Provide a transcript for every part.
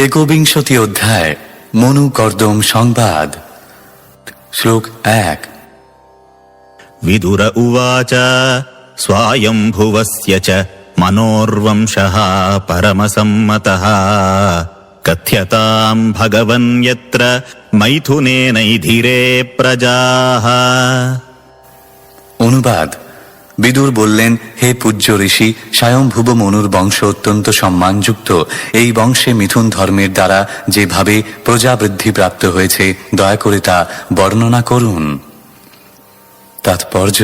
একবিংশতি অধ্যায় মনু কর্দম সংবাদ। শ্লোক 1। विदुर उवाच स्वायम्भुवस्य च मनोर्वंशः परमसम्मतः कथ्यताम् भगवन् यत्र मैथुनेनैधिरे प्रजाः। অনুবাদ। বিদুর বললেন, হে পূজ্য ঋষি, স্বয়ংভুব মনুর বংশ অত্যন্ত সম্মানযুক্ত। এই বংশে মিথুন ধর্মের দ্বারা যেভাবে প্রজাবৃদ্ধি প্রাপ্ত হয়েছে, দয়া করে তা বর্ণনা করুন। তাৎপর্য: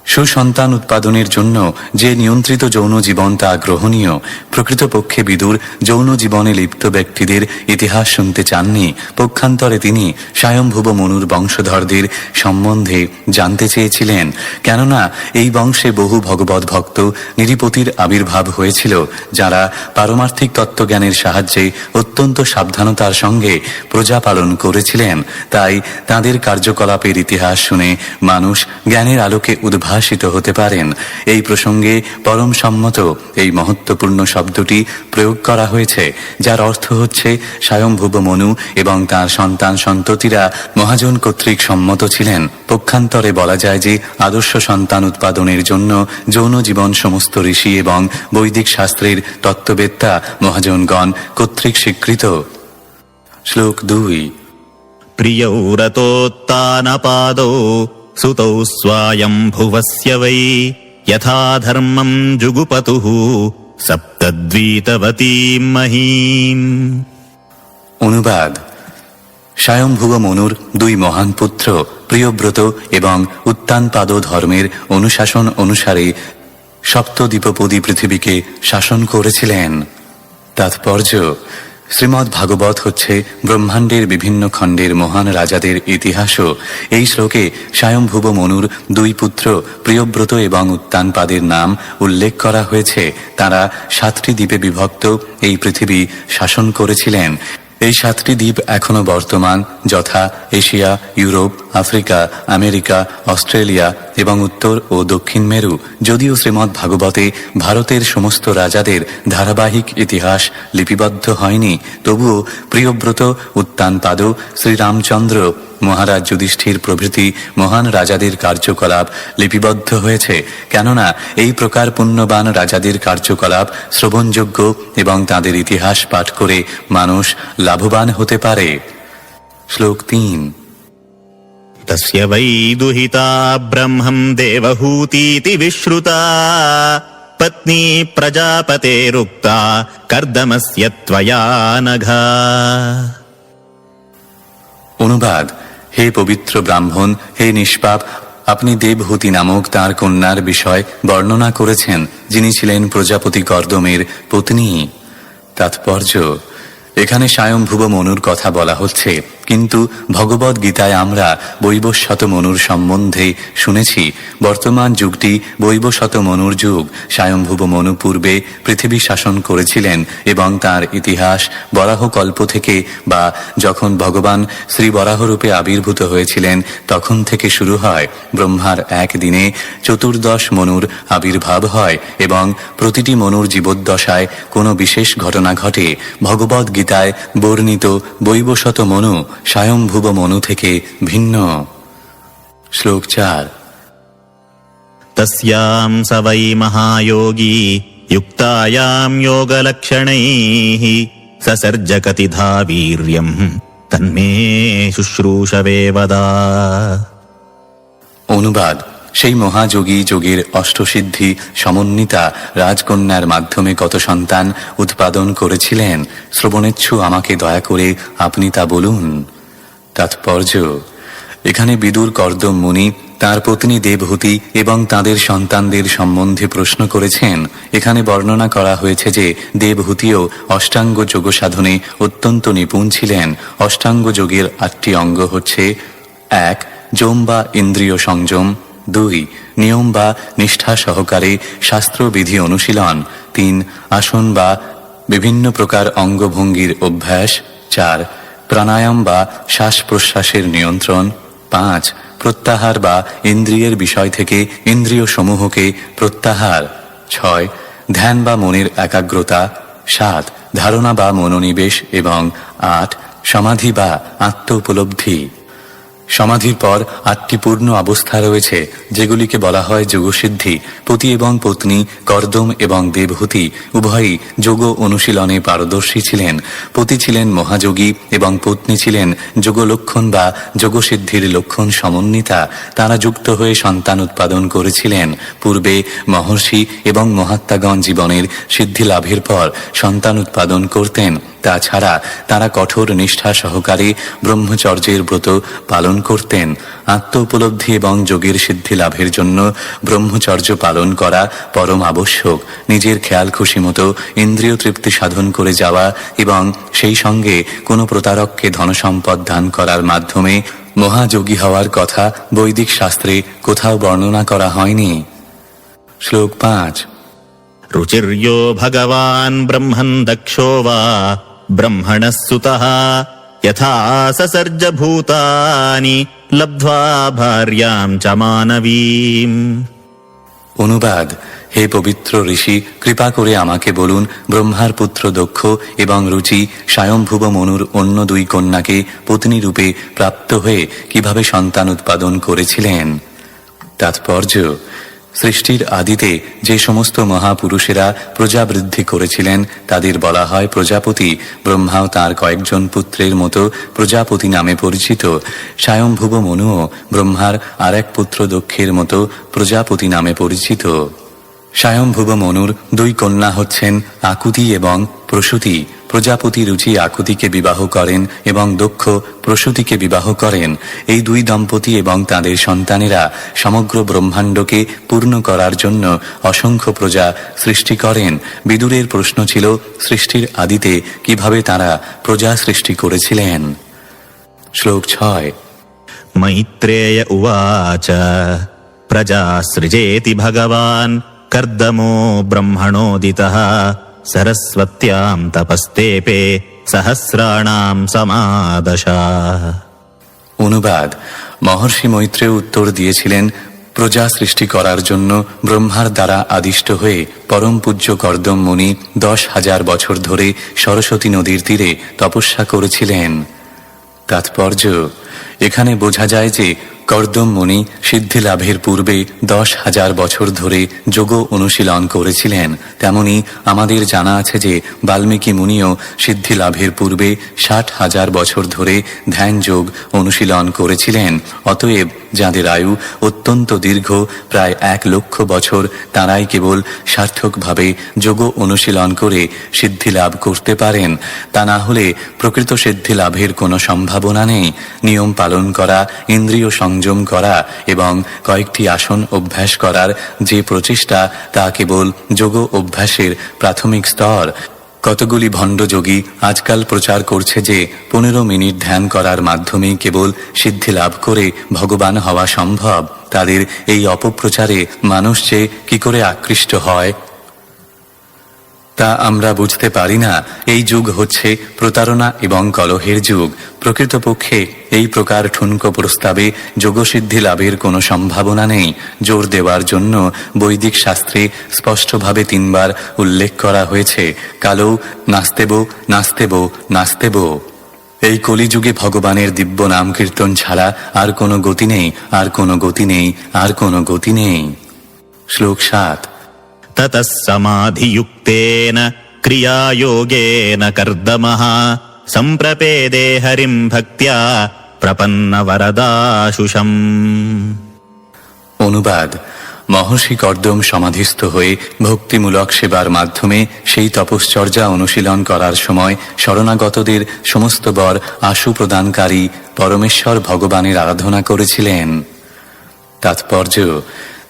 সুসন্তান উৎপাদনের জন্য যে নিয়ন্ত্রিত যৌন জীবন তা গ্রহণীয়। প্রকৃতপক্ষে বিদুর যৌন জীবনে লিপ্ত ব্যক্তিদের ইতিহাস শুনতে চাননি। পক্ষান্তরে তিনি স্বয়ংভুব মনুর বংশধরদের সম্বন্ধে জানতে চেয়েছিলেন, কেননা এই বংশে বহু ভগবৎ ভক্ত নিরীপতির আবির্ভাব হয়েছিল, যারা পারমার্থিক তত্ত্বজ্ঞানের সাহায্যে অত্যন্ত সাবধানতার সঙ্গে প্রজা পালন করেছিলেন। তাই তাঁদের কার্যকলাপের ইতিহাস শুনে মানুষ জ্ঞানের আলোকে উদ্ভাসিত হতে পারেন। এই প্রসঙ্গে পরম সম্মত এই মহত্বপূর্ণ শব্দটি প্রয়োগ করা হয়েছে, যার অর্থ হচ্ছে স্বয়ংভুব মনু এবং তার সন্তান সন্ততিরা মহাজন কর্তৃক সম্মত ছিলেন। পক্ষান্তরে বলা যায় যে আদর্শ সন্তান উৎপাদনের জন্য যৌন জীবন সমস্ত ঋষি এবং বৈদিক শাস্ত্রের তত্ত্ববেত্তা মহাজনগণ কর্তৃক স্বীকৃত। শ্লোক 2। प्रियौ रतोत्तानपादौ सुतौ स्वायम्भुवस्य वै यथा धर्मम् जुगुपतुः सप्तद्वीतवतीम् महीम्। অনুবাদ। স্বয়ংভুব মনুর দুই মহান পুত্র প্রিয়ব্রত এবং উত্তানপাদ ধর্মের অনুশাসন অনুসারে সপ্তদ্বীপপদী পৃথিবীকে শাসন করেছিলেন। তাৎপর্য: শ্রীমদ্ ভাগবত হচ্ছে ব্রহ্মাণ্ডের বিভিন্ন খণ্ডের মহান রাজাদের ইতিহাসও। এই শ্লোকে স্বয়ংভুব মনুর দুই পুত্র প্রিয়ব্রত এবং উত্তানপাদের নাম উল্লেখ করা হয়েছে। তারা 7টি দ্বীপে বিভক্ত এই পৃথিবী শাসন করেছিলেন। এই 7টি দ্বীপ এখনো বর্তমান, যথা Asia, Europe, Africa, America, Australia এবং উত্তর ও দক্ষিণ মেরু। যদিও শ্রীমদ্ ভাগবতে ভারতের সমস্ত রাজাদের ধারাবাহিক ইতিহাস লিপিবদ্ধ হয়নি, তবুও প্রিয়ব্রত, উত্তানপাদ, শ্রীরামচন্দ্র, মহারাজ যুধিষ্ঠির প্রভৃতি মহান রাজাদের কার্যকলাপ লিপিবদ্ধ হয়েছে। কেননা এই প্রকার পুণ্যবান রাজাদের কার্যকলাপ শ্রবণযোগ্য এবং তাদের ইতিহাস পাঠ করে মানুষ লাভবান হতে পারে। শ্লোক 3। तस्य वै दुहिता ब्रह्मम् देवहूतीति विश्रुता पत्नी प्रजापतेरुक्ता कर्दमस्य त्वया नघा। অনুবাদ। হে পবিত্র ব্রাহ্মণ, হে নিষ্পাপ, আপনি দেবহূতি নামক তাঁর কন্যার বিষয় বর্ণনা করেছেন, যিনি ছিলেন প্রজাপতি কর্দমের পত্নী। তাৎপর্য: এখানে স্বয়ংভুব মনুর কথা বলা হচ্ছে, কিন্তু ভগবদ গীতায় আমরা বৈবস্বত মনুর সম্বন্ধে শুনেছি। বর্তমান যুগটি বৈবস্বত মনুর যুগ। স্বয়ংভুব মনু পূর্বে পৃথিবী শাসন করেছিলেন এবং তার ইতিহাস বরাহ কল্প থেকে, বা যখন ভগবান শ্রী বরাহরূপে আবির্ভূত হয়েছিলেন তখন থেকে শুরু হয়। ব্রহ্মার এক দিনে 14 মনুর আবির্ভাব হয় এবং প্রতিটি মনুর জীবদ্দশায় কোনো বিশেষ ঘটনা ঘটে। ভগবদ গীতায় বর্ণিত বৈবস্বত মনু স্বয়ংভুব মনু থেকে ভিন্ন। শ্লোক 4। तस्यां स वै महायोगी युक्तायां योगलक्षणैः ससर्जकतिधा वीर्यम् तन्मे शुश्रूषवे वदा। অনুবাদ। সেই মহাযোগী যোগের অষ্টসিদ্ধি সমন্বিতা রাজকন্যার মাধ্যমে কত সন্তান উৎপাদন করেছিলেন, শ্রবণেচ্ছু আমাকে দয়া করে আপনি তা বলুন। তাৎপর্য: এখানে বিদুর কর্দম মুনি তাঁর পত্নী দেবহূতি এবং তাঁদের সন্তানদের সম্বন্ধে প্রশ্ন করেছেন। এখানে বর্ণনা করা হয়েছে যে দেবহূতিও অষ্টাঙ্গ যোগ সাধনে অত্যন্ত নিপুণ ছিলেন। অষ্টাঙ্গ যোগের 8টি অঙ্গ হচ্ছে: 1. যম বা ইন্দ্রিয় সংযম, 2. নিয়ম বা নিষ্ঠা সহকারে শাস্ত্রবিধি অনুশীলন, 3. আসন বা বিভিন্ন প্রকার অঙ্গভঙ্গির অভ্যাস, 4. প্রাণায়াম বা শ্বাস প্রশ্বাসের নিয়ন্ত্রণ, 5. প্রত্যাহার বা ইন্দ্রিয়ের বিষয় থেকে ইন্দ্রিয় সমূহকে প্রত্যাহার, 6. ধ্যান বা মনের একাগ্রতা, 7. ধারণা বা মনোনিবেশ এবং 8 সমাধি বা আত্ম উপলব্ধি। সমাধির পর 8টি পূর্ণ অবস্থা রয়েছে, যেগুলিকে বলা হয় যোগসিদ্ধি। পতি এবং পত্নী, কর্দম এবং দেবহূতি উভয়ই যোগ অনুশীলনে পারদর্শী ছিলেন। পতি ছিলেন মহাযোগী এবং পত্নী ছিলেন যোগলক্ষণ বা যোগসিদ্ধির লক্ষণ সমন্বিতা। তারা যুক্ত হয়ে সন্তান উৎপাদন করেছিলেন। পূর্বে মহর্ষি এবং মহাত্মাগণ জীবনের সিদ্ধি লাভের পর সন্তান উৎপাদন করতেন। তাছাড়া তারা কঠোর নিষ্ঠা সহকারে ব্রহ্মচর্যের ব্রত পালন করতেন। আত্ম উপলব্ধি এবং যোগের সিদ্ধি লাভের জন্য ব্রহ্মচর্য পালন করা পরম আবশ্যক। নিজের খেয়াল খুশি মতো ইন্দ্রিয় তৃপ্তি সাধন করে যাওয়া এবং সেই সঙ্গে কোনো প্রতারককে ধনসম্পদ দান করার মাধ্যমে মহাযোগী হওয়ার কথা বৈদিক শাস্ত্রে কোথাও বর্ণনা করা হয়নি। শ্লোক 5। रुचिर्यो भगवान् ब्रह्मन् दक्षो वा ब्रह्मणः सुतः यथा ससर्ज भूतानि लब्ध्वा भार्यां च मानवीम्। অনুবাদ: হে পবিত্র ঋষি, কৃপা করে আমাকে বলুন, ব্রহ্মার পুত্র দক্ষ এবং রুচি স্বয়ংভুব মনুর অন্য 2 কন্যাকে পত্নী রূপে প্রাপ্ত হয়ে কিভাবে সন্তান উৎপাদন করেছিলেন। তাৎপর্য: সৃষ্টির আদিতে যে সমস্ত মহাপুরুষেরা প্রজাবৃদ্ধি করেছিলেন তাদের বলা হয় প্রজাপতি। ব্রহ্মাও তাঁর কয়েকজন পুত্রের মতো প্রজাপতি নামে পরিচিত। স্বয়ংভুব মনুও ব্রহ্মার আর এক পুত্র দক্ষের মতো প্রজাপতি নামে পরিচিত। স্বয়ংভুব মনুর 2 কন্যা হচ্ছেন আকুতি এবং প্রসূতি। প্রজাপতি রুচি আকুতিকে বিবাহ করেন এবং দক্ষ প্রসূতিকে বিবাহ করেন। এই 2 দম্পতি এবং তাদের সন্তানেরা সমগ্র ব্রহ্মাণ্ডকে পূর্ণ করার জন্য অসংখ্য প্রজা সৃষ্টি করেন। বিদুরের প্রশ্ন ছিল, সৃষ্টির আদিতে কিভাবে তারা প্রজা সৃষ্টি করেছিলেন। শ্লোক 6। मैत्रेय उवाच प्रजा सृजेति भगवान् कर्दमो ब्रह्मणोदितः सरस्वत्यां तपस्तेपे सहस्राणां समादशा। অনুবাদ: মহর্ষি মৈত্রেয় উত্তর দিয়েছিলেন, প্রজা সৃষ্টি করার জন্য ব্রহ্মার দ্বারা আদিষ্ট হয়ে পরম পূজ্য কর্দম মুনি 10,000 বছর ধরে সরস্বতী নদীর তীরে তপস্যা করেছিলেন। তাৎপর্য: এখানে বোঝা যায় যে কর্দম মুনি সিদ্ধি লাভের পূর্বে 10,000 বছর ধরে যোগ অনুশীলন করেছিলেন। তেমনি আমাদের জানা আছে যে বাল্মীকি মুনিও সিদ্ধি লাভের পূর্বে 60,000 বছর ধরে ধ্যান যোগ অনুশীলন করেছিলেন। অতএব যাদের আয়ু অত্যন্ত দীর্ঘ, প্রায় 1 লক্ষ বছর, তাঁরাই কেবল সার্থকভাবে যোগ অনুশীলন করে সিদ্ধি লাভ করতে পারেন। তা না হলে প্রকৃত সিদ্ধি লাভের কোনো সম্ভাবনা নেই। নিয়ম পালন করা, ইন্দ্রিয় সংযম করা এবং কয়েকটি আসন অভ্যাস করার যে প্রচেষ্টা, তা কেবল যোগ অভ্যাসের প্রাথমিক স্তর। কতগুলি ভণ্ডযোগী আজকাল প্রচার করছে যে 15 মিনিট ধ্যান করার মাধ্যমেই কেবল সিদ্ধি লাভ করে ভগবান হওয়া সম্ভব। তাদের এই অপপ্রচারে মানুষ যে কি করে আকৃষ্ট হয় তা আমরা বুঝতে পারি না। এই যুগ হচ্ছে প্রতারণা এবং কলহের যুগ। প্রকৃতপক্ষে এই প্রকার ঠুনকো প্রস্তাবে যোগসিদ্ধি লাভের কোনো সম্ভাবনা নেই। জোর দেওয়ার জন্য বৈদিক শাস্ত্রে স্পষ্টভাবে 3 বার উল্লেখ করা হয়েছে, কালৌ নাস্তেব নাস্তেব নাস্তেব। এই কলিযুগে ভগবানের দিব্য নাম কীর্তন ছাড়া আর কোনো গতি নেই, আর কোনো গতি নেই, আর কোনো গতি নেই। শ্লোক 7। ततः समाधियुक्तेन क्रियायोगेन कर्दमः सम्प्रपेदे हरिं भक्त्या प्रपन्नवरदाशुषम्। অনুবাদ: মহর্ষি কর্দম সমাধিস্থ হয়ে ভক্তিমূলক সেবার মাধ্যমে সেই তপশ্চর্যা অনুশীলন করার সময় শরণাগতদের সমস্ত বর আশু প্রদানকারী পরমেশ্বর ভগবানের আরাধনা করেছিলেন। তাৎপর্য: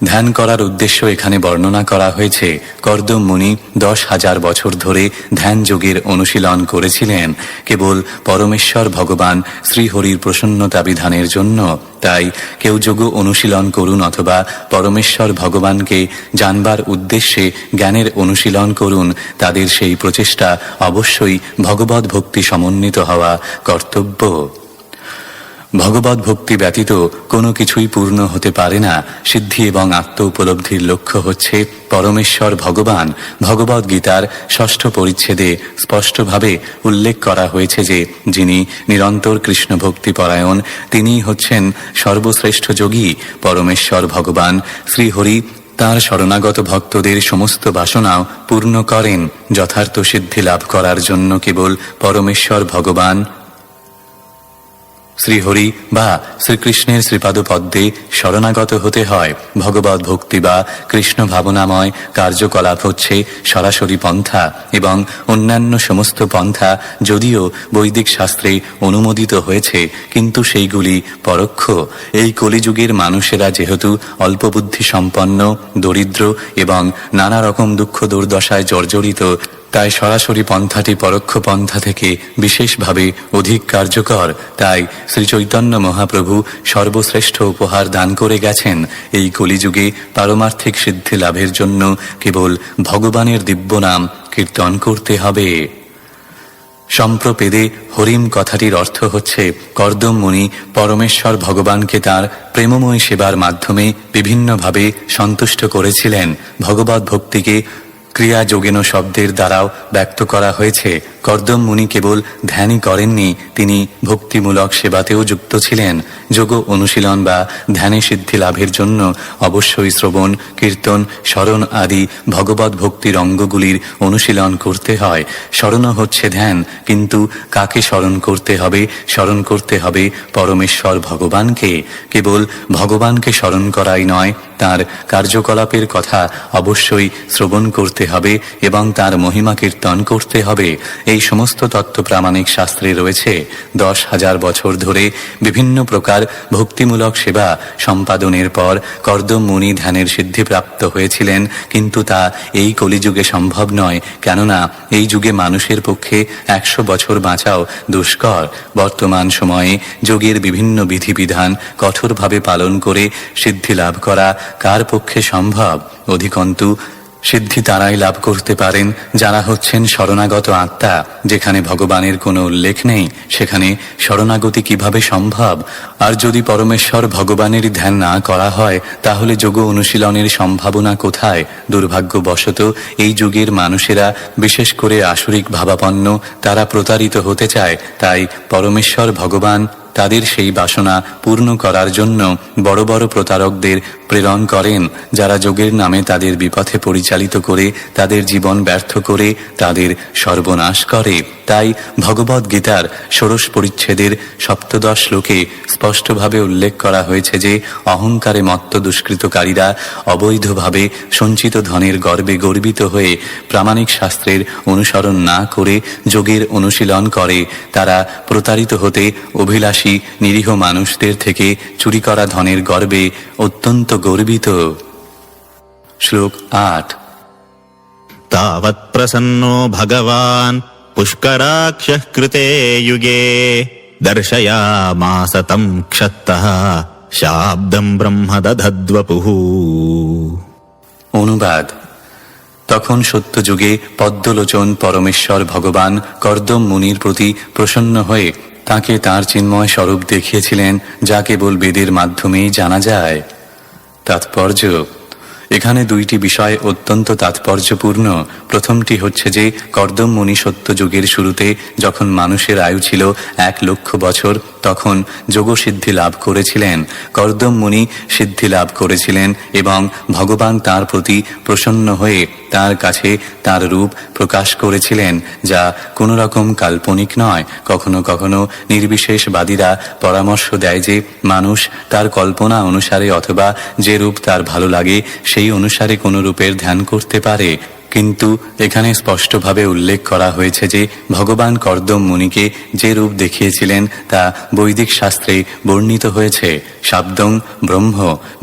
ধ্যান করার উদ্দেশ্য এখানে বর্ণনা করা হয়েছে। কর্দম মুনি 10,000 বছর ধরে ধ্যান যোগের অনুশীলন করেছিলেন কেবল পরমেশ্বর ভগবান শ্রীহরির প্রসন্নতা বিধানের জন্য। তাই কেউ যোগ অনুশীলন করুন অথবা পরমেশ্বর ভগবানকে জানবার উদ্দেশ্যে জ্ঞানের অনুশীলন করুন, তাদের সেই প্রচেষ্টা অবশ্যই ভগবদ্ ভক্তি সমন্বিত হওয়া কর্তব্য। ভগবত ভক্তি ব্যতীত কোনো কিছুই পূর্ণ হতে পারে না। সিদ্ধি এবং আত্ম উপলব্ধির লক্ষ্য হচ্ছে পরমেশ্বর ভগবান। ভগবদ গীতার ৬ষ্ঠ পরিচ্ছেদে স্পষ্টভাবে উল্লেখ করা হয়েছে যে যিনি নিরন্তর কৃষ্ণ ভক্তি পরায়ণ তিনিই হচ্ছেন সর্বশ্রেষ্ঠ যোগী। পরমেশ্বর ভগবান শ্রীহরি তাঁর শরণাগত ভক্তদের সমস্ত বাসনাও পূর্ণ করেন। যথার্থ সিদ্ধি লাভ করার জন্য কেবল পরমেশ্বর ভগবান শ্রীহরি বা শ্রীকৃষ্ণের শ্রীপাদপদ্মে শরণাগত হতে হয়। ভগবত ভক্তি বা কৃষ্ণ ভাবনাময় কার্যকলাপ হচ্ছে সরাসরি পন্থা, এবং অন্যান্য সমস্ত পন্থা যদিও বৈদিক শাস্ত্রে অনুমোদিত হয়েছে, কিন্তু সেইগুলি পরোক্ষ। এই কলিযুগের মানুষেরা যেহেতু অল্পবুদ্ধি সম্পন্ন, দরিদ্র এবং নানা রকম দুঃখ দুর্দশায় জর্জরিত, তাই সরাসরি পন্থাটি পরোক্ষ পন্থা থেকে বিশেষভাবে অধিক কার্যকর। তাই শ্রীচৈতন্য মহাপ্রভু সর্বশ্রেষ্ঠ উপহার দান করে গেছেন। এই কলিযুগে পারমার্থিক সিদ্ধি লাভের জন্য কেবল ভগবানের দিব্য নাম কীর্তন করতে হবে। সম্প্রপেদে হরিম কথাটির অর্থ হচ্ছে কর্দম মুনি পরমেশ্বর ভগবানকে তাঁর প্রেমময় সেবার মাধ্যমে বিভিন্নভাবে সন্তুষ্ট করেছিলেন। ভগবত ভক্তিকে ক্রিয়া যোগেন শব্দের দ্বারাও ব্যক্ত করা হয়েছে। কর্দম মুনি কেবল ধ্যানই করেননি, তিনি ভক্তিমূলক সেবাতেও যুক্ত ছিলেন। যোগ অনুশীলন বা ধ্যানে সিদ্ধি লাভের জন্য অবশ্যই শ্রবণ, কীর্তন, স্মরণ আদি ভগবত ভক্তির অঙ্গগুলির অনুশীলন করতে হয়। স্মরণও হচ্ছে ধ্যান, কিন্তু কাকে স্মরণ করতে হবে? স্মরণ করতে হবে পরমেশ্বর ভগবানকে। কেবল ভগবানকে স্মরণ করাই নয়, তাঁর কার্যকলাপের কথা অবশ্যই শ্রবণ করতে হবে এবং তাঁর মহিমা কীর্তন করতে হবে। এই সমস্ত তত্ত্ব প্রামাণিক শাস্ত্রে রয়েছে। 10,000 বছর ধরে বিভিন্ন প্রকার ভক্তিমূলক সেবা সম্পাদনের পর কর্দম মুনি ধ্যানের সিদ্ধিপ্রাপ্ত হয়েছিলেন, কিন্তু তা এই কলিযুগে সম্ভব নয়, কেননা এই যুগে মানুষের পক্ষে 100 বছর বাঁচাও দুষ্কর। বর্তমান সময়ে যোগের বিভিন্ন বিধিবিধান কঠোরভাবে পালন করে সিদ্ধি লাভ করা কার পক্ষে সম্ভব? অধিকন্তু সিদ্ধি তারাই লাভ করতে পারেন যারা হচ্ছেন শরণাগত আত্মা। যেখানে ভগবানের কোনো উল্লেখ নেই সেখানে শরণাগতি কিভাবে সম্ভব? আর যদি পরমেশ্বর ভগবানেরই ধ্যান না করা হয় তাহলে যোগ অনুশীলনের সম্ভাবনা কোথায়? দুর্ভাগ্যবশত এই যুগের মানুষেরা, বিশেষ করে আসরিক ভাবাপন্ন, তারা প্রতারিত হতে চায়। তাই পরমেশ্বর ভগবান তাদের সেই বাসনা পূর্ণ করার জন্য বড় বড় প্রতারকদের প্রেরণ করেন, যারা যোগের নামে তাদের বিপথে পরিচালিত করে তাদের জীবন ব্যর্থ করে তাদের সর্বনাশ করে। তাই ভগবদ গীতার 16 পরিচ্ছেদের 17 শ্লোকে স্পষ্টভাবে উল্লেখ করা হয়েছে যে অহংকারে মত্ত দুষ্কৃতকারীরা অবৈধভাবে সঞ্চিত ধনের গর্বে গর্বিত হয়ে প্রামাণিক শাস্ত্রের অনুসরণ না করে যোগের অনুশীলন করে। তারা প্রতারিত হতে অভিলাষী নিরীহ মানুষদের থেকে চুরি করা ধনের গর্বে অত্যন্ত গর্বিত। শ্লোক 8। तावत् प्रसन्नो भगवान् पुष्कराक्षः कृते युगे दर्शयामास तं क्षत्तः शाब्दं ब्रह्म दधद्वपुः। অনুবাদ: তখন সত্যযুগে পদ্মলোচন পরমেশ্বর ভগবান কর্দম মুনির প্রতি প্রসন্ন হয়ে তাকে তাঁর চিন্ময় স্বরূপ দেখিয়েছিলেন, যা কেবল বেদের মাধ্যমেই জানা যায়। তাৎপর্য: এখানে দুইটি বিষয় অত্যন্ত তাৎপর্যপূর্ণ। প্রথমটি হচ্ছে যে কর্দম মুনি সত্যযুগের শুরুতে যখন মানুষের আয়ু ছিল 1,00,000 বছর তখন যোগসিদ্ধি লাভ করেছিলেন। কর্দম মুনি সিদ্ধি লাভ করেছিলেন এবং ভগবান তাঁর প্রতি প্রসন্ন হয়ে তাঁর কাছে তাঁর রূপ প্রকাশ করেছিলেন, যা কোনো রকম কাল্পনিক নয়। কখনো কখনো নির্বিশেষবাদীরা পরামর্শ দেয় যে মানুষ তার কল্পনা অনুসারে অথবা যে রূপ তার ভালো লাগে সেই অনুসারে কোনো রূপের ধ্যান করতে পারে, কিন্তু এখানে স্পষ্টভাবে উল্লেখ করা হয়েছে যে ভগবান কর্দম মুনিকে যে রূপ দেখিয়েছিলেন তা বৈদিক শাস্ত্রে বর্ণিত হয়েছে। শাব্দং ব্রহ্ম,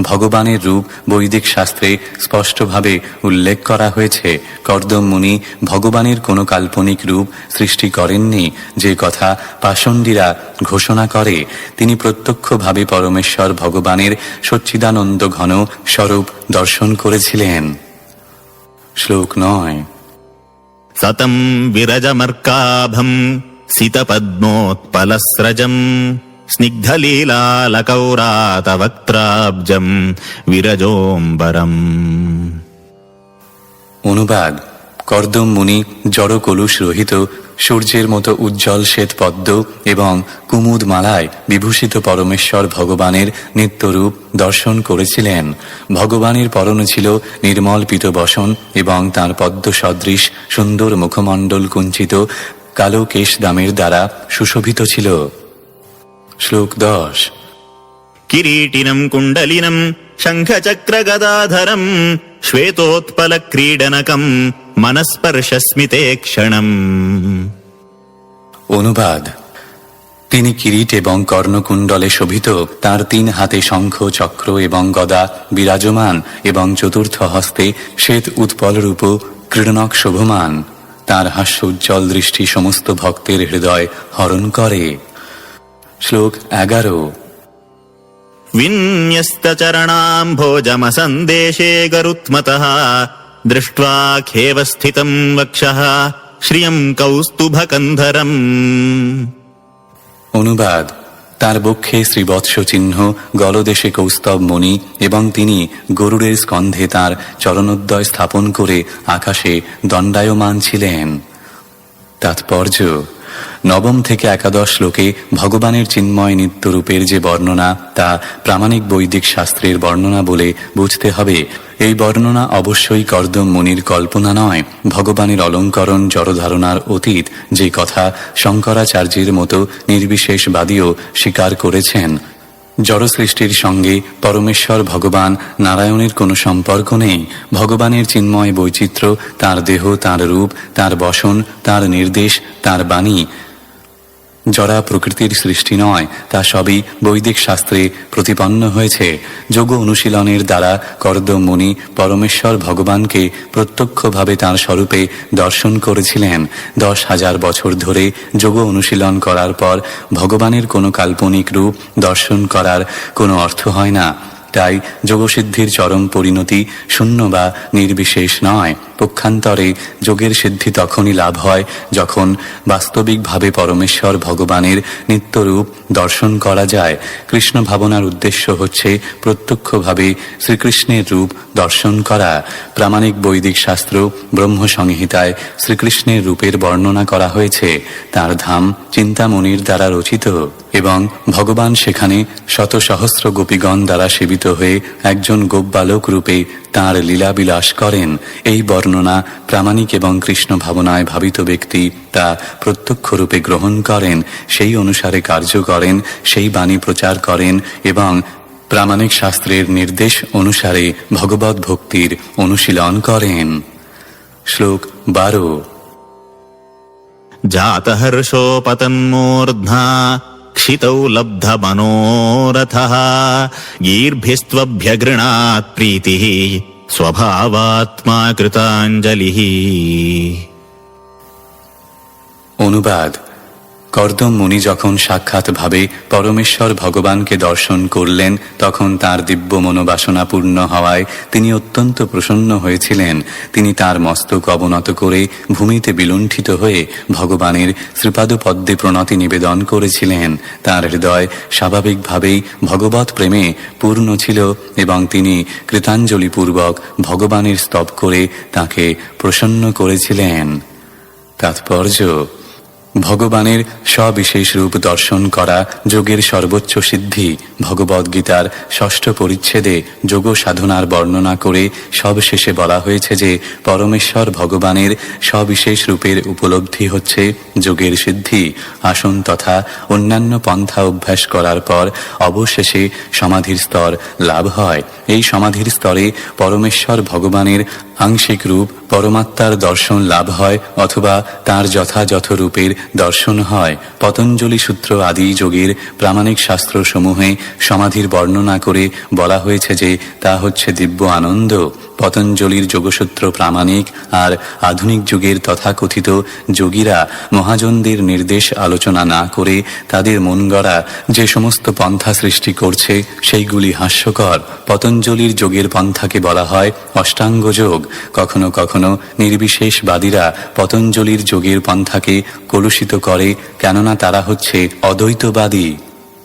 ভগবানের রূপ বৈদিক শাস্ত্রে স্পষ্টভাবে উল্লেখ করা হয়েছে। কর্দম মুনি ভগবানের কোনো কাল্পনিক রূপ সৃষ্টি করেননি, যে কথা পাষণ্ডীরা ঘোষণা করে। তিনি প্রত্যক্ষভাবে পরমেশ্বর ভগবানের সচ্চিদানন্দ ঘন স্বরূপ দর্শন করেছিলেন। শ্লোক 9। सतं विरजमर्काभं सितपद्मोत्पलस्रजं স্নিগ্ধলীলালকৌরাতবক্ত্রাব্জম বিরজোম্বরম। অনুবাদ: কর্দম মুনি জড় কলুষ রহিত সূর্যের মতো উজ্জ্বল শ্বেত পদ্ম এবং কুমুদ মালায় বিভূষিত পরমেশ্বর ভগবানের নিত্যরূপ দর্শন করেছিলেন। ভগবানের পরনে ছিল নির্মল পীতবসন এবং তাঁর পদ্ম সদৃশ সুন্দর মুখমণ্ডল কুঞ্চিত কালো কেশদামের দ্বারা সুশোভিত ছিল। শ্লোক 10। কিরীটিনম কুণ্ডলিনম শঙ্খচক্রগদাধরম শ্বেতোৎপলক্রীডনকম মনস্পর্শস্মিতে ক্ষণম। অনুবাদ: তিনি কিরীট এবং কর্ণকুণ্ডলে শোভিত, তার 3 হাতে শঙ্খ চক্র এবং গদা বিরাজমান এবং চতুর্থ হস্তে শ্বেত উৎপলরূপ ক্রীড়নক শোভমান। তার হাস্যোজ্জ্বল দৃষ্টি সমস্ত ভক্তের হৃদয় হরণ করে। শ্লোক 11। विन्यस्तचरणाम्भोजमसन्देशे गरुत्मतः दृष्ट्वा खेव स्थितं वक्षः श्रियं कौस्तुभकन्धरम्। অনুবাদ: তার বক্ষে শ্রীবৎস চিহ্ন, গলদেশে কৌস্তব মণি এবং তিনি গরুড়ের স্কন্ধে তার চরণোদ্দয় স্থাপন করে আকাশে দণ্ডায়মান ছিলেন। তাৎপর্য: 9 থেকে 11 শ্লোকে ভগবানের চিন্ময় নিত্যরূপের যে বর্ণনা, তা প্রামাণিক বৈদিক শাস্ত্রের বর্ণনা বলে বুঝতে হবে। এই বর্ণনা অবশ্যই কর্দম মুনির কল্পনা নয়, ভগবানের অলঙ্করণ জড়ধারণার অতীত, যে কথা শঙ্করাচার্যের মতো নির্বিশেষবাদীও স্বীকার করেছেন। জড় সৃষ্টির সঙ্গে পরমেশ্বর ভগবান নারায়ণের কোনো সম্পর্ক নেই। ভগবানের চিন্ময় বৈচিত্র্য, তাঁর দেহ, তাঁর রূপ, তাঁর বসন, তাঁর নির্দেশ, তাঁর বাণী জড়া প্রকৃতির সৃষ্টি নয়, তা সবই বৈদিক শাস্ত্রে প্রতিপন্ন হয়েছে। যোগ অনুশীলনের দ্বারা কর্দম মুনি পরমেশ্বর ভগবানকে প্রত্যক্ষভাবে তাঁর স্বরূপে দর্শন করেছিলেন। 10,000 বছর ধরে যোগ অনুশীলন করার পর ভগবানের কোনো কাল্পনিক রূপ দর্শন করার কোনো অর্থ হয় না। তাই যোগসিদ্ধির চরম পরিণতি শূন্য বা নির্বিশেষ নয়। পক্ষান্তরে যোগের সিদ্ধি তখনই লাভ হয় যখন বাস্তবিকভাবে পরমেশ্বর ভগবানের নিত্যরূপ দর্শন করা যায়। কৃষ্ণ ভাবনার উদ্দেশ্য হচ্ছে প্রত্যক্ষভাবে শ্রীকৃষ্ণের রূপ দর্শন করা। প্রামাণিক বৈদিক শাস্ত্র ব্রহ্মসংহিতায় শ্রীকৃষ্ণের রূপের বর্ণনা করা হয়েছে। তার ধাম চিন্তামণির দ্বারা রচিত এবং ভগবান সেখানে শত সহস্র গোপীগণ দ্বারা সেবিত হয়ে একজন গোপবালক রূপে তাঁর লীলাবিলাস করেন। এই বর্ণনা প্রামাণিক এবং কৃষ্ণ ভাবনায় ভাবিত ব্যক্তি তা প্রত্যক্ষ রূপে গ্রহণ করেন, সেই অনুসারে কার্য করেন, সেই বাণী প্রচার করেন এবং প্রামাণিক শাস্ত্রের নির্দেশ অনুসারে ভগবত ভক্তির অনুশীলন করেন। শ্লোক 12। जातहर्षोपतन्मूर्ध्ना क्षितौ लब्धमनोरथः गीर्भिस्त्वभ्यगृणात् प्रीतिः स्वभावात्मा कृताञ्जलिः। অনুবাদ: কর্দম মুনি যখন সাক্ষাৎভাবে পরমেশ্বর ভগবানকে দর্শন করলেন, তখন তাঁর দিব্য মনোবাসনা পূর্ণ হওয়ায় তিনি অত্যন্ত প্রসন্ন হয়েছিলেন। তিনি তাঁর মস্তক অবনত করে ভূমিতে বিলুণ্ঠিত হয়ে ভগবানের শ্রীপাদপদ্মে প্রণতি নিবেদন করেছিলেন। তাঁর হৃদয় স্বাভাবিকভাবেই ভগবৎ প্রেমে পূর্ণ ছিল এবং তিনি কৃতাঞ্জলিপূর্বক ভগবানের স্তব করে তাঁকে প্রসন্ন করেছিলেন। তাৎপর্য: ভগবানের সবিশেষ রূপ দর্শন করা যোগের সর্বোচ্চ সিদ্ধি। ভগবদ্গীতার 6ষ্ঠ পরিচ্ছেদে যোগ সাধনার বর্ণনা করে সবশেষে বলা হয়েছে যে পরমেশ্বর ভগবানের সবিশেষ রূপের উপলব্ধি হচ্ছে যোগের সিদ্ধি। আসন তথা অন্যান্য পন্থা অভ্যাস করার পর অবশেষে সমাধির স্তর লাভ হয়। এই সমাধির স্তরে পরমেশ্বর ভগবানের আংশিক রূপ পরমাত্মার দর্শন লাভ হয় অথবা তার যথাযথ রূপের দর্শন হয়। পতঞ্জলি সূত্র আদি যোগের প্রামাণিক শাস্ত্রসমূহে সমাধির বর্ণনা করে বলা হয়েছে যে তা হচ্ছে দিব্য আনন্দ। পতঞ্জলির যোগসূত্র প্রামাণিক, আর আধুনিক যুগের তথাকথিত যোগীরা মহাজনদের নির্দেশ আলোচনা না করে তাদের মন গড়া যে সমস্ত পন্থা সৃষ্টি করছে সেইগুলি হাস্যকর। পতঞ্জলির যোগের পন্থাকে বলা হয় অষ্টাঙ্গ যোগ। কখনো কখনো নির্বিশেষবাদীরা পতঞ্জলির যোগের পন্থাকে কলুষিত করে, কেননা তারা হচ্ছে অদ্বৈতবাদী।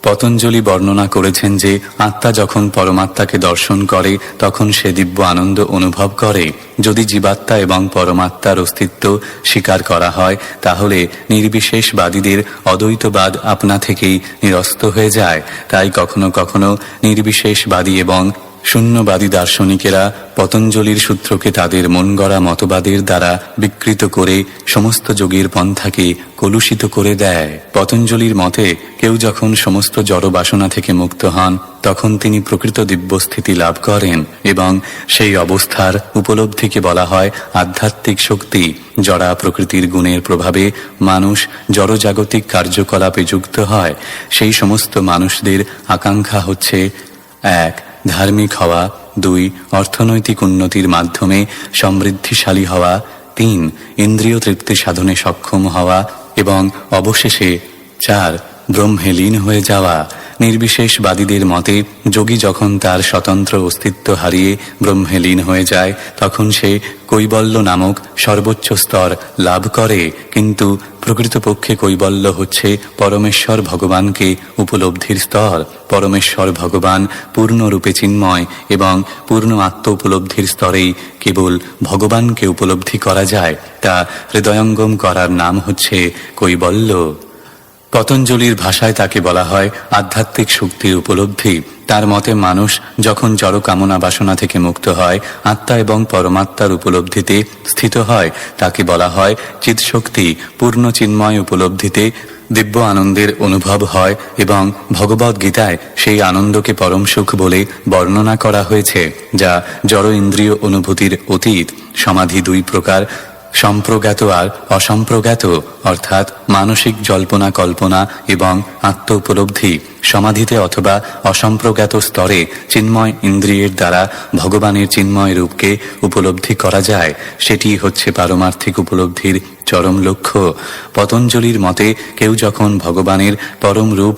পতঞ্জলি বর্ণনা করেছেন যে আত্মা যখন পরমাত্মাকে দর্শন করে তখন সে দিব্য আনন্দ অনুভব করে। যদি জীবাত্মা এবং পরমাত্মার অস্তিত্ব স্বীকার করা হয় তাহলে নির্বিশেষবাদীদের অদ্বৈতবাদ আপনা থেকেই নিরস্ত হয়ে যায়। তাই কখনো কখনো নির্বিশেষবাদী এবং শূন্যবাদী দার্শনিকেরা পতঞ্জলির সূত্রকে তাদের মন গড়া মতবাদের দ্বারা বিকৃত করে সমস্ত যোগের পন্থাকে কলুষিত করে দেয়। পতঞ্জলির মতে কেউ যখন সমস্ত জড় বাসনা থেকে মুক্ত হন তখন তিনি প্রকৃত দিব্যস্থিতি লাভ করেন এবং সেই অবস্থার উপলব্ধিকে বলা হয় আধ্যাত্মিক শক্তি। জড়া প্রকৃতির গুণের প্রভাবে মানুষ জড়জাগতিক কার্যকলাপে যুক্ত হয়। সেই সমস্ত মানুষদের আকাঙ্ক্ষা হচ্ছে ১. ধার্মিক হওয়া, ২. অর্থনৈতিক উন্নতির মাধ্যমে সমৃদ্ধিশালী হওয়া, ৩. ইন্দ্রিয় তৃপ্তি সাধনে সক্ষম হওয়া এবং অবশেষে ৪. ব্রহ্মে লীন হয়ে যাওয়া। নির্বিশেষবাদীদের মতে যোগী যখন তার স্বতন্ত্র অস্তিত্ব হারিয়ে ব্রহ্মে লীন হয়ে যায় তখন সে কৈবল্য নামক সর্বোচ্চ স্তর লাভ করে। কিন্তু প্রকৃতপক্ষে কৈবল্য হচ্ছে পরমেশ্বর ভগবানকে উপলব্ধির স্তর। পরমেশ্বর ভগবান পূর্ণরূপে চিন্ময় এবং পূর্ণ আত্ম উপলব্ধির স্তরেই কেবল ভগবানকে উপলব্ধি করা যায়। তা হৃদয়ঙ্গম করার নাম হচ্ছে কৈবল্য। পতঞ্জলির ভাষায় তাকে বলা হয় আধ্যাত্মিক শক্তির উপলব্ধি। তার মতে মানুষ যখন জড় কামনা বাসনা থেকে মুক্ত হয়, আত্মা এবং পরমাত্মার উপলব্ধিতে স্থিত হয়, তাকে বলা হয় চিৎশক্তি। পূর্ণ চিন্ময় উপলব্ধিতে দিব্য আনন্দের অনুভব হয় এবং ভগবদ গীতায় সেই আনন্দকে পরম সুখ বলে বর্ণনা করা হয়েছে, যা জড় ইন্দ্রিয় অনুভূতির অতীত। সমাধি দুই প্রকার, সম্প্রজ্ঞাত আর অসম্প্রজ্ঞাত, অর্থাৎ মানসিক জল্পনা কল্পনা এবং আত্ম উপলব্ধি। সমাধিতে অথবা অসম্প্রজ্ঞাত স্তরে চিন্ময় ইন্দ্রিয়ের দ্বারা ভগবানের চিন্ময় রূপকে উপলব্ধি করা যায়। সেটি হচ্ছে পারমার্থিক উপলব্ধির চরম লক্ষ্য। পতঞ্জলির মতে কেউ যখন ভগবানের পরম রূপ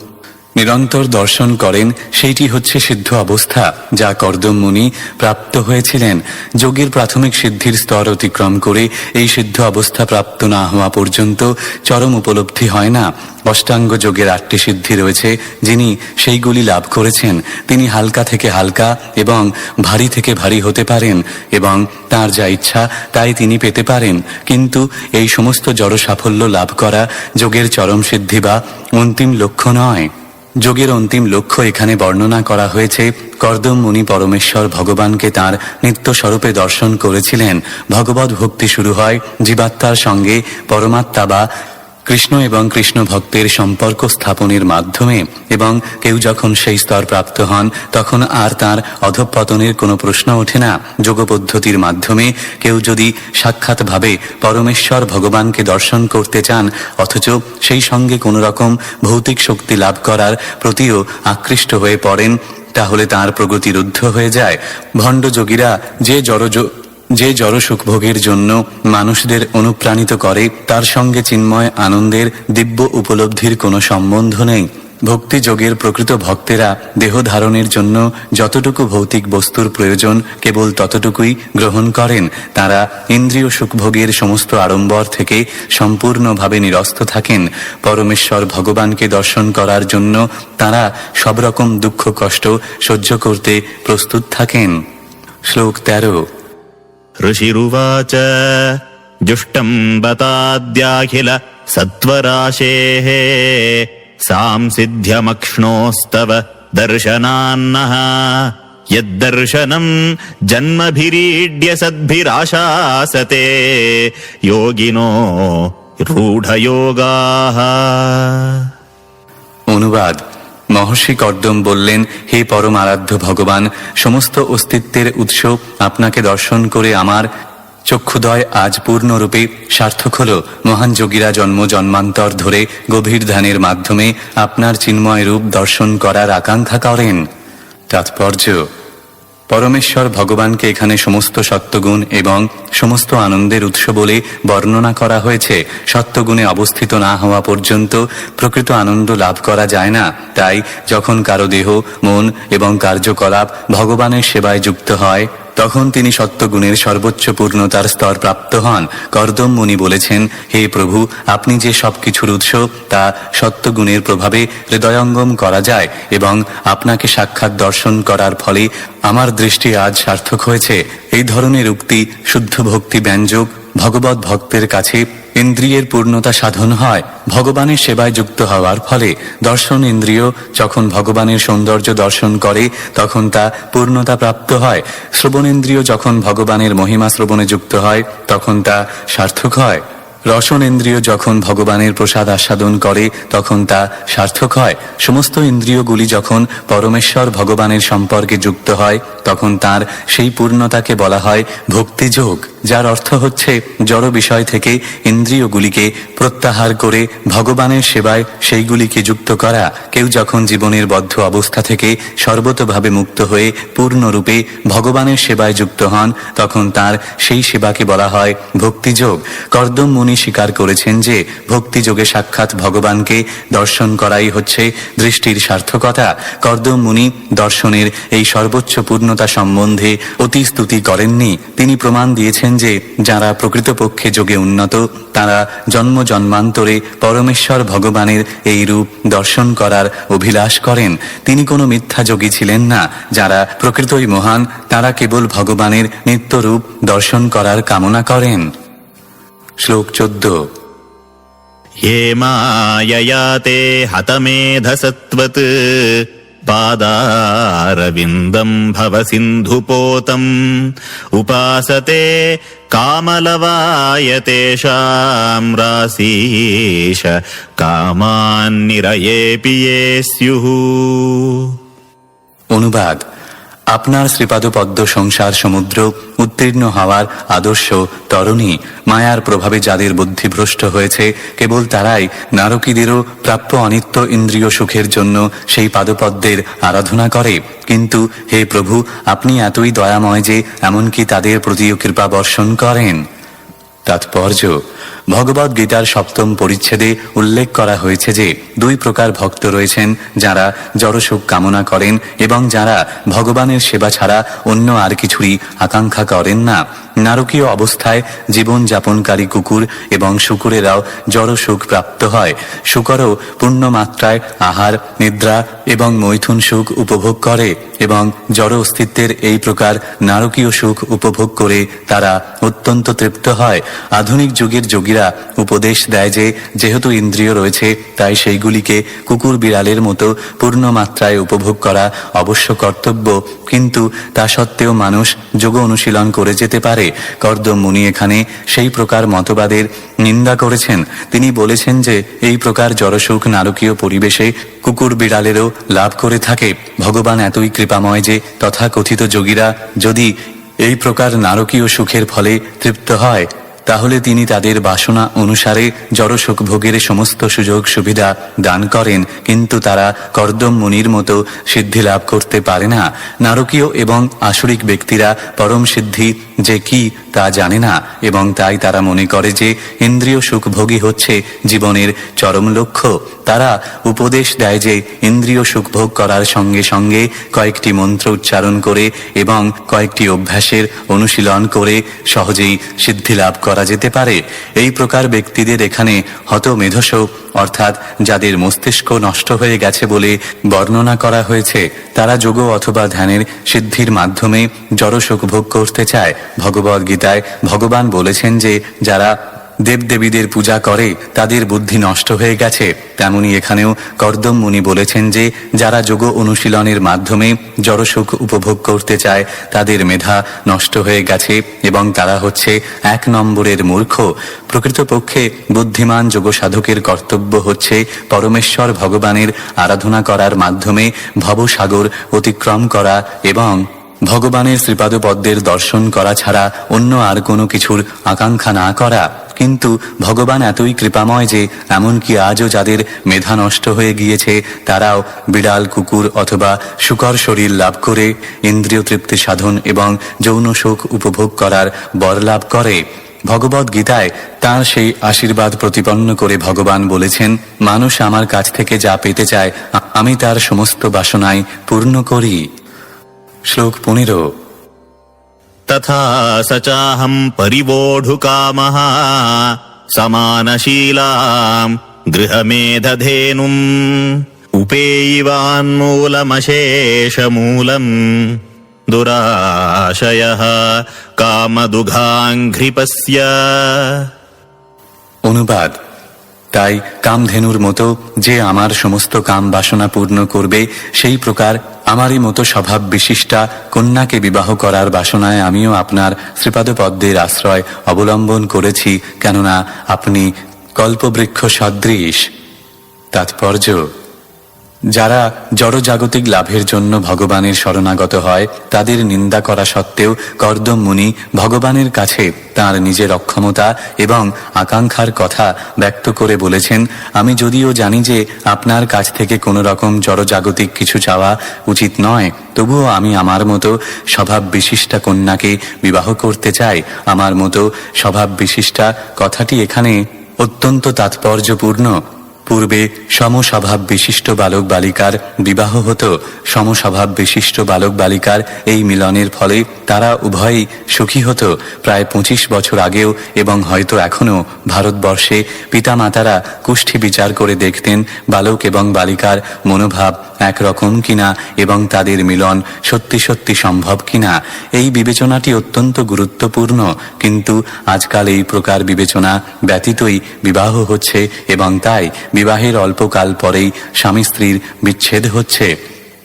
নিরন্তর দর্শন করেন সেইটি হচ্ছে সিদ্ধ অবস্থা, যা কর্দম মুনি প্রাপ্ত হয়েছিলেন। যোগের প্রাথমিক সিদ্ধির স্তর অতিক্রম করে এই সিদ্ধ অবস্থা প্রাপ্ত না হওয়া পর্যন্ত চরম উপলব্ধি হয় না। অষ্টাঙ্গ যোগের ৮টি সিদ্ধি রয়েছে। যিনি সেইগুলি লাভ করেছেন তিনি হালকা থেকে হালকা এবং ভারী থেকে ভারী হতে পারেন এবং তার যা ইচ্ছা তাই তিনি পেতে পারেন। কিন্তু এই সমস্ত জড় সাফল্য লাভ করা যোগের চরম সিদ্ধি বা অন্তিম লক্ষ্য নয়। যোগের অন্তিম লক্ষ্য এখানে বর্ণনা করা হয়েছে। কর্দম মুনি পরমেশ্বর ভগবানকে তাঁর নিত্য স্বরূপে দর্শন করেছিলেন। ভগবত ভক্তি শুরু হয় জীবাত্মার সঙ্গে পরমাত্মা বা কৃষ্ণ এবং কৃষ্ণ ভক্তের সম্পর্ক স্থাপনের মাধ্যমে, এবং কেউ যখন সেই স্তর প্রাপ্ত হন তখন আর তার অধঃপতনের কোনো প্রশ্ন ওঠে না। যোগ পদ্ধতির মাধ্যমে কেউ যদি সাক্ষাৎভাবে পরমেশ্বর ভগবানকে দর্শন করতে চান অথচ সেই সঙ্গে কোনো রকম ভৌতিক শক্তি লাভ করার প্রতিও আকৃষ্ট হয়ে পড়েন তাহলে তার প্রগতি রুদ্ধ হয়ে যায়। ভণ্ড যোগীরা যে জড় সুখভোগের জন্য মানুষদের অনুপ্রাণিত করে তার সঙ্গে চিন্ময় আনন্দের দিব্য উপলব্ধির কোনো সম্বন্ধ নেই। ভক্তি যোগের প্রকৃত ভক্তেরা দেহ ধারণের জন্য যতটুকু ভৌতিক বস্তুর প্রয়োজন কেবল ততটুকুই গ্রহণ করেন। তারা ইন্দ্রিয় সুখভোগের সমস্ত আড়ম্বর থেকে সম্পূর্ণভাবে নিরস্ত থাকেন। পরমেশ্বর ভগবানকে দর্শন করার জন্য তারা সব রকম দুঃখ কষ্ট সহ্য করতে প্রস্তুত থাকেন। শ্লোক 13। ऋषिरुवाच जुष्टम् बताद्याखिल सत्त्वराशेः सांसिध्यमक्ष्णोस्तव दर्शनान्नः यद्दर्शनम् जन्मभिरीड्य सद्भिराशासते योगिनो रूढयोगाः। অনুবাদ। মহর্ষি কর্দম বললেন, হে পরম আরাধ্য ভগবান, সমস্ত অস্তিত্বের উৎস আপনাকে দর্শন করে আমার চক্ষুদয় আজ পূর্ণরূপে সার্থক হল। মহান যোগীরা জন্ম জন্মান্তর ধরে গভীর ধ্যানের মাধ্যমে আপনার চিন্ময় রূপ দর্শন করার আকাঙ্ক্ষা করেন। তাৎপর্য: পরমেশ্বর ভগবানকে এখানে সমস্ত সত্ত্বগুণ এবং সমস্ত আনন্দের উৎস বলে বর্ণনা করা হয়েছে। সত্যগুণে অবস্থিত না হওয়া পর্যন্ত প্রকৃত আনন্দ লাভ করা যায় না। তাই যখন কারো দেহ, মন এবং কার্যকলাপ ভগবানের সেবায় যুক্ত হয়, তখন তিনি সত্যগুণের সর্বোচ্চ পূর্ণতার স্তর প্রাপ্ত হন। কর্দম মুনি বলেছেন, হে প্রভু, আপনি যে সব কিছুর উৎস তা সত্যগুণের প্রভাবে হৃদয়ঙ্গম করা যায় এবং আপনাকে সাক্ষাৎ দর্শন করার ফলে আমার দৃষ্টি আজ সার্থক হয়েছে। এই ধরনের উক্তি শুদ্ধ ভক্তি ব্যঞ্জক। ভগবত ভক্তের কাছে ইন্দ্রিয়ের পূর্ণতা সাধন হয় ভগবানের সেবায় যুক্ত হওয়ার ফলে। দর্শন ইন্দ্রিয় যখন ভগবানের সৌন্দর্য দর্শন করে তখন তা পূর্ণতা প্রাপ্ত হয়। শ্রবণেন্দ্রিয় যখন ভগবানের মহিমা শ্রবণে যুক্ত হয় তখন তা সার্থক হয়। রসনেন্দ্রিয় যখন ভগবানের প্রসাদ আস্বাদন করে তখন তা সার্থক হয়। সমস্ত ইন্দ্রিয়গুলি যখন পরমেশ্বর ভগবানের সম্পর্কে যুক্ত হয় তখন তার সেই পূর্ণতাকে বলা হয় ভক্তিযোগ, যার অর্থ হচ্ছে জড় বিষয় থেকে ইন্দ্রিয়গুলিকে প্রত্যাহার করে ভগবানের সেবায় সেইগুলিকে যুক্ত করা। কেউ যখন জীবনের বদ্ধ অবস্থা থেকে সর্বতোভাবে মুক্ত হয়ে পূর্ণরূপে ভগবানের সেবায় যুক্ত হন তখন তার সেই সেবাকে বলা হয় ভক্তিযোগ। কর্দম মুনি স্বীকার করেছেন যে ভক্তিযোগে সাক্ষাৎ ভগবানকে দর্শন করাই হচ্ছে দৃষ্টির সার্থকতা। কর্দম মুনি দর্শনের এই সর্বোচ্চ পূর্ণতা সম্বন্ধে অতি স্তুতি করেননি। তিনি প্রমাণ দিয়েছেন যে যারা প্রকৃতপক্ষে যোগে উন্নত তারা জন্ম জন্মান্তরে পরমেশ্বর ভগবানের এই রূপ দর্শন করার অভিলাষ করেন। তিনি কোনো মিথ্যা যোগী ছিলেন না। যারা প্রকৃতই মহান তারা কেবল ভগবানের নিত্য রূপ দর্শন করার কামনা করেন। শ্লোক 14। ये मायया ते हतमेधसत्वत् पादारविन्दम् भवसिन्धुपोतम् उपासते कामलवाय तेषाम् राशीश कामान्निरयेऽपि ये स्युः। অনুবাদ: আপনার শ্রীপাদ পদ্ম সংসার সমুদ্র উত্তীর্ণ হওয়ার আদর্শ তরণী। মায়ার প্রভাবে যাদের বুদ্ধিভ্রষ্ট হয়েছে কেবল তারাই নারকীদেরও প্রাপ্য অনিত্য ইন্দ্রিয় সুখের জন্য সেই পাদপদ্মের আরাধনা করে। কিন্তু হে প্রভু, আপনি এতই দয়াময় যে এমনকি তাদের প্রতিও কৃপা বর্ষণ করেন। তাৎপর্য: ভগবদ গীতার 7ম পরিচ্ছেদে উল্লেখ করা হয়েছে যে দুই প্রকার ভক্ত রয়েছেন, যারা জড়সুখ কামনা করেন এবং যারা ভগবানের সেবা ছাড়া অন্য আর কিছুরই আকাঙ্ক্ষা করেন না। নারকীয় অবস্থায় জীবন যাপনকারী কুকুর এবং শুকুরেরাও জড়সুখ প্রাপ্ত হয়। শুকরও পূর্ণ মাত্রায় আহার, নিদ্রা এবং মৈথুন সুখ উপভোগ করে এবং জড় অস্তিত্বের এই প্রকার নারকীয় সুখ উপভোগ করে তারা অত্যন্ত তৃপ্ত হয়। আধুনিক যুগের যোগীরা উপদেশ দেয় যে যেহেতু ইন্দ্রিয় রয়েছে তাই সেইগুলিকে কুকুর বিড়ালের মতো পূর্ণ মাত্রায় উপভোগ করা অবশ্য কর্তব্য, কিন্তু তা সত্ত্বেও মানুষ যোগ অনুশীলন করে যেতে পারে। কর্দম মুনি এখানে সেই প্রকার মতবাদের নিন্দা করেছেন। তিনি বলেছেন যে এই প্রকার জড়সুখ নারকীয় পরিবেশে কুকুর বিড়ালেরও লাভ করে থাকে। ভগবান এতই কৃপাময় যে তথাকথিত যোগীরা যদি এই প্রকার নারকীয় সুখের ফলে তৃপ্ত হয় তাহলে তিনি তাদের বাসনা অনুসারে জড়সুখ ভোগের সমস্ত সুযোগ সুবিধা দান করেন, কিন্তু তারা কর্দম মুনির মতো সিদ্ধি লাভ করতে পারে না। নারকীয় এবং আসরিক ব্যক্তিরা পরম সিদ্ধি যে কি তা জানে না এবং তাই তারা মনে করে যে ইন্দ্রিয় সুখভোগী হচ্ছে জীবনের চরম লক্ষ্য। তারা উপদেশ দেয় যে ইন্দ্রিয় সুখভোগ করার সঙ্গে সঙ্গে কয়েকটি মন্ত্র উচ্চারণ করে এবং কয়েকটি অভ্যাসের অনুশীলন করে সহজেই সিদ্ধি লাভ করা যেতে পারে। এই প্রকার ব্যক্তিদের এখানে হতমেধস অর্থাৎ যাদের মস্তিষ্ক নষ্ট হয়ে গেছে বলে বর্ণনা করা হয়েছে। তারা যোগ অথবা ধ্যানের সিদ্ধির মাধ্যমে জড়সুখ ভোগ করতে চায়। ভগবদ গীতায় ভগবান বলেছেন যে যারা দেবদেবীদের পূজা করে তাদের বুদ্ধি নষ্ট হয়ে গেছে। তেমনি এখানেও কর্দম মুনি বলেছেন যে যারা যোগ অনুশীলনের মাধ্যমে জড়সুখ উপভোগ করতে চায় তাদের মেধা নষ্ট হয়ে গেছে এবং তারা হচ্ছে 1 নম্বরের মূর্খ। প্রকৃতপক্ষে বুদ্ধিমান যোগ সাধকের কর্তব্য হচ্ছে পরমেশ্বর ভগবানের আরাধনা করার মাধ্যমে ভবসাগর অতিক্রম করা এবং ভগবানের শ্রীপাদ পদ্মের দর্শন করা ছাড়া অন্য আর কোনো কিছুর আকাঙ্ক্ষা না করা। কিন্তু ভগবান এতই কৃপাময় যে এমনকি আজও যাদের মেধা নষ্ট হয়ে গিয়েছে তারাও বিড়াল কুকুর অথবা শুকর শরীর লাভ করে ইন্দ্রিয় তৃপ্তি সাধন এবং যৌন সুখ উপভোগ করার বর লাভ করে। ভগবদ গীতায় তাঁর সেই আশীর্বাদ প্রতিপন্ন করে ভগবান বলেছেন, মানুষ আমার কাছ থেকে যা পেতে চায় আমি তার সমস্ত বাসনাই পূর্ণ করি। শ্লোক 15। তথা সচাহম পরিবোঢুকামহ সমানশীলাম গৃহমেধধেনুম উপেয়িবান্মূলমশেষমূলম দুরাশয়ঃ কামদুঘাঙ্ঘ্রিপস্য। অনুবাদ: তাই কামধেনুর মতো যে আমার সমস্ত কাম বাসনা পূর্ণ করবে, সেই প্রকার আমারই মতো স্বভাব বিশিষ্টা কন্যাকে বিবাহ করার বাসনায় আমিও আপনার শ্রীপাদপদ্মের আশ্রয় অবলম্বন করেছি, কেননা আপনি কল্পবৃক্ষ সদৃশ। তাৎপর্য: যারা জড়জাগতিক লাভের জন্য ভগবানের শরণাগত হয় তাদের নিন্দা করা সত্ত্বেও কর্দম মুনি ভগবানের কাছে তার নিজের অক্ষমতা এবং আকাঙ্ক্ষার কথা ব্যক্ত করে বলেছেন, আমি যদিও জানি যে আপনার কাছ থেকে কোনো রকম জড়জাগতিক কিছু চাওয়া উচিত নয়, তবুও আমি আমার মতো স্বভাব বিশিষ্টা কন্যাকে বিবাহ করতে চাই। আমার মতো স্বভাব বিশিষ্টা কথাটি এখানে অত্যন্ত তাৎপর্যপূর্ণ। পূর্বে সমস্বভাব বিশিষ্ট বালক বালিকার বিবাহ হতো। সমস্বভাব বিশিষ্ট বালক বালিকার এই মিলনের ফলে তারা উভয়ই সুখী হতো। প্রায় 25 বছর আগেও এবং হয়তো এখনও ভারতবর্ষে পিতামাতারা কুষ্ঠি বিচার করে দেখতেন বালক এবং বালিকার মনোভাব একরকম কিনা এবং তাদের মিলন সত্যি সত্যি সম্ভব কিনা। এই বিবেচনাটি অত্যন্ত গুরুত্বপূর্ণ, কিন্তু আজকাল এই প্রকার বিবেচনা ব্যতীতই বিবাহ হচ্ছে এবং তাই বিবাহের অল্পকাল পরেই স্বামী স্ত্রীর বিচ্ছেদ হচ্ছে।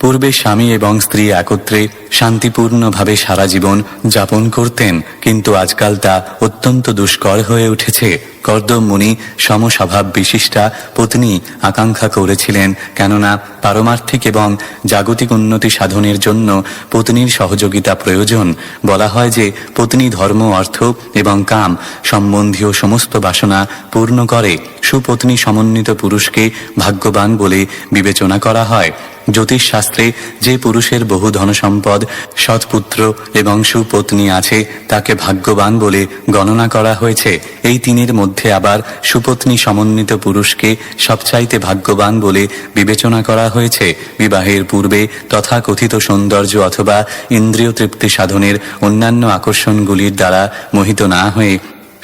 পূর্বে স্বামী এবং স্ত্রী একত্রে শান্তিপূর্ণভাবে সারা জীবন যাপন করতেন, কিন্তু আজকাল তা অত্যন্ত দুষ্কর হয়ে উঠেছে। কর্দম মুনি সমস্বভাব বিশিষ্টা পত্নী আকাঙ্ক্ষা করেছিলেন, কেননা পারমার্থিক এবং জাগতিক উন্নতি সাধনের জন্য পত্নীর সহযোগিতা প্রয়োজন। বলা হয় যে পত্নী ধর্ম, অর্থ এবং কাম সম্বন্ধীয় সমস্ত বাসনা পূর্ণ করে। সুপত্নী সমন্বিত পুরুষকে ভাগ্যবান বলে বিবেচনা করা হয়। জ্যোতিষ শাস্ত্রে যে পুরুষের বহু ধনসম্পদ, সৎপুত্র এবং সুপত্নী আছে তাকে ভাগ্যবান বলে গণনা করা হয়েছে। এই তিনের মধ্যে আবার সুপত্নী সমন্বিত পুরুষকে সবচাইতে ভাগ্যবান বলে বিবেচনা করা হয়েছে। বিবাহের পূর্বে তথাকথিত সৌন্দর্য অথবা ইন্দ্রিয় তৃপ্তি সাধনের অন্যান্য আকর্ষণগুলির দ্বারা মোহিত না হয়ে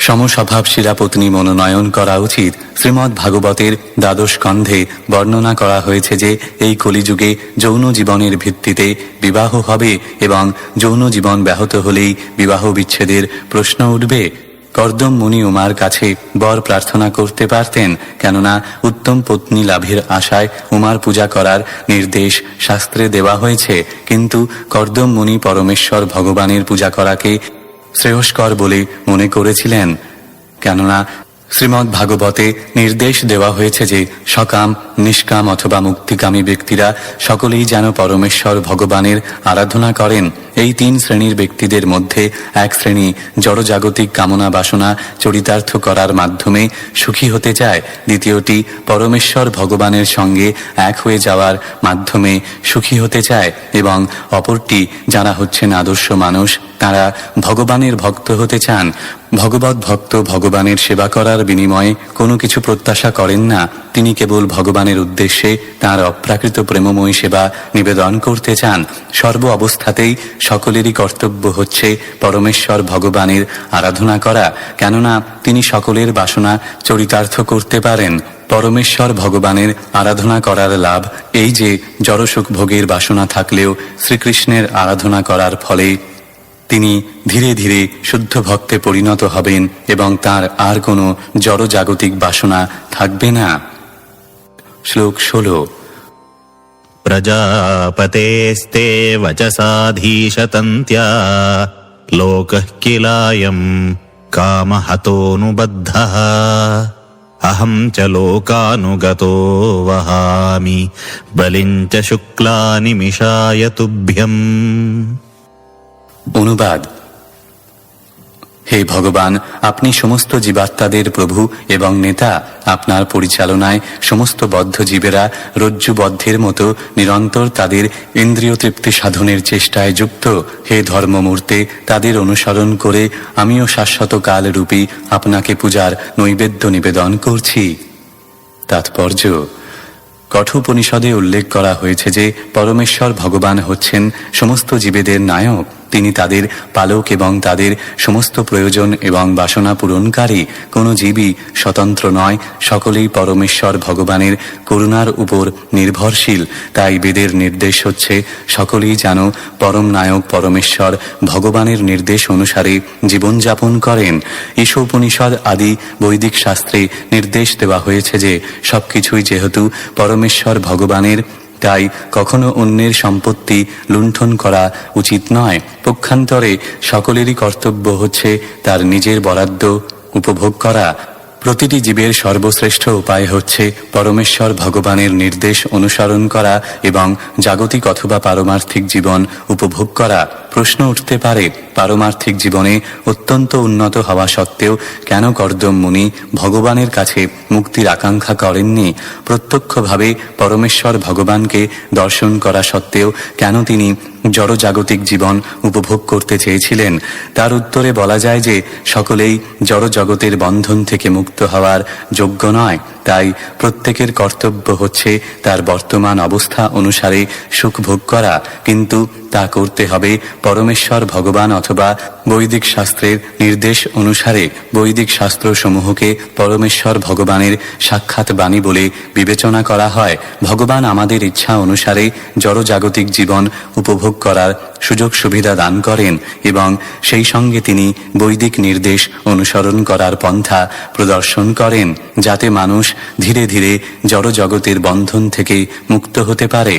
সমস্বভাবশীলা পত্নী মনোনয়ন করা উচিত। শ্রীমদ্ ভাগবতের দ্বাদশ স্কন্ধে বর্ণনা করা হয়েছে যে এই কলিযুগে যৌন জীবনের ভিত্তিতে বিবাহ হবে এবং যৌন জীবন ব্যাহত হলেই বিবাহ বিচ্ছেদের প্রশ্ন উঠবে। কর্দম মুনি উমার কাছে বর প্রার্থনা করতে পারতেন, কেননা উত্তম পত্নী লাভের আশায় উমার পূজা করার নির্দেশ শাস্ত্রে দেওয়া হয়েছে। কিন্তু কর্দম মুনি পরমেশ্বর ভগবানের পূজা করাকে শ্রেয়স্কর বলে মনে করেছিলেন, কেননা শ্রীমদ্ ভাগবতে নির্দেশ দেওয়া হয়েছে যে সকাম, নিষ্কাম অথবা মুক্তিকামী ব্যক্তিরা সকলেই যেন পরমেশ্বর ভগবানের আরাধনা করেন। এই 3 শ্রেণীর ব্যক্তিদের মধ্যে এক শ্রেণী জড়জাগতিক কামনা বাসনা চরিতার্থ করার মাধ্যমে সুখী হতে চায়, দ্বিতীয়টি পরমেশ্বর ভগবানের সঙ্গে এক হয়ে যাওয়ার মাধ্যমে সুখী হতে চায় এবং অপরটি যারা হচ্ছেন আদর্শ মানুষ তারা ভগবানের ভক্ত হতে চান। ভগবত ভক্ত ভগবানের সেবা করার বিনিময়ে কোনো কিছু প্রত্যাশা করেন না, তিনি কেবল ভগবানের উদ্দেশ্যে তাঁর অপ্রাকৃত প্রেমময়ী সেবা নিবেদন করতে চান। সর্ব অবস্থাতেই সকলেরই কর্তব্য হচ্ছে পরমেশ্বর ভগবানের আরাধনা করা, কেননা তিনি সকলের বাসনা চরিতার্থ করতে পারেন। পরমেশ্বর ভগবানের আরাধনা করার লাভ এই যে জড়সুখ ভোগের বাসনা থাকলেও শ্রীকৃষ্ণের আরাধনা করার ফলে তিনি ধীরে ধীরে শুদ্ধ ভক্তে পরিণত হবেন এবং তার আর কোনো জড়জাগতিক বাসনা থাকবে না। শ্লোক 16। প্রজাপতেস্তে বচসাধীশতন্ত্য়া লোকঃ কিলায়ম কামহতোনুবদ্ধঃ অহম চ লোকানুগতো বহামি বলিং চ শুক্লানিমিষায় তুভ্যম। অনুবাদ: হে ভগবান, আপনি সমস্ত জীবাত্মাদের প্রভু এবং নেতা। আপনার পরিচালনায় সমস্ত বদ্ধ জীবেরা রজ্জুবদ্ধের মতো নিরন্তর তাদের ইন্দ্রিয় তৃপ্তি সাধনের চেষ্টায় যুক্ত। হে ধর্মমূর্তে, তাদের অনুসরণ করে আমিও শাশ্বত কালরূপী আপনাকে পূজার নৈবেদ্য নিবেদন করছি। তাৎপর্য: কঠোপনিষদে উল্লেখ করা হয়েছে যে পরমেশ্বর ভগবান হচ্ছেন সমস্ত জীবেদের নায়ক। তিনি তাদের পালক এবং তাদের সমস্ত প্রয়োজন এবং বাসনা পূরণকারী। কোনো জীবই স্বতন্ত্র নয়, সকলেই পরমেশ্বর ভগবানের করুণার উপর নির্ভরশীল। তাই বেদের নির্দেশ হচ্ছে সকলেই যেন পরম নায়ক পরমেশ্বর ভগবানের নির্দেশ অনুসারে জীবনযাপন করেন। ঈশোপনিষদ আদি বৈদিক শাস্ত্রে নির্দেশ দেওয়া হয়েছে যে সবকিছুই যেহেতু পরমেশ্বর ভগবানের, তাই কখনো অন্যের সম্পত্তি লুণ্ঠন করা উচিত নয়। পক্ষান্তরে সকলেরই কর্তব্য হচ্ছে তার নিজের বরাদ্দ উপভোগ করা। প্রতিটি জীবের সর্বশ্রেষ্ঠ উপায় হচ্ছে পরমেশ্বর ভগবানের নির্দেশ অনুসরণ করা এবং জাগতিক অথবা পারমার্থিক জীবন উপভোগ করা। প্রশ্ন উঠতে পারে, পারমার্থিক জীবনে অত্যন্ত উন্নত হওয়া সত্ত্বেও কেন কর্দম মুনি ভগবানের কাছে মুক্তির আকাঙ্ক্ষা করেননি? প্রত্যক্ষভাবে পরমেশ্বর ভগবানকে দর্শন করা সত্ত্বেও কেন তিনি জড়জাগতিক জীবন উপভোগ করতে চেয়েছিলেন? তার উত্তরে বলা যায় যে সকলেই জড়জগতের বন্ধন থেকে মুক্ত হওয়ার যোগ্য নয়। তাই প্রত্যেকের কর্তব্য হচ্ছে তার বর্তমান অবস্থা অনুসারে সুখ ভোগ করা, কিন্তু তা করতে হবে পরমেশ্বর ভগবান অথবা বৈদিক শাস্ত্রের নির্দেশ অনুসারে। বৈদিক শাস্ত্রসমূহকে পরমেশ্বর ভগবানের সাক্ষাৎ বাণী বলে বিবেচনা করা হয়। ভগবান আমাদের ইচ্ছা অনুসারে জড়জাগতিক জীবন উপভোগ করার সুযোগ সুবিধা দান করেন এবং সেই সঙ্গে তিনি বৈদিক নির্দেশ অনুসরণ করার পন্থা প্রদর্শন করেন, যাতে মানুষ ধীরে ধীরে জড়জগতের বন্ধন থেকে মুক্ত হতে পারে।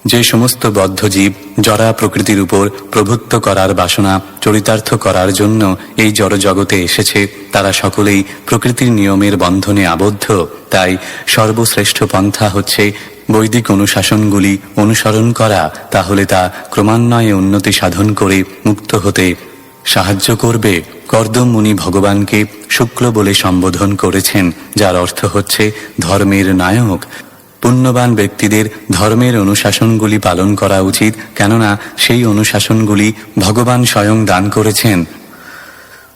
যে সমস্ত বদ্ধ জীব জড়া প্রকৃতির উপর প্রভুত্ব করার বাসনা চরিতার্থ করার জন্য এই জড়জগতে এসেছে, তারা সকলেই প্রকৃতির নিয়মের বন্ধনে আবদ্ধ। তাই সর্বশ্রেষ্ঠ পন্থা হচ্ছে বৈদিক অনুশাসনগুলি অনুসরণ করা। তাহলে তা ক্রমান্বয়ে উন্নতি সাধন করে মুক্ত হতে সাহায্য করবে। কর্দম মুনি ভগবানকে শুক্ল বলে সম্বোধন করেছেন, যার অর্থ হচ্ছে ধর্মের নায়ক। পুণ্যবান ব্যক্তিদের ধর্মের অনুশাসনগুলি পালন করা উচিত, কেননা সেই অনুশাসনগুলি ভগবান স্বয়ং দান করেছেন।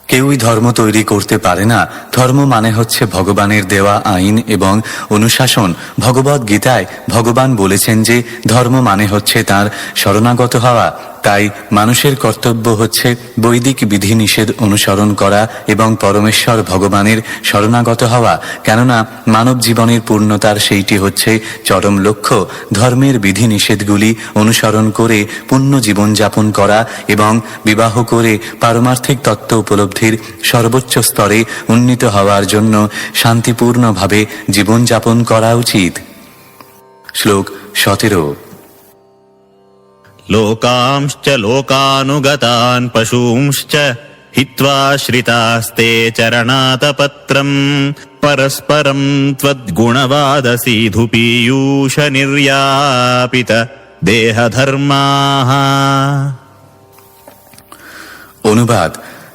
কেউই ধর্ম তৈরি করতে পারে না। ধর্ম মানে হচ্ছে ভগবানের দেওয়া আইন এবং অনুশাসন। ভগবদ গীতায় ভগবান বলেছেন যে ধর্ম মানে হচ্ছে তার শরণাগত হওয়া। তাই মানুষের কর্তব্য হচ্ছে বৈদিক বিধিনিষেধ অনুসরণ করা এবং পরমেশ্বর ভগবানের শরণাগত হওয়া, কেননা মানব জীবনের পূর্ণতার সেইটি হচ্ছে চরম লক্ষ্য। ধর্মের বিধিনিষেধগুলি অনুসরণ করে পূর্ণ জীবনযাপন করা এবং বিবাহ করে পারমার্থিক তত্ত্ব উপলব্ধির সর্বোচ্চ স্তরে উন্নীত হওয়ার জন্য শান্তিপূর্ণভাবে জীবনযাপন করা উচিত। শ্লোক 17। लोकांश्च लोकानुगतान् पशूंश्च हित्वा श्रितास्ते चरणातपत्रम् परस्परम् त्वद्गुणवादसीधुपीयूष निर्यापित देहधर्माः। অনুবাদ: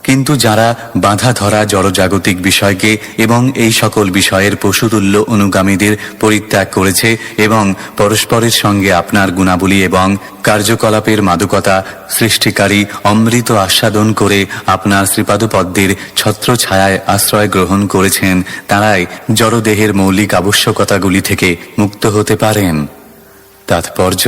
কিন্তু যারা বাঁধা ধরা জড়জাগতিক বিষয়কে এবং এই সকল বিষয়ের পশুতুল্য অনুগামীদের পরিত্যাগ করেছে এবং পরস্পরের সঙ্গে আপনার গুণাবলী এবং কার্যকলাপের মাদকতা সৃষ্টিকারী অমৃত আস্বাদন করে আপনার শ্রীপাদপদ্মের ছত্র ছায়ায় আশ্রয় গ্রহণ করেছেন, তারাই জড়দেহের মৌলিক আবশ্যকতাগুলি থেকে মুক্ত হতে পারেন। তাৎপর্য: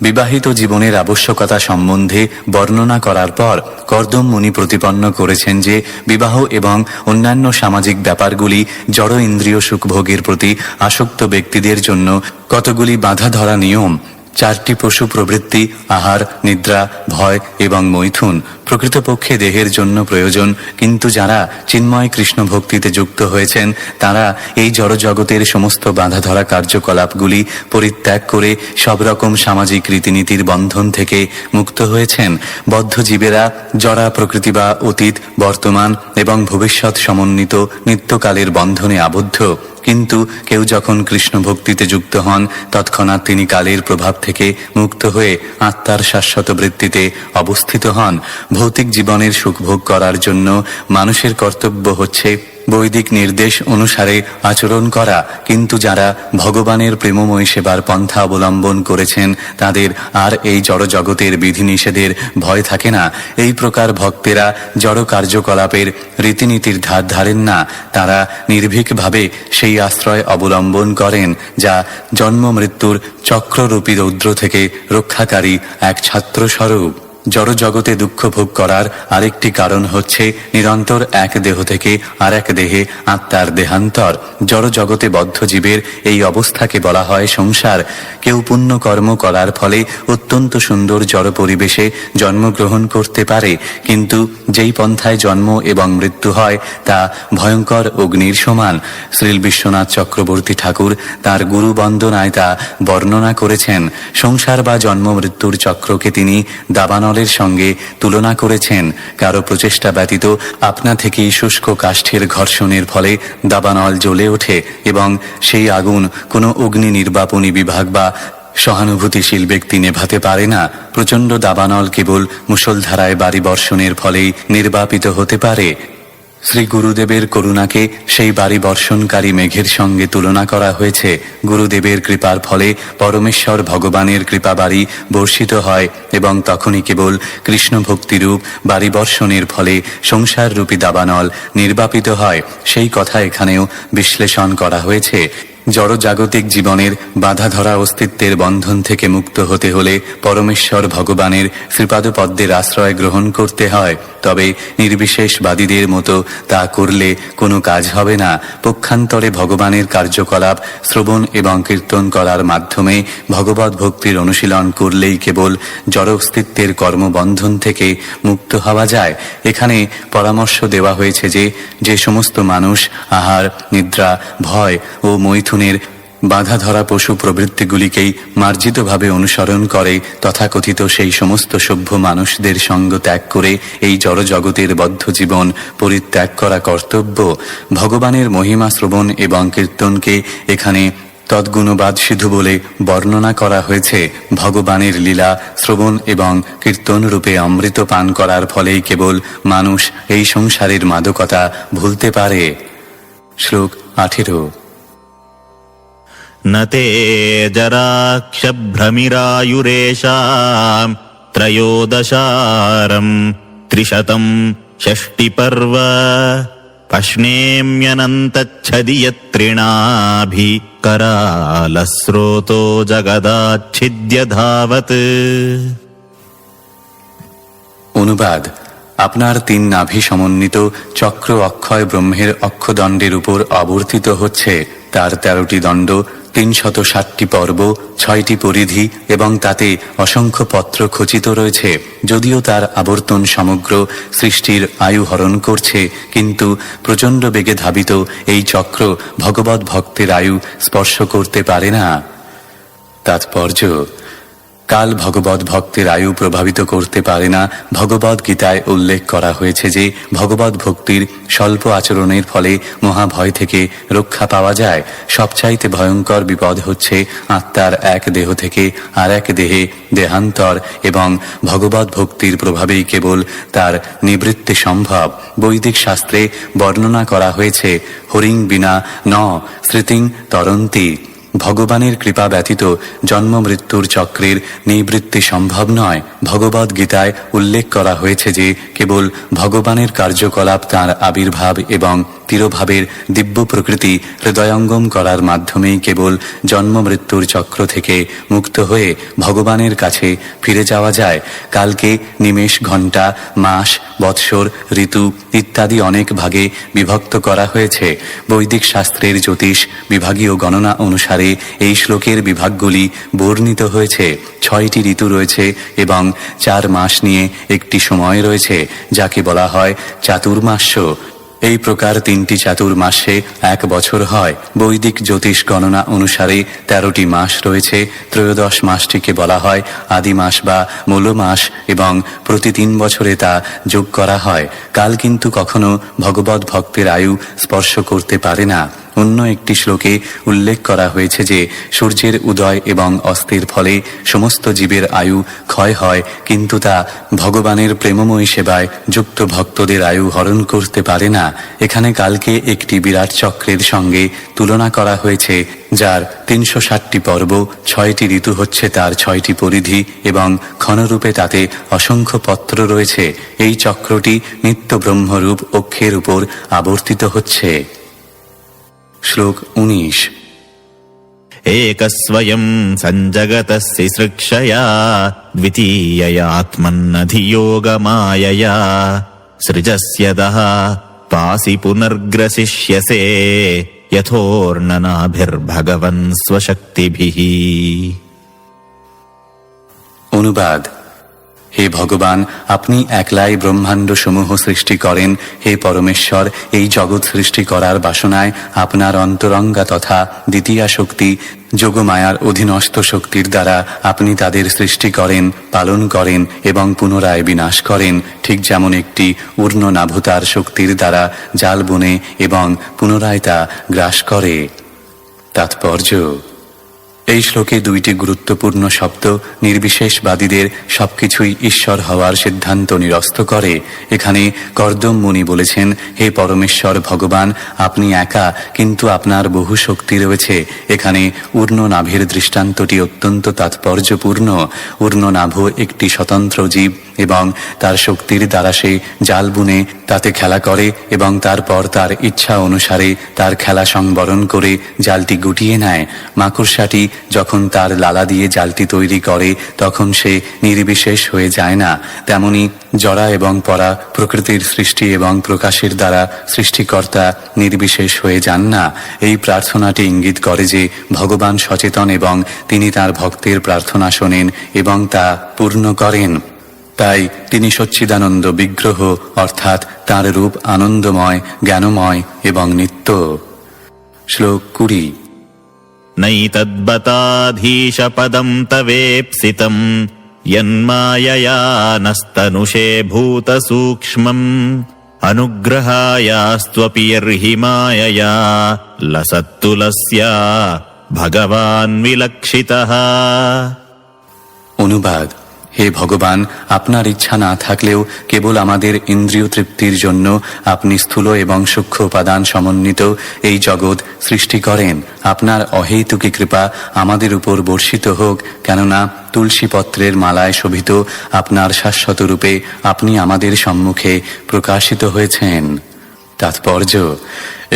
বিবাহিত জীবনের আবশ্যকতা সম্বন্ধে বর্ণনা করার পর কর্দম মুনি প্রতিপন্ন করেছেন যে বিবাহ এবং অন্যান্য সামাজিক ব্যাপারগুলি জড় ইন্দ্রিয় সুখভোগের প্রতি আসক্ত ব্যক্তিদের জন্য কতগুলি বাঁধা ধরা নিয়ম। 4টি পশু প্রবৃত্তি, আহার, নিদ্রা, ভয় এবং মৈথুন প্রকৃতপক্ষে দেহের জন্য প্রয়োজন, কিন্তু যারা চিন্ময় কৃষ্ণ ভক্তিতে যুক্ত হয়েছেন তারা এই জড়জগতের সমস্ত বাঁধা ধরা কার্যকলাপগুলি পরিত্যাগ করে সব রকম সামাজিক রীতিনীতির বন্ধন থেকে মুক্ত হয়েছেন। বদ্ধ জীবেরা জড়া প্রকৃতি বা অতীত, বর্তমান এবং ভবিষ্যৎ সমন্বিত নিত্যকালের বন্ধনে আবদ্ধ, কিন্তু কেউ যখন কৃষ্ণ ভক্তিতে যুক্ত হন তৎক্ষণাৎ তিনি কালের প্রভাব থেকে মুক্ত হয়ে আত্মার শাশ্বত বৃত্তিতে অবস্থিত হন। ভৌতিক জীবনের সুখভোগ করার জন্য মানুষের কর্তব্য হচ্ছে বৈদিক নির্দেশ অনুসারে আচরণ করা, কিন্তু যারা ভগবানের প্রেমময় সেবার পন্থা অবলম্বন করেছেন তাদের আর এই জড়জগতের বিধিনিষেধের ভয় থাকে না। এই প্রকার ভক্তেরা জড় কার্যকলাপের রীতিনীতির ধার ধারেন না, তারা নির্ভীকভাবে সেই আশ্রয় অবলম্বন করেন যা জন্ম মৃত্যুর চক্ররূপী রৌদ্র থেকে রক্ষাকারী এক ছাত্রস্বরূপ। জড়জগতে দুঃখ ভোগ করার আরেকটি কারণ হচ্ছে নিরন্তর এক দেহ থেকে আর এক দেহে আত্মার দেহান্তর। জড়জগতে বদ্ধ জীবের এই অবস্থাকে বলা হয় সংসার। কেউ পুণ্য কর্ম করার ফলে অত্যন্ত সুন্দর জড় পরিবেশে জন্মগ্রহণ করতে পারে, কিন্তু যেই পন্থায় জন্ম এবং মৃত্যু হয় তা ভয়ঙ্কর অগ্নির সমান। শ্রীল বিশ্বনাথ চক্রবর্তী ঠাকুর তাঁর গুরু বন্দনায় তা বর্ণনা করেছেন। সংসার বা জন্ম মৃত্যুর চক্রকে তিনি দাবানলের সঙ্গে তুলনা করেছেন। কারো প্রচেষ্টা ব্যতীত আপনা থেকেই শুষ্ক কাষ্ঠের ঘর্ষণের ফলে দাবানল জ্বলে ওঠে এবং সেই আগুন কোনো অগ্নি নির্বাপনী বিভাগ বা সহানুভূতিশীল ব্যক্তি নেভাতে পারে না। প্রচণ্ড দাবানল কেবল মুষলধারায় বাড়ি বর্ষণের ফলেই নির্বাপিত হতে পারে। শ্রী গুরুদেবের করুণাকে সেই বাড়ি বর্ষণকারী মেঘের সঙ্গে তুলনা করা হয়েছে। গুরুদেবের কৃপার ফলে পরমেশ্বর ভগবানের কৃপা বাড়ি বর্ষিত হয় এবং তখনই কেবল কৃষ্ণ ভক্তিরূপ বাড়ি বর্ষণের ফলে সংসাররূপী দাবানল নির্বাপিত হয়, সেই কথা এখানেও বিশ্লেষণ করা হয়েছে। জড়জাগতিক জীবনের বাধা ধরা অস্তিত্বের বন্ধন থেকে মুক্ত হতে হলে পরমেশ্বর ভগবানের শ্রীপাদপদ্মের আশ্রয় গ্রহণ করতে হয়। তবে নির্বিশেষবাদীদের মতো তা করলে কোনো কাজ হবে না। পক্ষান্তরে ভগবানের কার্যকলাপ শ্রবণ এবং কীর্তন করার মাধ্যমে ভগবত ভক্তির অনুশীলন করলেই কেবল জড় অস্তিত্বের কর্মবন্ধন থেকে মুক্ত হওয়া যায়। এখানে পরামর্শ দেওয়া হয়েছে যে যে সমস্ত মানুষ আহার, নিদ্রা, ভয় ও মৈথুনের বাধা ধরা পশু প্রবৃত্তিগুলিকেই মার্জিতভাবে অনুসরণ করে তথাকথিত সেই সমস্ত সভ্য মানুষদের সঙ্গ ত্যাগ করে এই জড়জগতের বদ্ধ জীবন পরিত্যাগ করা কর্তব্য। ভগবানের মহিমা শ্রবণ এবং কীর্তনকে এখানে তদ্গুণবাদ সিধু বলে বর্ণনা করা হয়েছে। ভগবানের লীলা শ্রবণ এবং কীর্তন রূপে অমৃত পান করার ফলেই কেবল মানুষ এই সংসারের মাদকতা ভুলতে পারে। শ্লোক 18। न ते जराक्षभ्रमिरायुरेषाम् त्रयोदशारम् 300 षष्टिपर्व पश्नेम्यनन्तच्छदि यत्रिणाभि करालस्रोतो जगदाच्छिद्य धावत्। অনুবাদ: আপনার 3 নাভি সমন্বিত চক্র অক্ষয় ব্রহ্মের অক্ষদণ্ডের উপর আবর্তিত হচ্ছে। তার 13টি দণ্ড, 360টি পর্ব, 6টি পরিধি এবং তাতে অসংখ্য পত্র খচিত রয়েছে। যদিও তার আবর্তন সমগ্র সৃষ্টির আয়ু হরণ করছে, কিন্তু প্রচণ্ড বেগে ধাবিত এই চক্র ভগবত ভক্তের আয়ু স্পর্শ করতে পারে না। তাৎপর্য: কাল ভগবত ভক্তের আয়ু প্রভাবিত করতে পারে না। ভগবদ গীতায় উল্লেখ করা হয়েছে যে ভগবত ভক্তির স্বল্প আচরণের ফলে মহাভয় থেকে রক্ষা পাওয়া যায়। সবচাইতে ভয়ঙ্কর বিপদ হচ্ছে আত্মার এক দেহ থেকে আর এক দেহে দেহান্তর, এবং ভগবত ভক্তির প্রভাবেই কেবল তার নিবৃত্তি সম্ভব। বৈদিক শাস্ত্রে বর্ণনা করা হয়েছে, হরিং বিনা ন স্মৃতিং তরন্তি। ভগবানের কৃপা ব্যতীত জন্ম মৃত্যুর চক্রের নিবৃত্তি সম্ভব নয়। ভগবদ গীতায় উল্লেখ করা হয়েছে যে কেবল ভগবানের কার্যকলাপ, তাঁর আবির্ভাব এবং তিরোভাবের দিব্য প্রকৃতি হৃদয়ঙ্গম করার মাধ্যমেই কেবল জন্ম মৃত্যুর চক্র থেকে মুক্ত হয়ে ভগবানের কাছে ফিরে যাওয়া যায়। কালকে নিমেষ, ঘণ্টা, মাস, বৎসর, ঋতু ইত্যাদি অনেক ভাগে বিভক্ত করা হয়েছে। বৈদিক শাস্ত্রের জ্যোতিষ বিভাগীয় গণনা অনুসারে এই শ্লোকের বিভাগগুলি বর্ণিত হয়েছে। 6টি ঋতু রয়েছে এবং 4 মাস নিয়ে একটি সময় রয়েছে, যাকে বলা হয় চাতুর্মাস্য। এই প্রকার 3টি চাতুর্মাসে 1 বছর হয়। বৈদিক জ্যোতিষ গণনা অনুসারে 13টি মাস রয়েছে। ত্রয়োদশ মাসটিকে বলা হয় আদি মাস বা মূল মাস, এবং প্রতি 3 বছরে তা যোগ করা হয়। কাল কিন্তু কখনো ভগবত ভক্তের আয়ু স্পর্শ করতে পারে না। অন্য একটি শ্লোকে উল্লেখ করা হয়েছে যে সূর্যের উদয় এবং অস্তের ফলে সমস্ত জীবের আয়ু ক্ষয় হয়, কিন্তু তা ভগবানের প্রেমময়ী সেবায় যুক্ত ভক্তদের আয়ু হরণ করতে পারে না। এখানে কালকে একটি বিরাট চক্রের সঙ্গে তুলনা করা হয়েছে, যার 360টি পর্ব, 6টি ঋতু হচ্ছে তার 6টি পরিধি এবং ক্ষণরূপে তাতে অসংখ্য পত্র রয়েছে। এই চক্রটি নিত্য ব্রহ্মরূপ অক্ষের উপর আবর্তিত হচ্ছে। শ্লোক 19। एकस्वयं सञ्जगतः सिसृक्षया द्वितीययात्मन्नधियोगमायया सृजस्यदः पासि पुनर्ग्रसिष्यसे यथोर्ननाभिर्भगवन् स्वशक्तिभिः। অনুবাদ: হে ভগবান, আপনি একলাই ব্রহ্মাণ্ড সমূহ সৃষ্টি করেন। হে পরমেশ্বর, এই জগৎ সৃষ্টি করার বাসনায় আপনার অন্তরঙ্গা তথা দ্বিতীয়া শক্তি যোগমায়ার অধীনস্থ শক্তির দ্বারা আপনি তাদের সৃষ্টি করেন, পালন করেন এবং পুনরায় বিনাশ করেন, ঠিক যেমন একটি উর্ণ নাভুতার শক্তির দ্বারা জাল বুনে এবং পুনরায় তা গ্রাস করে। তাৎপর্য: এই শ্লোকে দুইটি গুরুত্বপূর্ণ শব্দ নির্বিশেষবাদীদের সবকিছুই ঈশ্বর হওয়ার সিদ্ধান্ত নিরস্ত করে। এখানে কর্দম মুনি বলেছেন, হে পরমেশ্বর ভগবান, আপনি একা, কিন্তু আপনার বহু শক্তি রয়েছে। এখানে উর্ণ নাভের দৃষ্টান্তটি অত্যন্ত তাৎপর্যপূর্ণ। উর্ণ নাভ একটি স্বতন্ত্র জীব এবং তার শক্তির দ্বারা সে জাল বুনে তাতে খেলা করে এবং তারপর তার ইচ্ছা অনুসারে তার খেলা সংবরণ করে জালটি গুটিয়ে নেয়। মাকড়সাটি যখন তার লালা দিয়ে জালটি তৈরি করে তখন সে নির্বিশেষ হয়ে যায় না। তেমনি জরা এবং পরা প্রকৃতির সৃষ্টি এবং প্রকাশের দ্বারা সৃষ্টিকর্তা নির্বিশেষ হয়ে যান না। এই প্রার্থনাটি ইঙ্গিত করে যে ভগবান সচেতন এবং তিনি তার ভক্তের প্রার্থনা শোনেন এবং তা পূর্ণ করেন। তাই তিনি সচ্চিদানন্দ বিগ্রহ, অর্থাৎ তার রূপ আনন্দময়, জ্ঞানময় এবং নিত্য। শ্লোক 20। नैतद्बताधीशपदं तवेप्सितं यन्मायया नस्तनुषे भूतसूक्ष्मम् अनुग्रहायास्त्वपि यर्हि मायया लसत्तुलस्या भगवान् विलक्षितः। অনুবাদ: হে ভগবান, আপনার ইচ্ছা না থাকলেও কেবল আমাদের ইন্দ্রিয় তৃপ্তির জন্য আপনি স্থূল এবং সূক্ষ্ম উপাদান সমন্বিত এই জগৎ সৃষ্টি করেন। আপনার অহেতুকী কৃপা আমাদের উপর বর্ষিত হোক, কেননা তুলসী পত্রের মালায় শোভিত আপনার শাশ্বত রূপে আপনি আমাদের সম্মুখে প্রকাশিত হয়েছেন। তাৎপর্য: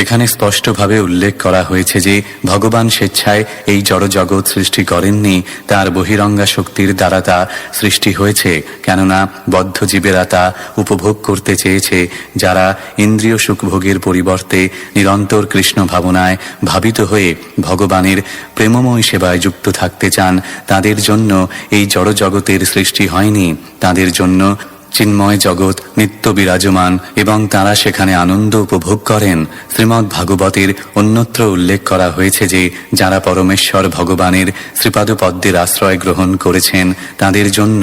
এখানে স্পষ্টভাবে উল্লেখ করা হয়েছে যে ভগবান স্বেচ্ছায় এই জড়জগৎ সৃষ্টি করেননি, তার বহিরঙ্গা শক্তির দ্বারা তা সৃষ্টি হয়েছে। কেননা বদ্ধ জীবেরা তা উপভোগ করতে চেয়েছে। যারা ইন্দ্রিয় সুখভোগের পরিবর্তে নিরন্তর কৃষ্ণ ভাবনায় ভাবিত হয়ে ভগবানের প্রেমময় সেবায় যুক্ত থাকতে চান, তাদের জন্য এই জড়জগতের সৃষ্টি হয়নি। তাদের জন্য চিন্ময় জগৎ নিত্য বিরাজমান এবং তারা সেখানে আনন্দ উপভোগ করেন। শ্রীমদ্ ভাগবতের অন্যত্র উল্লেখ করা হয়েছে যে যারা পরমেশ্বর ভগবানের শ্রীপাদপদ্মের আশ্রয় গ্রহণ করেছেন তাদের জন্য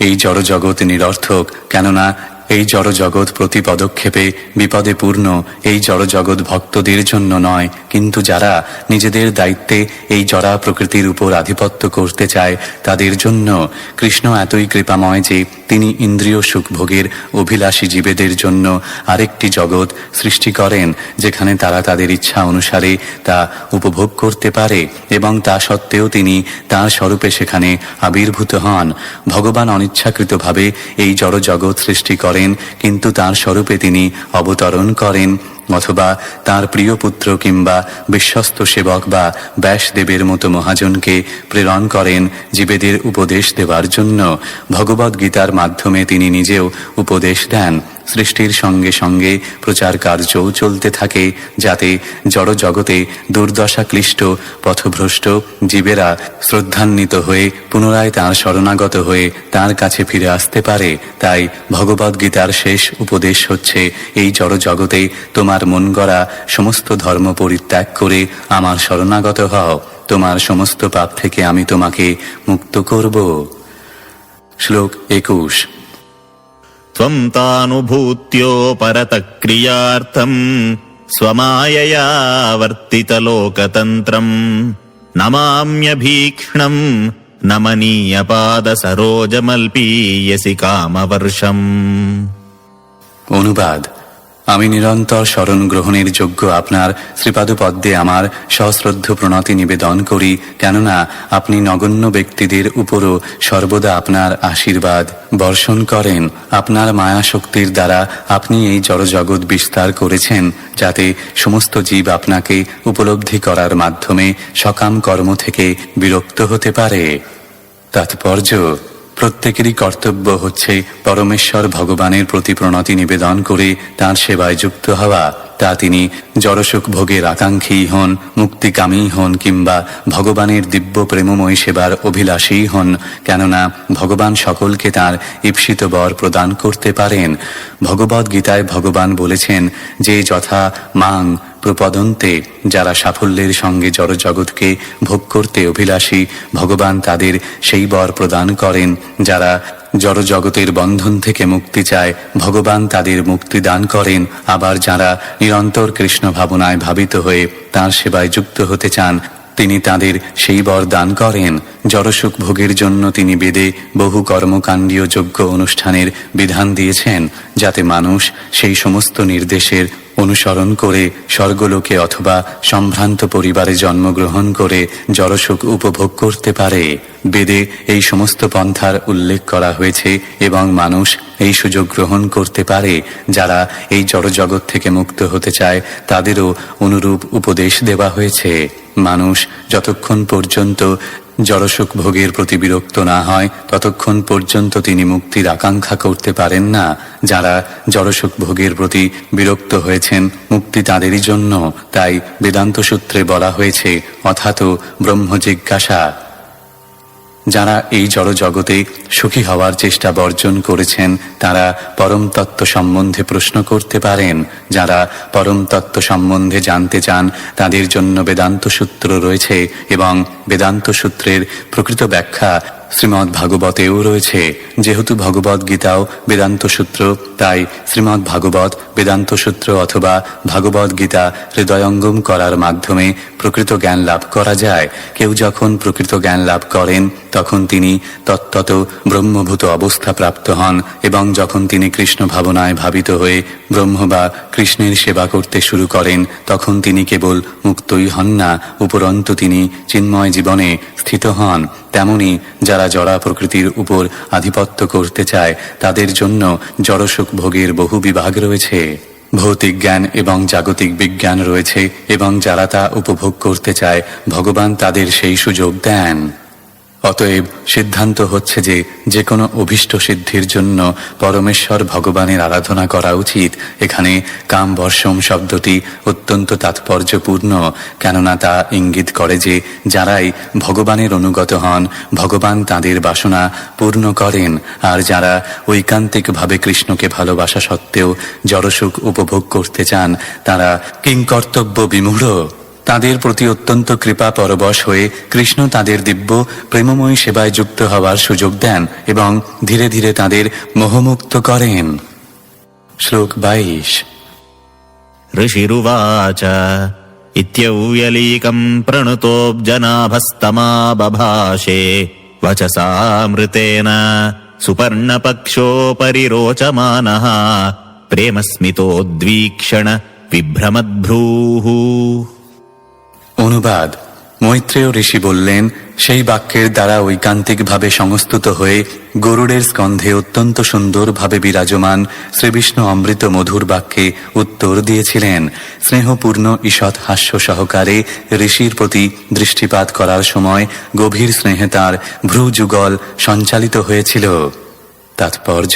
এই জড়জগৎ নিরর্থক, কেননা এই জড়জগৎ প্রতি পদক্ষেপে বিপদে পূর্ণ। এই জড়জগৎ ভক্তদের জন্য নয়, কিন্তু যারা নিজেদের দায়িত্বে এই জড়া প্রকৃতির উপর আধিপত্য করতে চায় তাদের জন্য। কৃষ্ণ এতই কৃপাময় যে তিনি ইন্দ্রিয় সুখভোগের অভিলাষী জীবেদের জন্য আরেকটি জগৎ সৃষ্টি করেন, যেখানে তারা তাদের ইচ্ছা অনুসারে তা উপভোগ করতে পারে এবং তা সত্ত্বেও তিনি তাঁর স্বরূপে সেখানে আবির্ভূত হন। ভগবান অনিচ্ছাকৃতভাবে এই জড়জগৎ সৃষ্টি করেন, কিন্তু তাঁর স্বরূপে তিনি অবতরণ করেন, অথবা তাঁর প্রিয় পুত্র কিংবা বিশ্বস্ত সেবক বা ব্যাসদেবের মতো মহাজনকে প্রেরণ করেন জীবেদের উপদেশ দেওয়ার জন্য। ভগবদ্গীতার মাধ্যমে তিনি নিজেও উপদেশ দেন। সৃষ্টির সঙ্গে সঙ্গে প্রচার কার্যও চলতে থাকে, যাতে জড় জগতে দুর্দশা ক্লিষ্ট পথভ্রষ্ট জীবেরা শ্রদ্ধান্বিত হয়ে পুনরায় তাঁর শরণাগত হয়ে তাঁর কাছে ফিরে আসতে পারে। তাই ভগবদ্গীতার শেষ উপদেশ হচ্ছে, এই জড় জগতে তোমার মন গড়া সমস্ত ধর্ম পরিত্যাগ করে আমার শরণাগত হও, তোমার সমস্ত পাপ থেকে আমি তোমাকে মুক্ত করব। শ্লোক 21। त्वं तानुभूत्योपरतक्रियार्थं स्वमायया वर्तितलोकतन्त्रम् नमाम्यभीक्ष्णम् नमनीयपादसरोजमल्पीयसि कामवर्षम्। অনুবাদ: আমি নিরন্তর শরণ গ্রহণের যোগ্য আপনার শ্রীপাদপদ্মে আমার সশ্রদ্ধ প্রণতি নিবেদন করি, কেননা আপনি নগণ্য ব্যক্তিদের উপরও সর্বদা আপনার আশীর্বাদ বর্ষণ করেন। আপনার মায়া শক্তির দ্বারা আপনি এই জড়জগৎ বিস্তার করেছেন, যাতে সমস্ত জীব আপনাকে উপলব্ধি করার মাধ্যমে সকাম কর্ম থেকে বিরক্ত হতে পারে। তাৎপর্য: প্রত্যেকেরই কর্তব্য হচ্ছে পরমেশ্বর ভগবানের প্রতি প্রণতি নিবেদন করে তাঁর সেবায় যুক্ত হওয়া। তা তিনি জড়সুখ ভোগের আকাঙ্ক্ষী হন, মুক্তিকামী হন, কিংবা ভগবানের দিব্য প্রেমময় সেবার অভিলাষী হন, কেননা ভগবান সকলকে তাঁর ঈপ্সিত বর প্রদান করতে পারেন। ভগবদ্গীতায় ভগবান বলেছেন যে যথা মাং প্রপদন্তে, যারা সাফল্যের সঙ্গে জড়জগৎকে ভোগ করতে অভিলাষী, ভগবান তাদের সেই বর প্রদান করেন। যারা জড়জগতের বন্ধন থেকে মুক্তি চায়, ভগবান তাদের মুক্তি দান করেন। আবার যারা নিরন্তর কৃষ্ণ ভাবনায় ভাবিত হয়ে তাঁর সেবায় যুক্ত হতে চান, তিনি তাদের সেই বর দান করেন। জড়সুখ ভোগের জন্য তিনি বেদে বহু কর্মকাণ্ডীয় যজ্ঞ অনুষ্ঠানের বিধান দিয়েছেন, যাতে মানুষ সেই সমস্ত নির্দেশের অনুসরণ করে স্বর্গলোকে অথবা সম্ভ্রান্ত পরিবারে জন্মগ্রহণ করে জড়সুখ উপভোগ করতে পারে। বেদে এই সমস্ত পন্থার উল্লেখ করা হয়েছে এবং মানুষ এই সুযোগ গ্রহণ করতে পারে। যারা এই জড়জগৎ থেকে মুক্ত হতে চায়, তাদেরও অনুরূপ উপদেশ দেওয়া হয়েছে। মানুষ যতক্ষণ পর্যন্ত জড়সুখ ভোগের প্রতি বিরক্ত না হয়, ততক্ষণ পর্যন্ত তিনি মুক্তির আকাঙ্ক্ষা করতে পারেন না। যারা জড়সুখ ভোগের প্রতি বিরক্ত হয়েছেন, মুক্তি তাদেরই জন্য। তাই বেদান্ত সূত্রে বলা হয়েছে অথাত ব্রহ্ম জিজ্ঞাসা। যারা এই জড়জগতে সুখী হওয়ার চেষ্টা বর্জন করেছেন, তারা পরম তত্ত্ব সম্বন্ধে প্রশ্ন করতে পারেন। যারা পরম তত্ত্ব সম্বন্ধে জানতে চান, তাদের জন্য বেদান্ত সূত্র রয়েছে এবং বেদান্ত সূত্রের প্রকৃত ব্যাখ্যা শ্রীমদ্ ভাগবতেও রয়েছে। যেহেতু ভগবদ গীতাও বেদান্ত সূত্র, তাই শ্রীমদ্ ভাগবত বেদান্ত সূত্র অথবা ভাগবত গীতা হৃদয়ঙ্গম করার মাধ্যমে প্রকৃত জ্ঞান লাভ করা যায়। কেউ যখন প্রকৃত জ্ঞান লাভ করেন, তখন তিনি তত্ত্বত ব্রহ্মভূত অবস্থা প্রাপ্ত হন এবং যখন তিনি কৃষ্ণ ভাবনায় ভাবিত হয়ে ব্রহ্ম বা কৃষ্ণের সেবা করতে শুরু করেন, তখন তিনি কেবল মুক্তই হন না, উপরন্তু তিনি চিন্ময় জীবনে স্থিত হন। তেমনি যারা জড়া প্রকৃতির উপর আধিপত্য করতে চায়, তাদের জন্য জড়সুখ ভোগের বহু বিভাগ রয়েছে। ভৌতিক জ্ঞান এবং জাগতিক বিজ্ঞান রয়েছে এবং যারা তা উপভোগ করতে চায়, ভগবান তাদের সেই সুযোগ দেন। অতএব সিদ্ধান্ত হচ্ছে যে যে কোনো অভীষ্ট সিদ্ধির জন্য পরমেশ্বর ভগবানের আরাধনা করা উচিত। এখানে কাম বর্ষম শব্দটি অত্যন্ত তাৎপর্যপূর্ণ, কেননা তা ইঙ্গিত করে যে যারাই ভগবানের অনুগত হন, ভগবান তাদের বাসনা পূর্ণ করেন। আর যারা ঐকান্তিকভাবে কৃষ্ণকে ভালোবাসা সত্ত্বেও জড়সুখ উপভোগ করতে চান, তারা কিংকর্তব্য বিমূঢ়। তাদের প্রতি অত্যন্ত কৃপা পরবশ হয়ে কৃষ্ণ তাদের দিব্য প্রেমময়ী সেবায় যুক্ত হওয়ার সুযোগ দেন এবং ধীরে ধীরে তাদের মোহমুক্ত করেন। শ্লোক 22। ऋषिरुवाच इत्यौयलीकम् प्रणुतोऽब्जनाभस्तमा बभाषे वचसामृतेन सुपर्णपक्षोपरि रोचमानः प्रेमस्मितोद्वीक्षण विभ्रमद्भ्रूः। অনুবাদ: মৈত্রেয় ঋষি বললেন, সেই বাক্যের দ্বারা ঐকান্তিকভাবে সংস্তুত হয়ে গরুড়ের স্কন্ধে অত্যন্ত সুন্দরভাবে বিরাজমান শ্রীবিষ্ণু অমৃত মধুর বাক্যে উত্তর দিয়েছিলেন। স্নেহপূর্ণ ঈষৎ হাস্য সহকারে ঋষির প্রতি দৃষ্টিপাত করার সময় গভীর স্নেহে তাঁর ভ্রুযুগল সঞ্চালিত হয়েছিল। তাৎপর্য: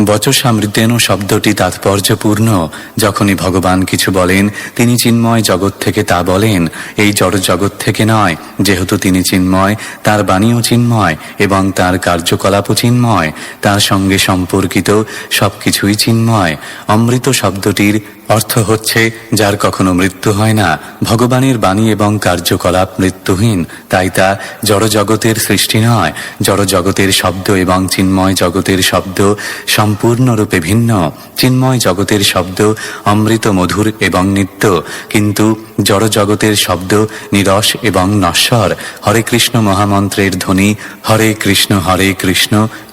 বচসামৃতেন শব্দটি তাৎপর্যপূর্ণ। যখনই ভগবান কিছু বলেন, তিনি চিন্ময় জগৎ থেকে তা বলেন, এই জড় জগৎ থেকে নয়। যেহেতু তিনি চিন্ময়, তার বাণীও চিন্ময় এবং তার কার্যকলাপও চিন্ময়। তার সঙ্গে সম্পর্কিত সবকিছুই চিন্ময়। অমৃত শব্দটির অর্থ হচ্ছে যার কখনো মৃত্যু হয় না। ভগবানের বাণী এবং কার্যকলাপ মৃত্যুহীন, তাই তা জড়জগতের সৃষ্টি নয়। জড়জগতের শব্দ এবং চিন্ময় জগতের শব্দ সম্পূর্ণরূপে ভিন্ন। চিন্ময় জগতের শব্দ অমৃত মধুর এবং নিত্য, কিন্তু জড়জগতের শব্দ নিরস এবং নশ্বর। হরে কৃষ্ণ মহামন্ত্রের ধ্বনি হরে কৃষ্ণ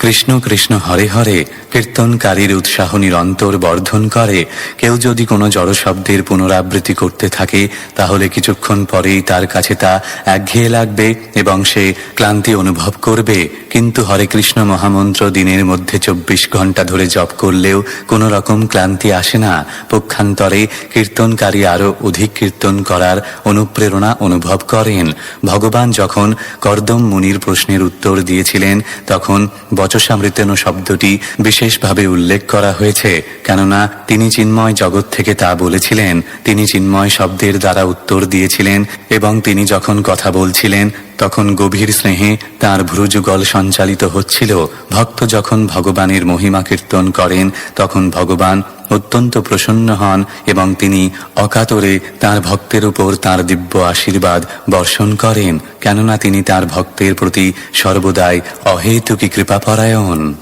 কৃষ্ণ কৃষ্ণ হরে হরে কীর্তনকারীর উৎসাহ নিরন্তর বর্ধন করে। কেউ যদি কোনো জড় শব্দের পুনরাবৃত্তি করতে থাকে তাহলে কিছুক্ষণ পরেই তার কাছে তা একঘেয়ে লাগবে এবং সে ক্লান্তি অনুভব করবে। কিন্তু হরে কৃষ্ণ মহামন্ত্র দিনের মধ্যে 24 ঘন্টা ধরে জপ করলেও কোনো রকম ক্লান্তি আসে না। পক্ষান্তরে কীর্তনকারী আরও অধিক কীর্তন করার অনুপ্রেরণা অনুভব করেন। ভগবান যখন কর্দম মুনির প্রশ্নের উত্তর দিয়েছিলেন তখন বচসামৃতেন শব্দটি বিশেষভাবে উল্লেখ করা হয়েছে, কেননা তিনি চিন্ময় জগৎ থেকে তা বলেছিলেন। তিনি চিন্ময় শব্দের দ্বারা উত্তর দিয়েছিলেন এবং তিনি যখন কথা বলছিলেন তখন গভীর স্নেহে তাঁর ভ্রুযুগল সঞ্চালিত হচ্ছিল। ভক্ত যখন ভগবানের মহিমা কীর্তন করেন তখন ভগবান অত্যন্ত প্রসন্ন হন এবং তিনি অকাতরে তাঁর ভক্তের উপর তাঁর দিব্য আশীর্বাদ বর্ষণ করেন, কেননা তিনি তাঁর ভক্তের প্রতি সর্বদাই অহেতুকী কৃপাপরায়ণ।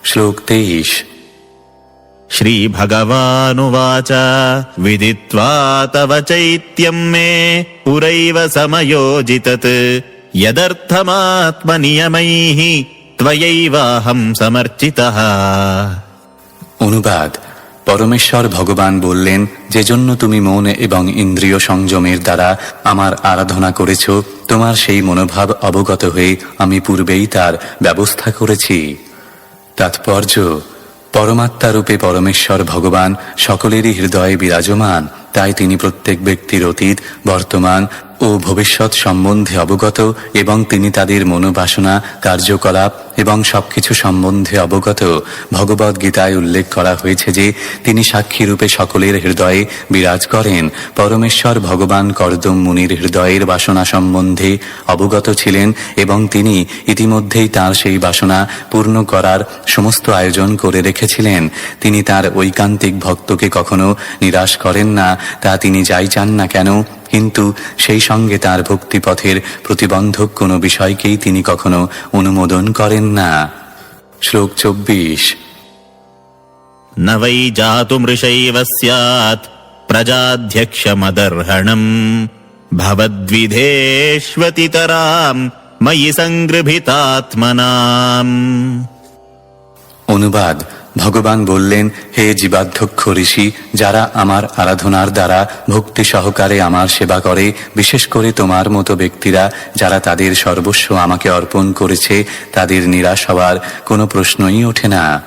শ্লোক 23। श्रीभगवानुवाच विदित्वा तव चैत्यं मे पुरैव समयोजितत् यदर्थमात्मनियमैः त्वयैवाहं समर्चितः। অনুবাদ। পরমেশ্বর ভগবান বললেন, যে জন্য তুমি মন এবং ইন্দ্রিয় সংযমের দ্বারা আমার আরাধনা করেছ, তোমার সেই মনোভাব অবগত হয়ে আমি পূর্বেই তার ব্যবস্থা করেছি। তাৎপর্য: পরমাত্মারূপে পরমেশ্বর ভগবান সকলেরই হৃদয়ে বিরাজমান, তাই তিনি প্রত্যেক ব্যক্তির অতীত, বর্তমান ও ভবিষ্যৎ সম্বন্ধে অবগত এবং তিনি তাদের মনোবাসনা, কার্যকলাপ এবং সবকিছু সম্বন্ধে অবগত। ভগবদ গীতায় উল্লেখ করা হয়েছে যে তিনি সাক্ষীরূপে সকলের হৃদয়ে বিরাজ করেন। পরমেশ্বর ভগবান কর্দম মুনির হৃদয়ের বাসনা সম্বন্ধে অবগত ছিলেন এবং তিনি ইতিমধ্যেই তাঁর সেই বাসনা পূর্ণ করার সমস্ত আয়োজন করে রেখেছিলেন। তিনি তাঁর ঐকান্তিক ভক্তকে কখনো নিরাশ করেন না, তা তিনি যাই চান না কেন, কিন্তু সেই সঙ্গে তাঁর ভক্তিপথের প্রতিবন্ধক কোনো বিষয়কেই তিনি কখনো অনুমোদন করেন না। শ্লোক 24। न वै जातुमृषैव स्यात् प्रजाध्यक्षमदर्हणम् भवद्विधेष्वतितराम् मयि सङ्गृभीतात्मनाम्। অনুবাদ। ভগবান বললেন, হে জীবাধ্যক্ষ ঋষি, যারা আমার আরাধনার দ্বারা ভক্তি সহকারে আমার সেবা করে, বিশেষ করে তোমার মতো ব্যক্তিরা যারা তাদের সর্বস্ব আমাকে অর্পণ করেছে, তাদের নিরাশ হওয়ার কোনো প্রশ্নই ওঠে না।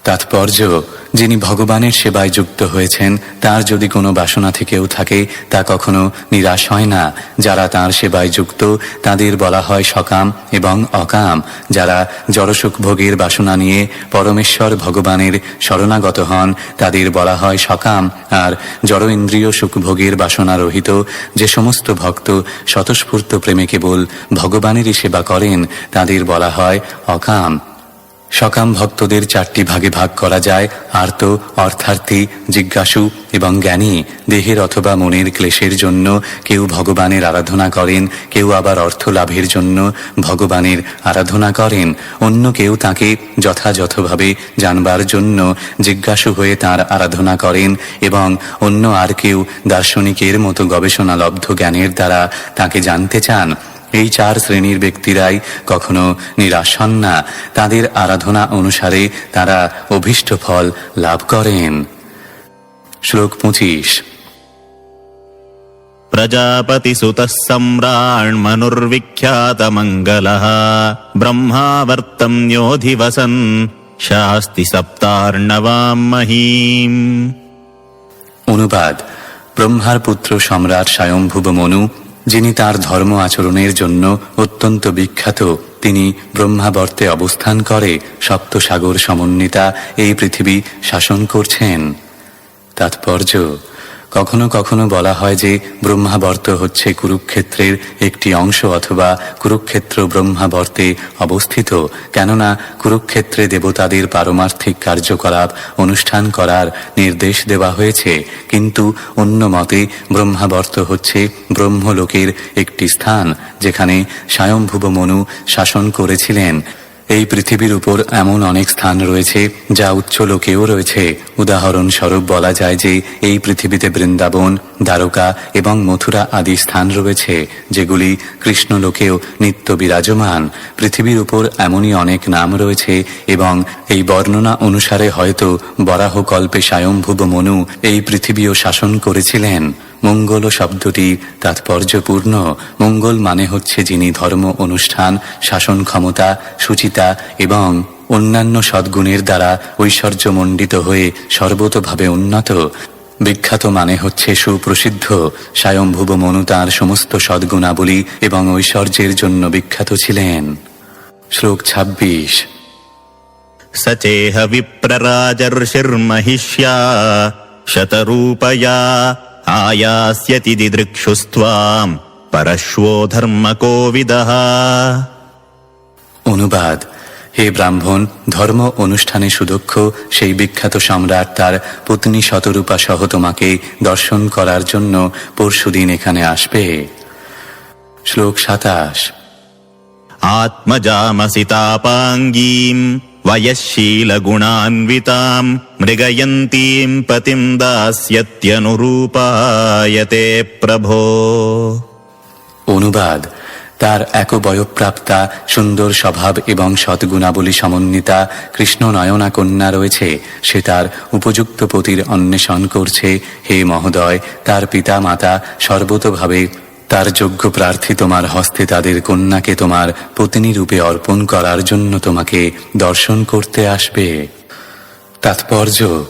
তাৎপর্য: যিনি ভগবানের সেবায় যুক্ত হয়েছেন তার যদি কোনো বাসনা থেকেও থাকে তা কখনো নিরাশ হয় না। যারা তাঁর সেবায় যুক্ত তাদের বলা হয় সকাম এবং অকাম। যারা জড়সুখ ভোগের বাসনা নিয়ে পরমেশ্বর ভগবানের শরণাগত হন তাদের বলা হয় সকাম, আর জড় ইন্দ্রিয় সুখ ভোগের বাসনা রহিত যে সমস্ত ভক্ত স্বতঃস্ফূর্ত প্রেমে কেবল ভগবানেরই সেবা করেন তাদের বলা হয় অকাম। সকাম ভক্তদের 4টি ভাগে ভাগ করা যায়: আর্ত, অর্থার্থী, জিজ্ঞাসু এবং জ্ঞানী। দেহের অথবা মনের ক্লেশের জন্য কেউ ভগবানের আরাধনা করেন, কেউ আবার অর্থ লাভের জন্য ভগবানের আরাধনা করেন। অন্য কেউ তাকে যথাযথভাবে জানবার জন্য জিজ্ঞাসু হয়ে তাঁর আরাধনা করেন এবং অন্য আর কেউ দার্শনিকের মতো গবেষণালব্ধ জ্ঞানের দ্বারা তাকে জানতে চান। এই 4 শ্রেণীর ব্যক্তিরাই কখনো নিরাশ হন না। তাদের আরাধনা অনুসারে তারা অভীষ্ট ফল লাভ করেন। শ্লোক 25। प्रजापतिसुतः सम्राण्मनुर्विख्यातमङ्गलः ब्रह्मावर्तम्योऽधिवसन् शास्ति सप्तार्णवां महीम्। অনুবাদ। ব্রহ্মার পুত্র সম্রাট স্বয়ম্ভুব মনু, যিনি তার ধর্ম আচরণের জন্য অত্যন্ত বিখ্যাত, তিনি ব্রহ্মাবর্তে অবস্থান করে সপ্তসাগর সমন্বিতা এই পৃথিবী শাসন করছেন। তাৎপর্য: কখনো কখনো বলা হয় যে ব্রহ্মাবর্ত হচ্ছে কুরুক্ষেত্রের একটি অংশ অথবা কুরুক্ষেত্র ব্রহ্মাবর্তে অবস্থিত, কেননা কুরুক্ষেত্রে দেবতাদের পারমার্থিক কার্যকলাপ অনুষ্ঠান করার নির্দেশ দেওয়া হয়েছে। কিন্তু অন্য মতে ব্রহ্মাবর্ত হচ্ছে ব্রহ্মলোকের একটি স্থান, যেখানে স্বয়ংভুব মনু শাসন করেছিলেন। এই পৃথিবীর উপর এমন অনেক স্থান রয়েছে যা উচ্চলোকেও রয়েছে। উদাহরণস্বরূপ বলা যায় যে এই পৃথিবীতে বৃন্দাবন, দ্বারকা এবং মথুরা আদি স্থান রয়েছে, যেগুলি কৃষ্ণলোকেও নিত্য বিরাজমান। পৃথিবীর উপর এমনই অনেক নাম রয়েছে এবং এই বর্ণনা অনুসারে হয়তো বরাহকল্পে স্বয়ংভুব মনু এই পৃথিবীও শাসন করেছিলেন। মঙ্গল শব্দটি তাৎপর্যপূর্ণ। মঙ্গল মানে হচ্ছে যিনি ধর্ম অনুষ্ঠান, শাসন ক্ষমতা, সুচিতা এবং অন্যান্য সদ্গুণের দ্বারা ঐশ্বর্যমণ্ডিত হয়ে সর্বতোভাবে উন্নত। বিখ্যাত মানে হচ্ছে সুপ্রসিদ্ধ। স্বয়ংভুব মনু তাঁর সমস্ত সদ্গুণাবলী এবং ঐশ্বর্যের জন্য বিখ্যাত ছিলেন। শ্লোক 26। সচেহ বিপ্ররাজর্ষির্মহিষ্যা শতরূপয়া আয়াস্যতি দিদৃক্ষুস্ত্বাম পরশ্বো ধর্মকোবিদঃ। অনুবাদ: হে ব্রাহ্মণ, ধর্ম অনুষ্ঠানে সুদক্ষ সেই বিখ্যাত সম্রাট তার পত্নী শতরূপা সহ তোমাকে দর্শন করার জন্য পরশুদিন এখানে আসবে। শ্লোক 27। আত্মজামসি তাপাঙ্গীম वयःशीलगुणान्विताम् मृगयन्तीम् पतिम् दास्यत्यनुरूपायते प्रभो। অনুবাদ: তার একবয়ঃপ্রাপ্তা সুন্দর স্বভাব এবং সদ্গুণাবলী সমন্বিতা কৃষ্ণ নয়না কন্যা রয়েছে। সে তার উপযুক্ত পতির অন্বেষণ করছে। হে মহোদয়, তার পিতা মাতা সর্বতোভাবে তার যোগ্য প্রার্থী তোমার হস্তে তাদের কন্যাকে তোমার পত্নী রূপে অর্পণ করার জন্য তোমাকে দর্শন করতে আসবে। তাৎপর্য: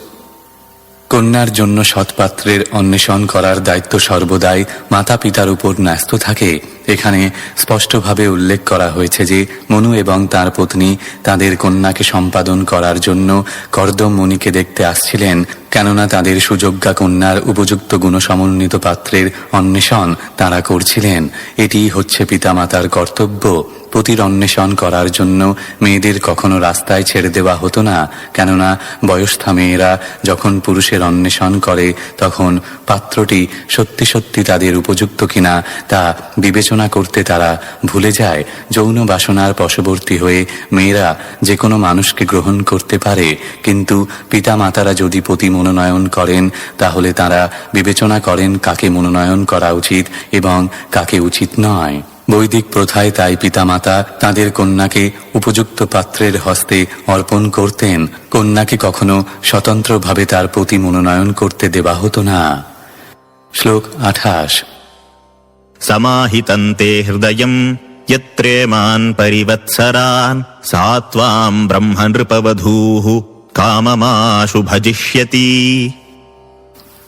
কন্যার জন্য সৎপাত্রের অন্বেষণ করার দায়িত্ব সর্বদাই মাতা পিতার উপর ন্যস্ত থাকে। এখানে স্পষ্টভাবে উল্লেখ করা হয়েছে যে মনু এবং তার পত্নী তাদের কন্যাকে সম্পাদন করার জন্য কর্দম মুনিকে দেখতে আসছিলেন, কেননা তাদের সুযোগ্যা কন্যার উপযুক্ত গুণসমন্বিত পাত্রের অন্বেষণ তাঁরা করছিলেন। এটি হচ্ছে পিতামাতার কর্তব্য। পতির অন্বেষণ করার জন্য মেয়েদের কখনো রাস্তায় ছেড়ে দেওয়া হতো না, কেননা বয়স্থা মেয়েরা যখন পুরুষের অন্বেষণ করে তখন পাত্রটি সত্যি সত্যি তাদের উপযুক্ত কিনা তা বিবেচনা করতে তারা ভুলে যায়। যৌন বাসনার বশবর্তী হয়ে মেয়েরা যে কোনো মানুষকে গ্রহণ করতে পারে, কিন্তু পিতামাতারা যদি পতি মনোনয়ন করেন তাহলে তারা বিবেচনা করেন কাকে মনোনয়ন করা উচিত এবং কাকে উচিত নয়। বৈদিক প্রথায় তাই পিতামাতা তাদের কন্যাকে উপযুক্ত পাত্রের হস্তে অর্পণ করতেন। কন্যাকে কখনো স্বতন্ত্রভাবে তার পতি মনোনয়ন করতে দেওয়া হতো না। শ্লোক 28। समाहितन्ते हृदयम् यत्रेमान् परिवत्सरान् सा त्वाम् ब्रह्म नृपवधूः काममाशु भजिष्यति।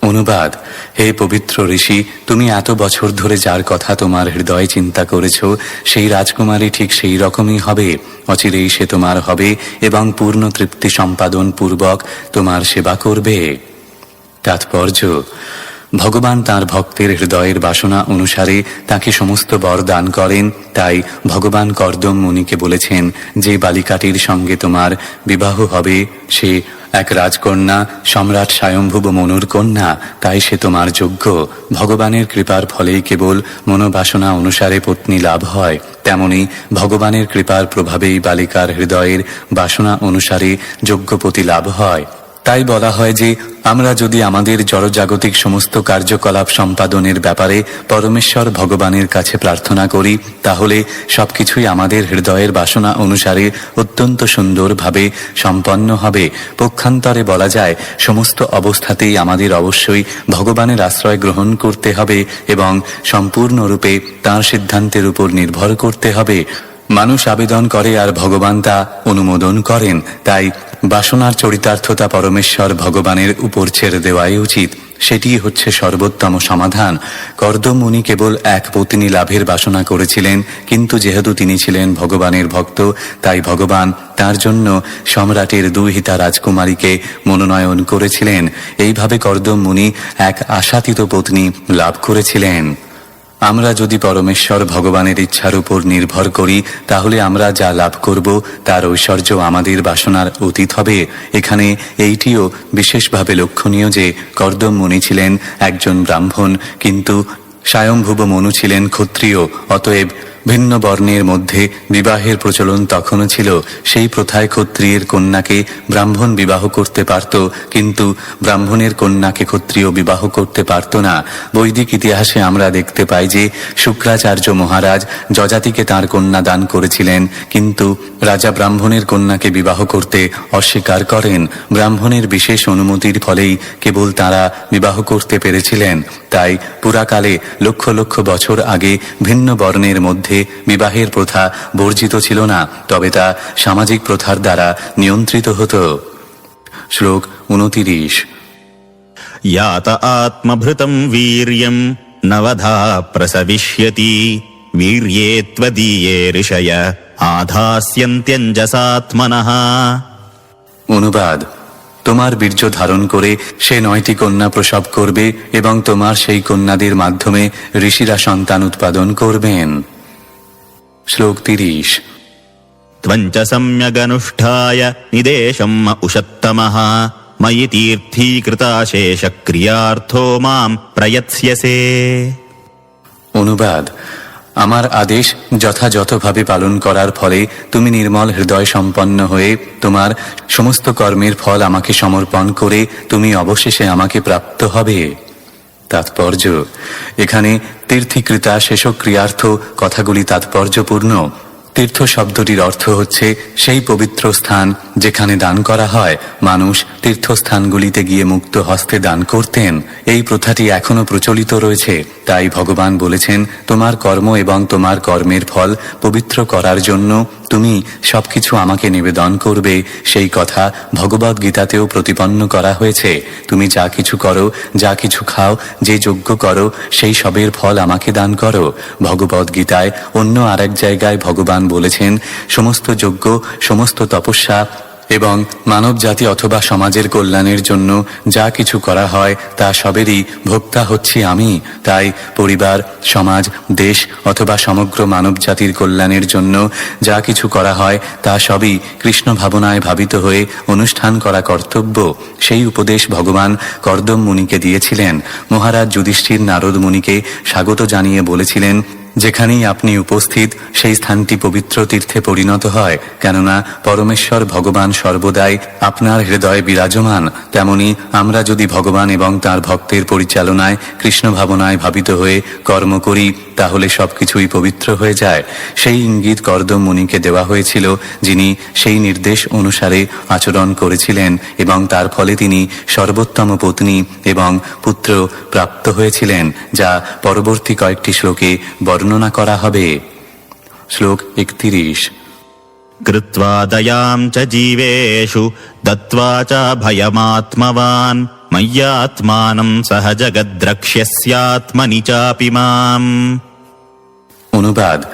অনুবাদ: হে পবিত্র ঋষি, তুমি এত বছর ধরে যার কথা তোমার হৃদয়ে চিন্তা করেছ সেই রাজকুমারী ঠিক সেই রকমই হবে। অচিরেই সে তোমার হবে এবং পূর্ণ তৃপ্তি সম্পাদন পূর্বক তোমার সেবা করবে। তাৎপর্য: ভগবান তাঁর ভক্তের হৃদয়ের বাসনা অনুসারে তাকে সমস্ত বর দান করেন। তাই ভগবান কর্দম মুনিকে বলেছেন, যে বালিকাটির সঙ্গে তোমার বিবাহ হবে সে এক রাজকন্যা, সম্রাট স্বয়ংভুব মনুর কন্যা, তাই সে তোমার যোগ্য। ভগবানের কৃপার ফলেই কেবল মনোবাসনা অনুসারে পত্নী লাভ হয়। তেমনি ভগবানের কৃপার প্রভাবেই বালিকার হৃদয়ের বাসনা অনুসারে যোগ্যপতি লাভ হয়। তাই বলা হয় যে আমরা যদি আমাদের জড়জাগতিক সমস্ত কার্যকলাপ সম্পাদনের ব্যাপারে পরমেশ্বর ভগবানের কাছে প্রার্থনা করি, তাহলে সবকিছুই আমাদের হৃদয়ের বাসনা অনুসারে অত্যন্ত সুন্দরভাবে সম্পন্ন হবে। পক্ষান্তরে বলা যায়, সমস্ত অবস্থাতেই আমাদের অবশ্যই ভগবানের আশ্রয় গ্রহণ করতে হবে এবং সম্পূর্ণরূপে তাঁর সিদ্ধান্তের উপর নির্ভর করতে হবে। মানুষ আবেদন করে আর ভগবান তা অনুমোদন করেন। তাই বাসনার চরিতার্থতা পরমেশ্বর ভগবানের উপর ছেড়ে দেওয়াই উচিত। সেটি হচ্ছে সর্বোত্তম সমাধান। কর্দম মুনি কেবল এক পত্নী লাভের বাসনা করেছিলেন, কিন্তু যেহেতু তিনি ছিলেন ভগবানের ভক্ত, তাই ভগবান তার জন্য সম্রাটের দুহিতা রাজকুমারীকে মনোনয়ন করেছিলেন। এইভাবে কর্দম মুনি এক আশাতীত পত্নী লাভ করেছিলেন। আমরা যদি পরমেশ্বর ভগবানের ইচ্ছার উপর নির্ভর করি, তাহলে আমরা যা লাভ করব তার ঐশ্বর্য আমাদের বাসনার অতীত হবে। এখানে এইটিও বিশেষভাবে লক্ষণীয় যে কর্দম মুনি ছিলেন একজন ব্রাহ্মণ, কিন্তু স্বয়ংভুব মনু ছিলেন ক্ষত্রিয়। অতএব ভিন্ন বর্ণের মধ্যে বিবাহের প্রচলন তখনও ছিল। সেই প্রথায় ক্ষত্রিয়ের কন্যাকে ব্রাহ্মণ বিবাহ করতে পারত, কিন্তু ব্রাহ্মণের কন্যাকে ক্ষত্রিয় বিবাহ করতে পারত না। বৈদিক ইতিহাসে আমরা দেখতে পাই যে শুক্রাচার্য মহারাজ যজাতিকে তাঁর কন্যা দান করেছিলেন, কিন্তু রাজা ব্রাহ্মণের কন্যাকে বিবাহ করতে অস্বীকার করেন। ব্রাহ্মণের বিশেষ অনুমতির ফলেই কেবল তাঁরা বিবাহ করতে পেরেছিলেন। তাই পুরাকালে লক্ষ লক্ষ বছর আগে ভিন্ন বর্ণের মধ্যে বিবাহের প্রথা বর্জিত ছিল না, তবে তা সামাজিক প্রথার দ্বারা নিয়ন্ত্রিত হতো। শ্লোক 29। यात आत्मभृतं वीर्यं नवधा प्रसविष्यति वीर्ये त्वदीये ऋषय आधास्यन्त्यञ्जसात्मनः। অনুবাদ: তোমার বীর্য ধারণ করে সে 9টি কন্যা প্রসব করবে এবং তোমার সেই কন্যাদের মাধ্যমে ঋষিরা সন্তান উৎপাদন করবেন। শ্লোক 30। त्वञ्च सम्यगनुष्ठाय निदेशं उषत्तमः मयि तीर्थीकृताशेषक्रियार्थो मां प्रयत्स्यसे। অনুবাদ: আমার আদেশ যথাযথভাবে পালন করার ফলে তুমি নির্মল হৃদয় সম্পন্ন হয়ে তোমার সমস্ত কর্মের ফল আমাকে সমর্পণ করে তুমি অবশেষে আমাকে প্রাপ্ত হবে। তাৎপর্য: এখানে তীর্থীকৃতা শেষক্রিয়ার্থ কথাগুলি তাৎপর্যপূর্ণ। তীর্থ শব্দটির অর্থ হচ্ছে সেই পবিত্র স্থান যেখানে দান করা হয়। মানুষ তীর্থস্থানগুলিতে গিয়ে মুক্ত হস্তে দান করতেন। এই প্রথাটি এখনো প্রচলিত রয়েছে। তাই ভগবান বলেছেন, তোমার কর্ম এবং তোমার কর্মের ফল পবিত্র করার জন্য তুমি সবকিছু আমাকে নিবেদন করবে। সেই কথা ভগবদ গীতাতেও প্রতিপন্ন করা হয়েছে। তুমি যা কিছু করো, যা কিছু খাও, যে যজ্ঞ করো, সেই সবের ফল আমাকে দান করো। ভগবদ গীতায় অন্য আরেক জায়গায় ভগবান বলেছেন, সমস্ত যজ্ঞ, সমস্ত তপস্যা এবং মানব জাতি অথবা সমাজের কল্যাণের জন্য যা কিছু করা হয় তা সবেরই ভোক্তা হচ্ছি আমি। তাই পরিবার, সমাজ, দেশ অথবা সমগ্র মানব জাতির কল্যাণের জন্য যা কিছু করা হয় তা সবই কৃষ্ণ ভাবনায় ভাবিত হয়ে অনুষ্ঠান করা কর্তব্য। সেই উপদেশ ভগবান কর্দম মুনিকে দিয়েছিলেন। মহারাজ যুধিষ্ঠির নারদ মুনিকে স্বাগত জানিয়ে বলেছিলেন, যেখানেই আপনি উপস্থিত সেই স্থানটি পবিত্র তীর্থে পরিণত হয়, কেননা পরমেশ্বর ভগবান সর্বদাই আপনার হৃদয়ে বিরাজমান। তেমনি আমরা যদি ভগবান এবং তার ভক্তের পরিচালনায় কৃষ্ণ ভাবনায় ভাবিত হয়ে কর্ম করি, তাহলে সবকিছুই পবিত্র হয়ে যায়। সেই ইঙ্গিত কর্দম মুনিকে দেওয়া হয়েছিল, যিনি সেই নির্দেশ অনুসারে আচরণ করেছিলেন এবং তার ফলে তিনি সর্বোত্তম পত্নী এবং পুত্র প্রাপ্ত হয়েছিলেন, যা পরবর্তী কয়েকটি শ্লোকে বর্ণনা করা হবে। শ্লোক 31। कृत्वा दयां च जीवेषु दत्त्वा च भयमात्मवान् मय्यात्मानं सह जगद्रक्ष्यस्यात्मनि चापि माम्। অনুবাদ: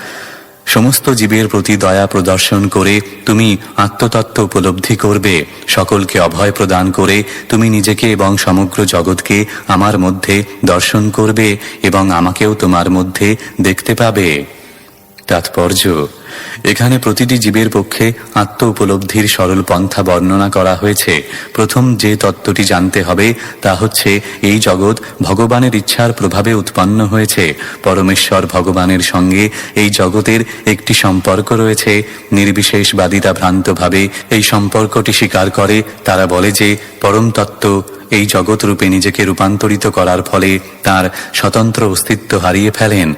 সমস্ত জীবের প্রতি দয়া প্রদর্শন করে তুমি আত্মতত্ত্ব উপলব্ধি করবে। সকলকে অভয় প্রদান করে তুমি নিজেকে এবং সমগ্র জগৎকে আমার মধ্যে দর্শন করবে এবং আমাকেও তোমার মধ্যে দেখতে পাবে। তাৎপর্য: এখানে প্রতিটি জীবের পক্ষে আত্ম উপলব্ধির সরল পন্থা বর্ণনা করা হয়েছে। প্রথম যে তত্ত্বটি জানতে হবে তা হচ্ছে, এই জগৎ ভগবানের ইচ্ছার প্রভাবে উৎপন্ন হয়েছে। পরমেশ্বর ভগবানের সঙ্গে এই জগতের একটি সম্পর্ক রয়েছে। নির্বিশেষবাদীরা ভ্রান্তভাবে এই সম্পর্কটি স্বীকার করে। তারা বলে যে পরম তত্ত্ব এই জগৎ রূপে নিজেকে রূপান্তরিত করার ফলে তার স্বতন্ত্র অস্তিত্ব হারিয়ে ফেলেন।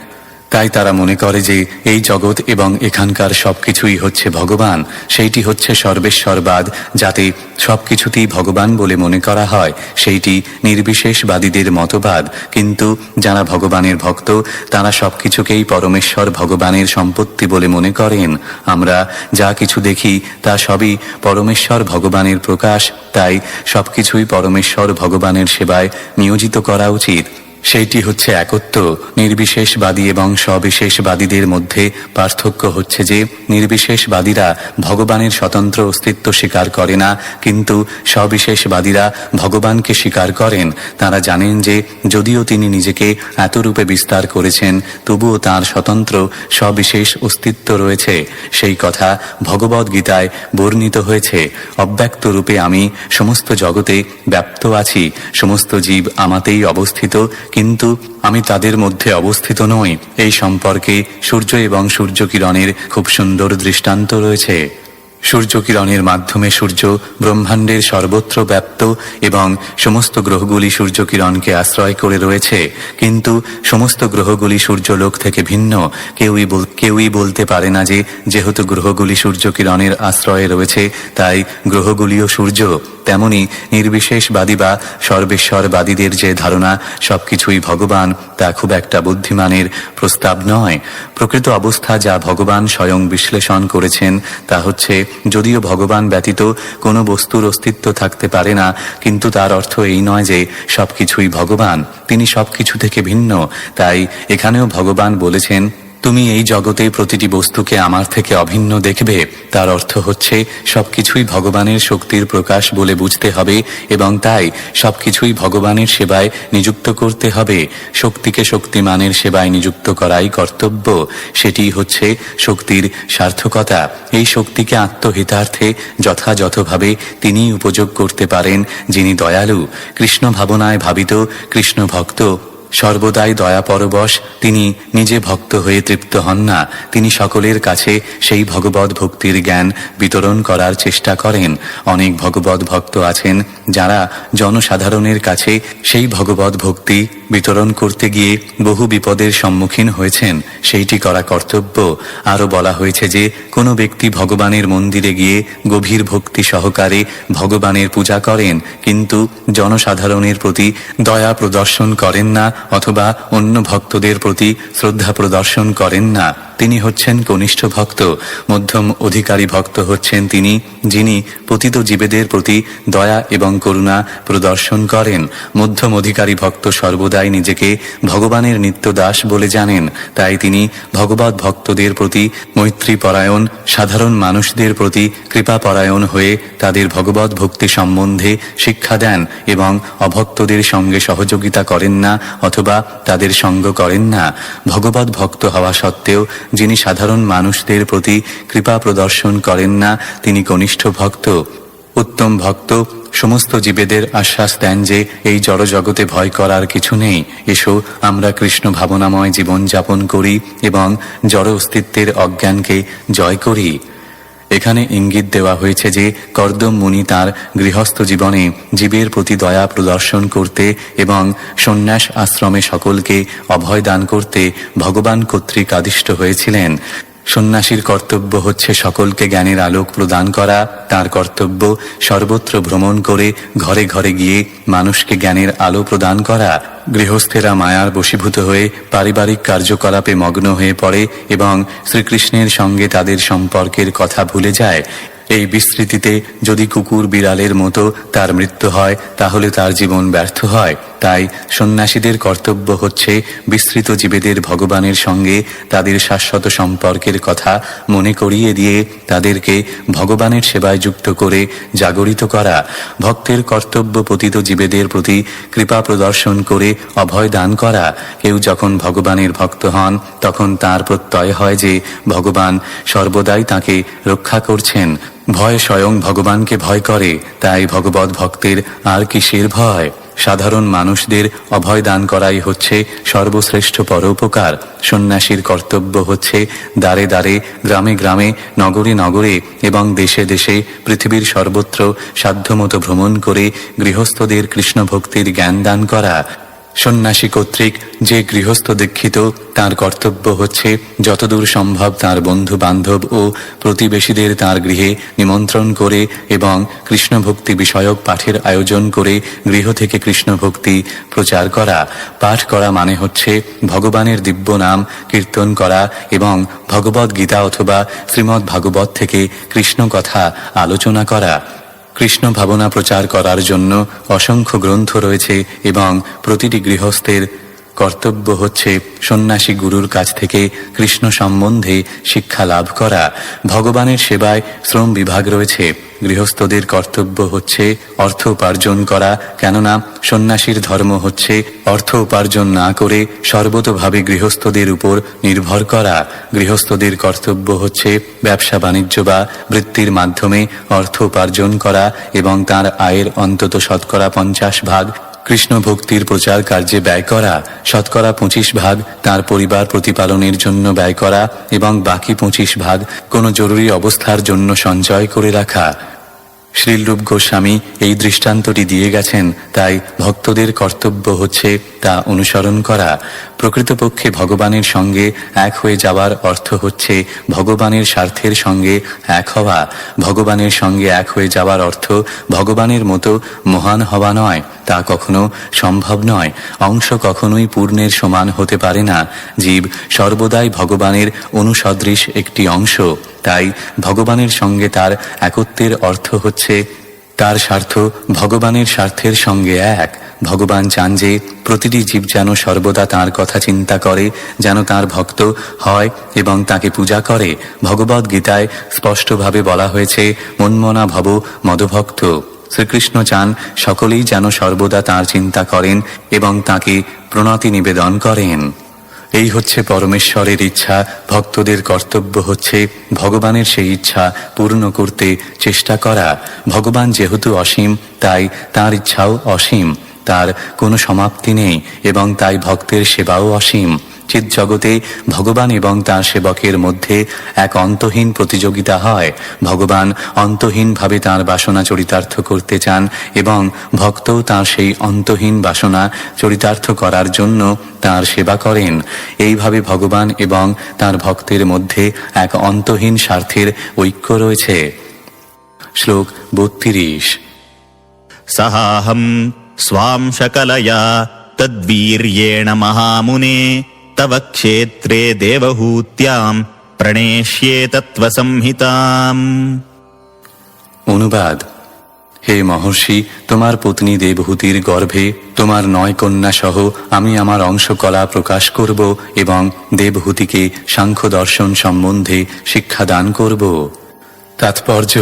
তাই তারা মনে করে যে এই জগৎ এবং এখানকার সবকিছুই হচ্ছে ভগবান। সেইটি হচ্ছে সর্বেশ্বরবাদ, যাতে সবকিছুতেই ভগবান বলে মনে করা হয়, সেইটি নির্বিশেষবাদীদের মতবাদ। কিন্তু যারা ভগবানের ভক্ত তারা সবকিছুকেই পরমেশ্বর ভগবানের সম্পত্তি বলে মনে করেন। আমরা যা কিছু দেখি তা সবই পরমেশ্বর ভগবানের প্রকাশ, তাই সবকিছুই পরমেশ্বর ভগবানের সেবায় নিয়োজিত করা উচিত। সেইটি হচ্ছে একত্ব। নির্বিশেষবাদী এবং সবিশেষবাদীদের মধ্যে পার্থক্য হচ্ছে যে নির্বিশেষবাদীরা ভগবানের স্বতন্ত্র অস্তিত্ব স্বীকার করে না, কিন্তু সবিশেষবাদীরা ভগবানকে স্বীকার করেন। তারা জানেন যে যদিও তিনি নিজেকে এত রূপে বিস্তার করেছেন, তবুও তাঁর স্বতন্ত্র সবিশেষ অস্তিত্ব রয়েছে। সেই কথা ভগবদ্গীতায় বর্ণিত হয়েছে। অব্যক্ত রূপে আমি সমস্ত জগতে ব্যাপ্ত আছি, সমস্ত জীব আমাতেই অবস্থিত, কিন্তু আমি তাদের মধ্যে অবস্থিত নই। এই সম্পর্কে সূর্য এবং সূর্যকিরণের খুব সুন্দর দৃষ্টান্ত রয়েছে। সূর্যকিরণের মাধ্যমে সূর্য ব্রহ্মাণ্ডের সর্বত্র ব্যাপ্ত এবং সমস্ত গ্রহগুলি সূর্যকিরণকে আশ্রয় করে রয়েছে, কিন্তু সমস্ত গ্রহগুলি সূর্যলোক থেকে ভিন্ন। কেউই বলতে পারে না যে যেহেতু গ্রহগুলি সূর্যকিরণের আশ্রয়ে রয়েছে তাই গ্রহগুলিও সূর্য। তেমনি নির্বিশেষবাদী বা সর্বেশ্বরবাদীদের যে ধারণা সবকিছুই ভগবান, তা খুব একটা বুদ্ধিমানের প্রস্তাব নয়। প্রকৃত অবস্থা যা ভগবান স্বয়ং বিশ্লেষণ করেছেন তা হচ্ছে, যদিও ভগবান ব্যতীত কোনো বস্তুর অস্তিত্ব থাকতে পারে না, কিন্তু তার অর্থ এই নয় যে সবকিছুই ভগবান। তিনি সবকিছু থেকে ভিন্ন। তাই এখানেও ভগবান বলেছেন, তুমি এই জগতে প্রতিটি বস্তুকে আমার থেকে অভিন্ন দেখবে। তার অর্থ হচ্ছে সবকিছুই ভগবানের শক্তির প্রকাশ বলে বুঝতে হবে এবং তাই সবকিছুই ভগবানের সেবায় নিযুক্ত করতে হবে। শক্তিকে শক্তিমানের সেবায় নিযুক্ত করাই কর্তব্য। সেটি হচ্ছে শক্তির সার্থকতা। এই শক্তিকে আত্মহিতার্থে যথাযথভাবে তিনিই উপযোগ করতে পারেন, যিনি দয়ালু, কৃষ্ণ ভাবনায় ভাবিত, কৃষ্ণ ভক্ত, সর্বদাই দয়া পরবশ। তিনি নিজে ভক্ত হয়ে তৃপ্ত হন না। তিনি সকলের কাছে সেই ভগবত ভক্তির জ্ঞান বিতরণ করার চেষ্টা করেন। অনেক ভগবত ভক্ত আছেন যারা জনসাধারণের কাছে সেই ভগবত ভক্তি বিতরণ করতে গিয়ে বহু বিপদের সম্মুখীন হয়েছেন। সেইটি করা কর্তব্য। আরও বলা হয়েছে যে কোনো ব্যক্তি ভগবানের মন্দিরে গিয়ে গভীর ভক্তি সহকারে ভগবানের পূজা করেন, কিন্তু জনসাধারণের প্রতি দয়া প্রদর্শন করেন না অথবা অন্য ভক্তদের প্রতি শ্রদ্ধা প্রদর্শন করেন না, তিনি হচ্ছেন কনিষ্ঠ ভক্ত। মধ্যম অধিকারী ভক্ত হচ্ছেন তিনি, যিনি পতিত জীবেদের প্রতি দয়া এবং করুণা প্রদর্শন করেন। মধ্যম অধিকারী ভক্ত সর্বদাই নিজেকে ভগবানের নিত্য দাস বলে জানেন। তাই তিনি ভগবত ভক্তদের প্রতি মৈত্রীপরায়ণ, সাধারণ মানুষদের প্রতি কৃপাপরায়ণ হয়ে তাদের ভগবত ভক্তি সম্বন্ধে শিক্ষা দেন এবং অভক্তদের সঙ্গে সহযোগিতা করেন না অথবা তাদের সঙ্গ করেন না। ভগবত ভক্ত হওয়া সত্ত্বেও যিনি সাধারণ মানুষদের প্রতি কৃপা প্রদর্শন করেন না, তিনি কনিষ্ঠ ভক্ত। উত্তম ভক্ত সমস্ত জীবেদের আশ্বাস দেন যে এই জড়জগতে ভয় করার কিছু নেই। এসো আমরা কৃষ্ণ ভাবনাময় জীবন যাপন করি এবং জড় অস্তিত্বের অজ্ঞানকে জয় করি। এখানে ইঙ্গিত দেওয়া হয়েছে যে কর্দম মুনি তাঁর গৃহস্থ জীবনে জীবের প্রতি দয়া প্রদর্শন করতে এবং সন্ন্যাস আশ্রমে সকলকে অভয় দান করতে ভগবান কর্তৃক আদিষ্ট হয়েছিলেন। সন্ন্যাসীর কর্তব্য হচ্ছে সকলকে জ্ঞানের আলোক প্রদান করা। তার কর্তব্য সর্বত্র ভ্রমণ করে ঘরে ঘরে গিয়ে মানুষকে জ্ঞানের আলো প্রদান করা। গৃহস্থেরা মায়ার বশীভূত হয়ে পারিবারিক কার্যকলাপে মগ্ন হয়ে পড়ে এবং শ্রীকৃষ্ণের সঙ্গে তাদের সম্পর্কের কথা ভুলে যায়। এই বিস্তৃতিতে যদি কুকুর বিড়ালের মতো তার মৃত্যু হয় তাহলে তার জীবন ব্যর্থ হয়। তাই সন্ন্যাসীদের কর্তব্য হচ্ছে বিস্তৃত জীবেদের ভগবানের সঙ্গে তাদের শাশ্বত সম্পর্কের কথা মনে করিয়ে দিয়ে তাদেরকে ভগবানের সেবায় যুক্ত করে জাগরিত করা। ভক্তের কর্তব্য পতিত জীবেদের প্রতি কৃপা প্রদর্শন করে অভয় দান করা। কেউ যখন ভগবানের ভক্ত হন তখন তার প্রত্যয় হয় যে ভগবান সর্বদাই তাকে রক্ষা করছেন। ভয় স্বয়ং ভগবানকে ভয় করে, তাই ভগবত ভক্তের আর কিসের ভয়? সাধারণ মানুষদের অভয় দান করাই হচ্ছে সর্বশ্রেষ্ঠ পরোপকার। সন্ন্যাসীর কর্তব্য হচ্ছে দ্বারে দ্বারে, গ্রামে গ্রামে, নগরে নগরে এবং দেশে দেশে পৃথিবীর সর্বত্র সাধ্যমতো ভ্রমণ করে গৃহস্থদের কৃষ্ণ ভক্তির জ্ঞান দান করা। সন্ন্যাসী কর্তৃক যে গৃহস্থ দীক্ষিত তার কর্তব্য হচ্ছে যতদূর সম্ভব তার বন্ধু বান্ধব ও প্রতিবেশীদের তার গৃহে নিমন্ত্রণ করে এবং কৃষ্ণ ভক্তি বিষয়ক পাঠের আয়োজন করে গৃহ থেকে কৃষ্ণ ভক্তি প্রচার করা। পাঠ করা মানে হচ্ছে ভগবানের দিব্য নাম কীর্তন করা এবং ভগবদ গীতা অথবা শ্রীমদ্ ভাগবত থেকে কৃষ্ণ কথা আলোচনা করা। কৃষ্ণ ভাবনা প্রচার করার জন্য অসংখ্য গ্রন্থ রয়েছে এবং প্রতিটি গৃহস্থের কর্তব্য হচ্ছে সন্ন্যাসী গুরুর কাছ থেকে কৃষ্ণ সম্বন্ধে শিক্ষা লাভ করা। ভগবানের সেবায় শ্রম বিভাগ রয়েছে। গৃহস্থদের কর্তব্য হচ্ছে অর্থ উপার্জন করা, কেননা সন্ন্যাসীর ধর্ম হচ্ছে অর্থ উপার্জন না করে সর্বতোভাবে গৃহস্থদের উপর নির্ভর করা। গৃহস্থদের কর্তব্য হচ্ছে ব্যবসা বাণিজ্য বা বৃত্তির মাধ্যমে অর্থ উপার্জন করা এবং তার আয়ের অন্তত শতকরা 50% কৃষ্ণ ভক্তির প্রচার কার্যে ব্যয় করা, শতকরা 25% তার পরিবার প্রতিপালনের জন্য ব্যয় করা এবং বাকি 25% কোনো জরুরি অবস্থার জন্য সঞ্চয় করে রাখা। শ্রীলরূপ গোস্বামী এই দৃষ্টান্তটি দিয়ে গেছেন, তাই ভক্তদের কর্তব্য হচ্ছে তা অনুসরণ করা। প্রকৃতপক্ষে ভগবানের সঙ্গে এক হয়ে যাওয়ার অর্থ হচ্ছে ভগবানের স্বার্থের সঙ্গে এক হওয়া। ভগবানের সঙ্গে এক হয়ে যাওয়ার অর্থ ভগবানের মতো মহান হওয়া নয়, তা কখনো সম্ভব নয়। অংশ কখনোই পূর্ণের সমান হতে পারে না। জীব সর্বদাই ভগবানের অনুসদৃশ একটি অংশ। তাই ভগবানের সঙ্গে তার একত্বের অর্থ হচ্ছে তার স্বার্থ ভগবানের স্বার্থের সঙ্গে এক। ভগবান চান যে প্রতিটি জীব যেন সর্বদা তাঁর কথা চিন্তা করে, যেন তাঁর ভক্ত হয় এবং তাকে পূজা করে। ভগবদ গীতায় স্পষ্টভাবে বলা হয়েছে, মন্মনা ভব মদভক্ত। শ্রীকৃষ্ণ চান সকলেই যেন সর্বদা তাঁর চিন্তা করেন এবং তাঁকে প্রণতি নিবেদন করেন। এই হচ্ছে পরমেশ্বরের ইচ্ছা। ভক্তদের কর্তব্য হচ্ছে ভগবানের সেই ইচ্ছা পূর্ণ করতে চেষ্টা করা। ভগবান যেহেতু অসীম, তাই তাঁর ইচ্ছাও অসীম, তার কোনো সমাপ্তি নেই এবং তাই ভক্তের সেবাও অসীম। চিৎ জগতে ভগবান এবং তাঁর সেবকের মধ্যে এক অন্তহীন প্রতিযোগিতা হয়। ভগবান অন্তহীনভাবে তাঁর বাসনা চরিতার্থ করতে চান এবং ভক্তও তাঁর সেই অন্তহীন বাসনা চরিতার্থ করার জন্য তাঁর সেবা করেন। এইভাবে ভগবান এবং তাঁর ভক্তের মধ্যে এক অন্তহীন স্বার্থের ঐক্য রয়েছে। শ্লোক 32। সহাহম স্বাম সকলয়া তদ্বীর্যেণ মহামুনে তব ক্ষেত্রে দেবহূত্যাম প্রণেষ্যে তত্ত্বসংহিতাম। অনুবাদ: হে মহর্ষি, তোমার পত্নী দেবহূতির গর্ভে তোমার 9 কন্যা সহ আমি আমার অংশকলা প্রকাশ করব এবং দেবহূতিকে সাংখ্য দর্শন সম্বন্ধে শিক্ষাদান করব। তাৎপর্য: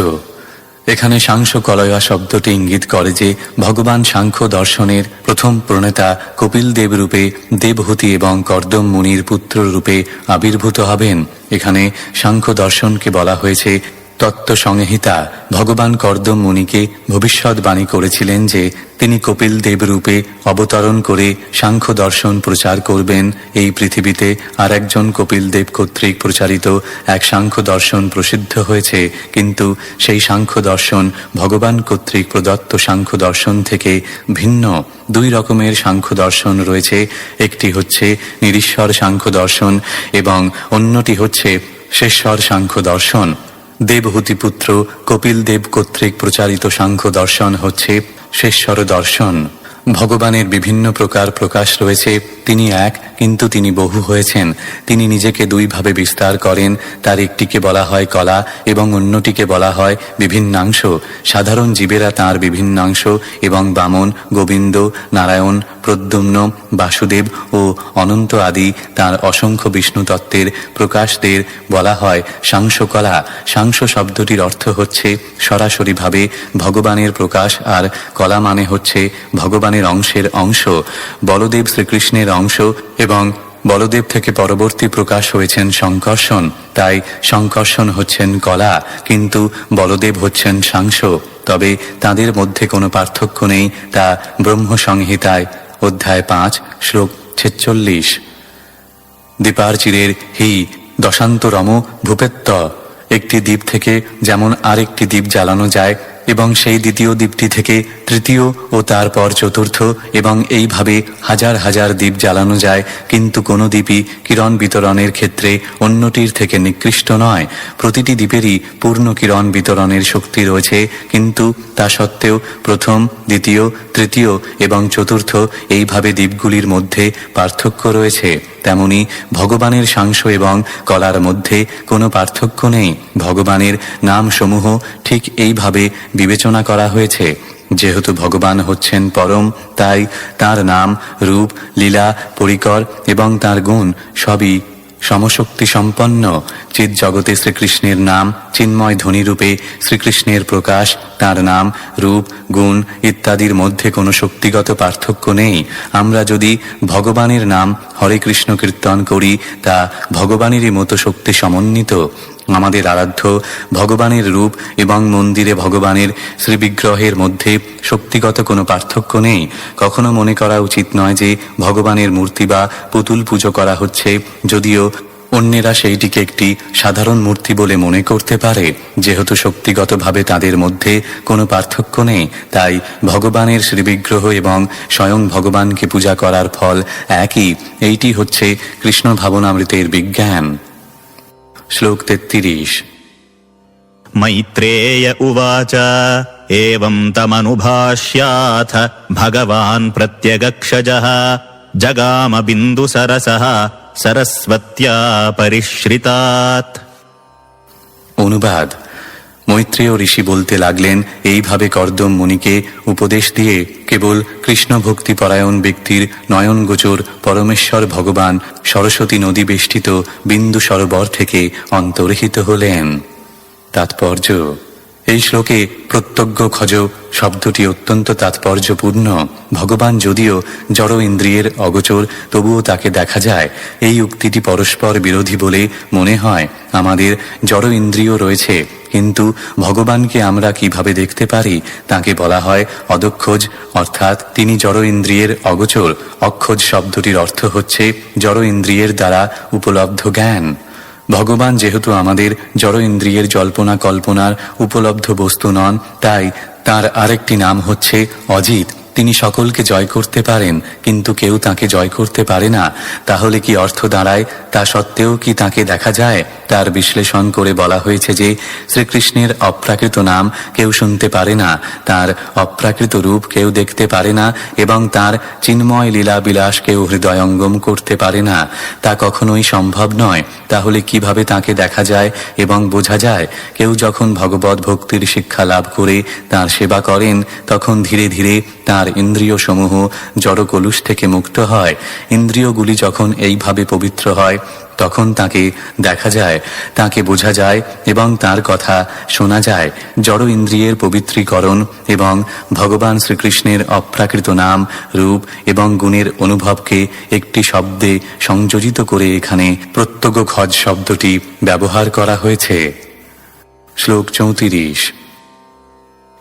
এখানে সাংখ্যকলয়া শব্দটি ইঙ্গিত করে যে ভগবান সাংখ্য দর্শনের প্রথম প্রণেতা কপিল দেব রূপে দেবহূতি এবং কর্দম মুনির পুত্র রূপে আবির্ভূত হবেন। এখানে সাংখ্য দর্শনকে বলা হয়েছে তত্ত্ব সংহিতা। ভগবান কর্দম মুনিকে ভবিষ্যৎবাণী করেছিলেন যে তিনি কপিল দেব রূপে অবতরণ করে সাংখ্য দর্শন প্রচার করবেন। এই পৃথিবীতে আর একজন কপিল দেব কর্তৃক প্রচারিত এক সাংখ্য দর্শন প্রসিদ্ধ হয়েছে, কিন্তু সেই সাংখ্য দর্শন ভগবান কর্তৃক প্রদত্ত সাংখ্য দর্শন থেকে ভিন্ন। 2 রকমের সাংখ্য দর্শন রয়েছে, একটি হচ্ছে নিরীশ্বর সাংখ্য দর্শন এবং অন্যটি হচ্ছে শেষর সাংখ্য দর্শন। দেবহূতিপুত্র কপিল দেব কর্তৃক প্রচারিত সাংখ্য দর্শন হচ্ছে শেষর দর্শন। ভগবানের বিভিন্ন প্রকার প্রকাশ রয়েছে। তিনি এক, কিন্তু তিনি বহু হয়েছেন। তিনি নিজেকে 2 ভাবে বিস্তার করেন। তার একটিকে বলা হয় কলা এবং অন্যটিকে বলা হয় বিভিন্নাংশ। সাধারণ জীবেরা তাঁর বিভিন্নাংশ এবং বামন, গোবিন্দ, নারায়ণ, প্রদ্যুম্ন, বাসুদেব ও অনন্ত আদি তাঁর অসংখ্য বিষ্ণু তত্ত্বের প্রকাশদের বলা হয় সাংস্যকলা। সাংস্য শব্দটির অর্থ হচ্ছে সরাসরিভাবে ভগবানের প্রকাশ, আর কলা মানে হচ্ছে ভগবানের অংশের অংশ। বলদেব শ্রীকৃষ্ণের অংশ এবং বলদেব থেকে পরবর্তী প্রকাশ হয়েছেন শঙ্কর্ষণ, তাই শঙ্কর্ষণ হচ্ছেন কলা, কিন্তু বলদেব হচ্ছেন সাংস। তবে তাদের মধ্যে কোনো পার্থক্য নেই, তা ব্রহ্ম সংহিতায় অধ্যায় 5 শ্লোক 46। দীপার্চিরের হি দশান্তরম ভূপেত্ত। একটি দ্বীপ থেকে যেমন আরেকটি দ্বীপ জ্বালানো যায়, এবং সেই দ্বিতীয় দ্বীপটি থেকে তৃতীয় ও তারপর চতুর্থ, এবং এইভাবে হাজার হাজার দ্বীপ জ্বালানো যায়, কিন্তু কোনো দ্বীপই কিরণ বিতরণের ক্ষেত্রে অন্যটির থেকে নিকৃষ্ট নয়। প্রতিটি দ্বীপেরই পূর্ণ কিরণ বিতরণের শক্তি রয়েছে, কিন্তু তা সত্ত্বেও প্রথম, দ্বিতীয়, তৃতীয় এবং চতুর্থ এইভাবে দ্বীপগুলির মধ্যে পার্থক্য রয়েছে। তেমনি ভগবানের সাংস এবং কলার মধ্যে কোনো পার্থক্য নেই। ভগবানের নামসমূহ ঠিক এইভাবে বিবেচনা করা হয়েছে। যেহেতু ভগবান হচ্ছেন পরম, তাই তার নাম, রূপ, লীলা, পরিকর এবং তার গুণ সবই সমশক্তি সম্পন্ন। চিৎ জগতে শ্রীকৃষ্ণের নাম চিন্ময় ধ্বনিরূপে শ্রীকৃষ্ণের প্রকাশ। তার নাম, রূপ, গুণ ইত্যাদির মধ্যে কোনো শক্তিগত পার্থক্য নেই। আমরা যদি ভগবানের নাম হরে কৃষ্ণ কীর্তন করি, তা ভগবানেরই মতো শক্তি সমন্বিত। আমাদের আরাধ্য ভগবানের রূপ এবং মন্দিরে ভগবানের শ্রীবিগ্রহের মধ্যে শক্তিগত কোনো পার্থক্য নেই। কখনো মনে করা উচিত নয় যে ভগবানের মূর্তি বা পুতুল পুজো করা হচ্ছে, যদিও অন্যেরা সেইটিকে একটি সাধারণ মূর্তি বলে মনে করতে পারে। যেহেতু শক্তিগতভাবে তাদের মধ্যে কোনো পার্থক্য নেই, তাই ভগবানের শ্রীবিগ্রহ এবং স্বয়ং ভগবানকে পূজা করার ফল একই। এইটি হচ্ছে কৃষ্ণ ভাবনামৃতের বিজ্ঞান। শ্লোক 33। मैत्रेय उवाच एवं तमनुभाष्याथ भगवान् प्रत्यगक्षजः जगाम बिन्दुसरसः सरस्वत्या परिश्रितात्। অনুবাদ। মৈত্রেয় ঋষি বলতে লাগলেন, এইভাবে কর্দম মুনিকে উপদেশ দিয়ে কেবল কৃষ্ণ ভক্তি পরায়ণ ব্যক্তির নয়নগোচর পরমেশ্বর ভগবান সরস্বতী নদী বেষ্টিত বিন্দু সরোবর থেকে অন্তর্হিত হলেন। তাৎপর্য। এই শ্লোকে প্রত্যজ্ঞ খজ শব্দটি অত্যন্ত তাৎপর্যপূর্ণ। ভগবান যদিও জড় ইন্দ্রিয়ের অগোচর, তবুও তাকে দেখা যায়। এই উক্তিটি পরস্পর বিরোধী বলে মনে হয়। আমাদের জড় ইন্দ্রিয় রয়েছে, কিন্তু ভগবানকে আমরা কিভাবে দেখতে পারি? তাকে বলা হয় অদক্ষজ, অর্থাৎ তিনি জড় ইন্দ্রিয়ের অগোচর। অক্ষজ শব্দটির অর্থ হচ্ছে জড় ইন্দ্রিয়ের দ্বারা উপলব্ধ জ্ঞান। ভগবান যেহেতু আমাদের জড় ইন্দ্রিয়ের জল্পনা কল্পনার উপলব্ধ বস্তু নন, তাই তার আরেকটি নাম হচ্ছে অজিত। তিনি সকলকে জয় করতে পারেন, কিন্তু কেউ তাকে জয় করতে পারে না। তাহলে কি অর্থ দাঁড়ায়? তা সত্ত্বেও কি তাকে দেখা যায়? তার বিশ্লেষণ করে বলা হয়েছে যে শ্রীকৃষ্ণের অপ্রাকৃত নাম কেউ শুনতে পারে না, তার অপ্রাকৃত রূপ কেউ দেখতে পারে না, এবং তার চিন্ময় লীলা বিলাস কেউ হৃদয়ঙ্গম করতে পারে না। তা কখনোই সম্ভব নয়। তাহলে কিভাবে তাকে দেখা যায় এবং বোঝা যায়? কেউ যখন ভগবত ভক্তির শিক্ষা লাভ করে তার সেবা করেন, তখন ধীরে ধীরে তার ইন্দ্রিয় সমূহ জড় কলুষ থেকে মুক্ত হয়। ইন্দ্রিয়গুলি যখন এইভাবে পবিত্র হয়, তখন তাকে দেখা যায়, তাকে বোঝা যায় এবং তার কথা শোনা যায়। জড় ইন্দ্রিয়ের পবিত্রীকরণ এবং ভগবান শ্রীকৃষ্ণের অপ্রাকৃত নাম, রূপ এবং গুণের অনুভবকে একটি শব্দে সংযোজিত করে এখানে প্রত্যগ খজ শব্দটি ব্যবহার করা হয়েছে। শ্লোক 34।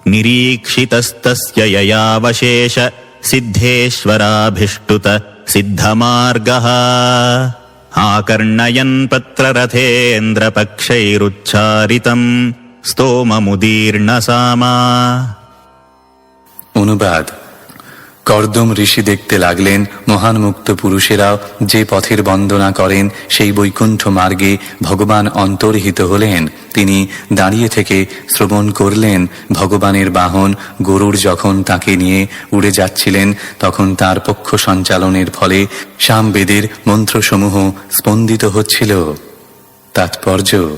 निरीक्षितस्तस्य ययावशेष सिद्धेश्वराभिष्टुत सिद्धमार्गः आकर्णयन् पत्ररथेन्द्रपक्षैरुच्चारितम् स्तोममुदीर्णसामा। অনুবাদ। কর্দম ঋষি দেখতে লাগলেন মহান মুক্ত পুরুষেরাও যে পথের বন্দনা করেন, সেই বৈকুণ্ঠ মার্গে ভগবান অন্তর্হিত হলেন। তিনি দাঁড়িয়ে থেকে শ্রবণ করলেন। ভগবানের বাহন গরুড় যখন তাকে নিয়ে উড়ে যাচ্ছিলেন, তখন তার পক্ষ সঞ্চালনের ফলে সামবেদের মন্ত্রসমূহ স্পন্দিত হচ্ছিল। তাৎপর্য।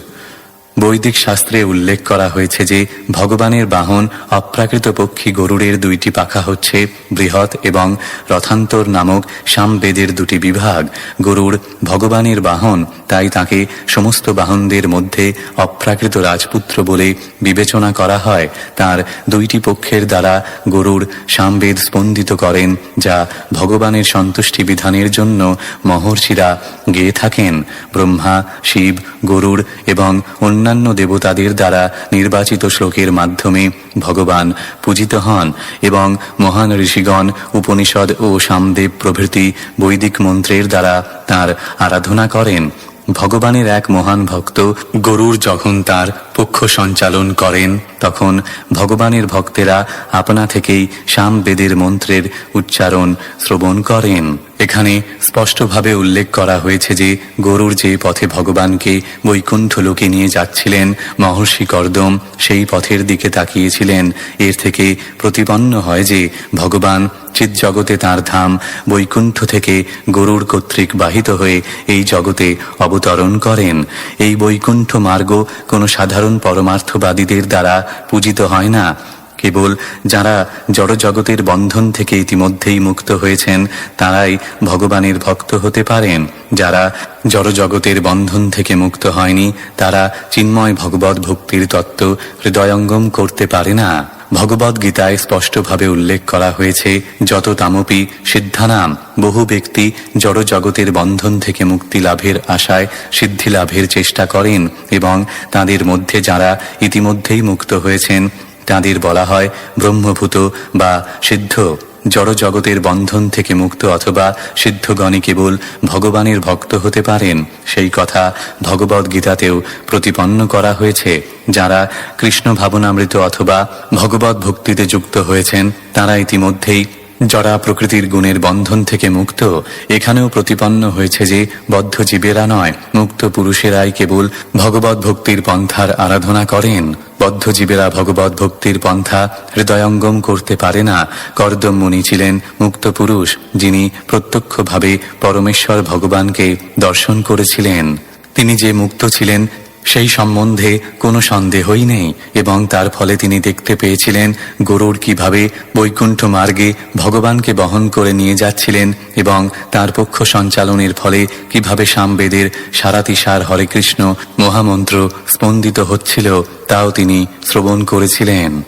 বৈদিক শাস্ত্রে উল্লেখ করা হয়েছে যে ভগবানের বাহন অপ্রাকৃত পক্ষী গরুড়ের দুইটি পাখা হচ্ছে বৃহৎ এবং রথান্তর নামক সামবেদের দুটি বিভাগ। গরুড় ভগবানের বাহন, তাই তাকে সমস্ত বাহনদের মধ্যে অপ্রাকৃত রাজপুত্র বলে বিবেচনা করা হয়। তার দুইটি পক্ষের দ্বারা গরুড় সামবেদ স্পন্দিত করেন, যা ভগবানের সন্তুষ্টি বিধানের জন্য মহর্ষিরা গেয়ে থাকেন। ব্রহ্মা, শিব, গরুড় এবং অন্যান্য দেবতাদের দ্বারা নির্বাচিত শ্লোকের মাধ্যমে ভগবান পূজিত হন এবং মহান ঋষিগণ উপনিষদ ও সামদেব প্রভৃতি বৈদিক মন্ত্রের দ্বারা তাঁর আরাধনা করেন। ভগবানের এক মহান ভক্ত গরুড় যখন তার পক্ষ সঞ্চালন করেন, তখন ভগবানের ভক্তেরা আপনা থেকেই সামবেদের মন্ত্রের উচ্চারণ শ্রবণ করেন। এখানে স্পষ্টভাবে উল্লেখ করা হয়েছে যে গরুড় যে পথে ভগবানকে বৈকুণ্ঠ লোকে নিয়ে যাচ্ছিলেন, মহর্ষি কর্দম সেই পথের দিকে তাকিয়েছিলেন। এর থেকে প্রতিপন্ন হয় যে ভগবান চিৎজগতে তাঁর ধাম বৈকুণ্ঠ থেকে গরুড় কর্তৃক বাহিত হয়ে এই জগতে অবতরণ করেন। এই বৈকুণ্ঠ মার্গ কোনো সাধারণ পরমার্থবাদীদের দ্বারা পূজিত হয় না। কেবল যারা জড়জগতের বন্ধন থেকে ইতিমধ্যেই মুক্ত হয়েছেন তারাই ভগবানের ভক্ত হতে পারেন। যারা জড়জগতের বন্ধন থেকে মুক্ত হয়নি তারা চিন্ময় ভগবত ভক্তির তত্ত্ব হৃদয়ঙ্গম করতে পারে না। ভগবদ গীতায় স্পষ্টভাবে উল্লেখ করা হয়েছে, যত তামপি সিদ্ধানাম, বহু ব্যক্তি জড়জগতের বন্ধন থেকে মুক্তি লাভের আশায় সিদ্ধি লাভের চেষ্টা করেন এবং তাদের মধ্যে যারা ইতিমধ্যেই মুক্ত হয়েছেন তাদের বলা হয় ব্রহ্মভূত বা সিদ্ধ। জড়জগতের বন্ধন থেকে মুক্ত অথবা সিদ্ধগণই কেবল ভগবানের ভক্ত হতে পারেন। সেই কথা ভগবদ গীতাতেও প্রতিপন্ন করা হয়েছে। যারা কৃষ্ণ ভাবনামৃত অথবা ভগবত ভক্তিতে যুক্ত হয়েছেন তারা ইতিমধ্যেই জড়া প্রকৃতির গুণের বন্ধন থেকে মুক্ত। এখানেও প্রতিপন্ন হয়েছে যে বদ্ধ জীবেরা নয়, মুক্ত পুরুষেরাই কেবল ভগবত ভক্তির পন্থার আরাধনা করেন। বদ্ধ জীবেরা ভগবত ভক্তির পন্থা হৃদয়ঙ্গম করতে পারে না। কর্দম মুনি ছিলেন মুক্ত পুরুষ, যিনি প্রত্যক্ষভাবে পরমেশ্বর ভগবানকে দর্শন করেছিলেন। তিনি যে মুক্ত ছিলেন সেই সম্বন্ধে কোনো সন্দেহই নেই এবং তার ফলে তিনি দেখতে পেয়েছিলেন গরুড় কিভাবে বৈকুণ্ঠ মার্গে ভগবানকে বহন করে নিয়ে যাচ্ছিলেন এবং তার পক্ষ সঞ্চালনের ফলে কিভাবে সামবেদের সারাতিসার হরে কৃষ্ণ মহামন্ত্র স্পন্দিত হচ্ছিল তাও তিনি শ্রবণ করেছিলেন।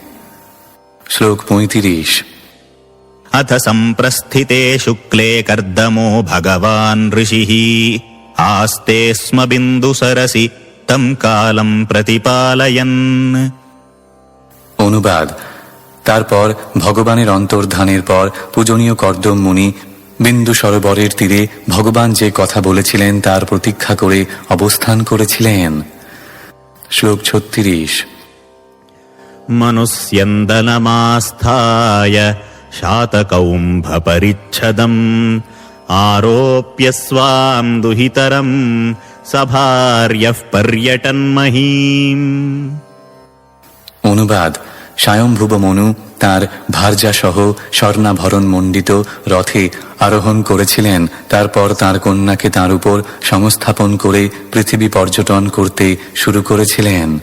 শ্লোক 35। अथ सम्प्रस्थिते शुक्ले कर्दमो भगवान् ऋषिः आस्ते स्म बिन्दुसरसि तं कालं प्रतिपालयन्। অনুবাদ। তারপর ভগবানের অন্তর্ধানের পর পূজনীয় কর্দম মুনি বিন্দু সরোবরের তীরে ভগবান যে কথা বলেছিলেন তার প্রতীক্ষা করে অবস্থান করেছিলেন। শ্লোক 36। मनुष्यन्दनमास्थाय शातकौम्भपरिच्छदम् आरोप्य स्वां दुहितरं सभार्यः पर्यटन्महीम्। অনুবাদ। স্বয়ম্ভুব মনু তার ভার্যাসহ স্বর্ণাভরণ মণ্ডিত রথে আরোহণ করেছিলেন। তারপর তার কন্যাকে তার উপর সংস্থাপন করে পৃথিবী পর্যটন করতে শুরু করেছিলেন।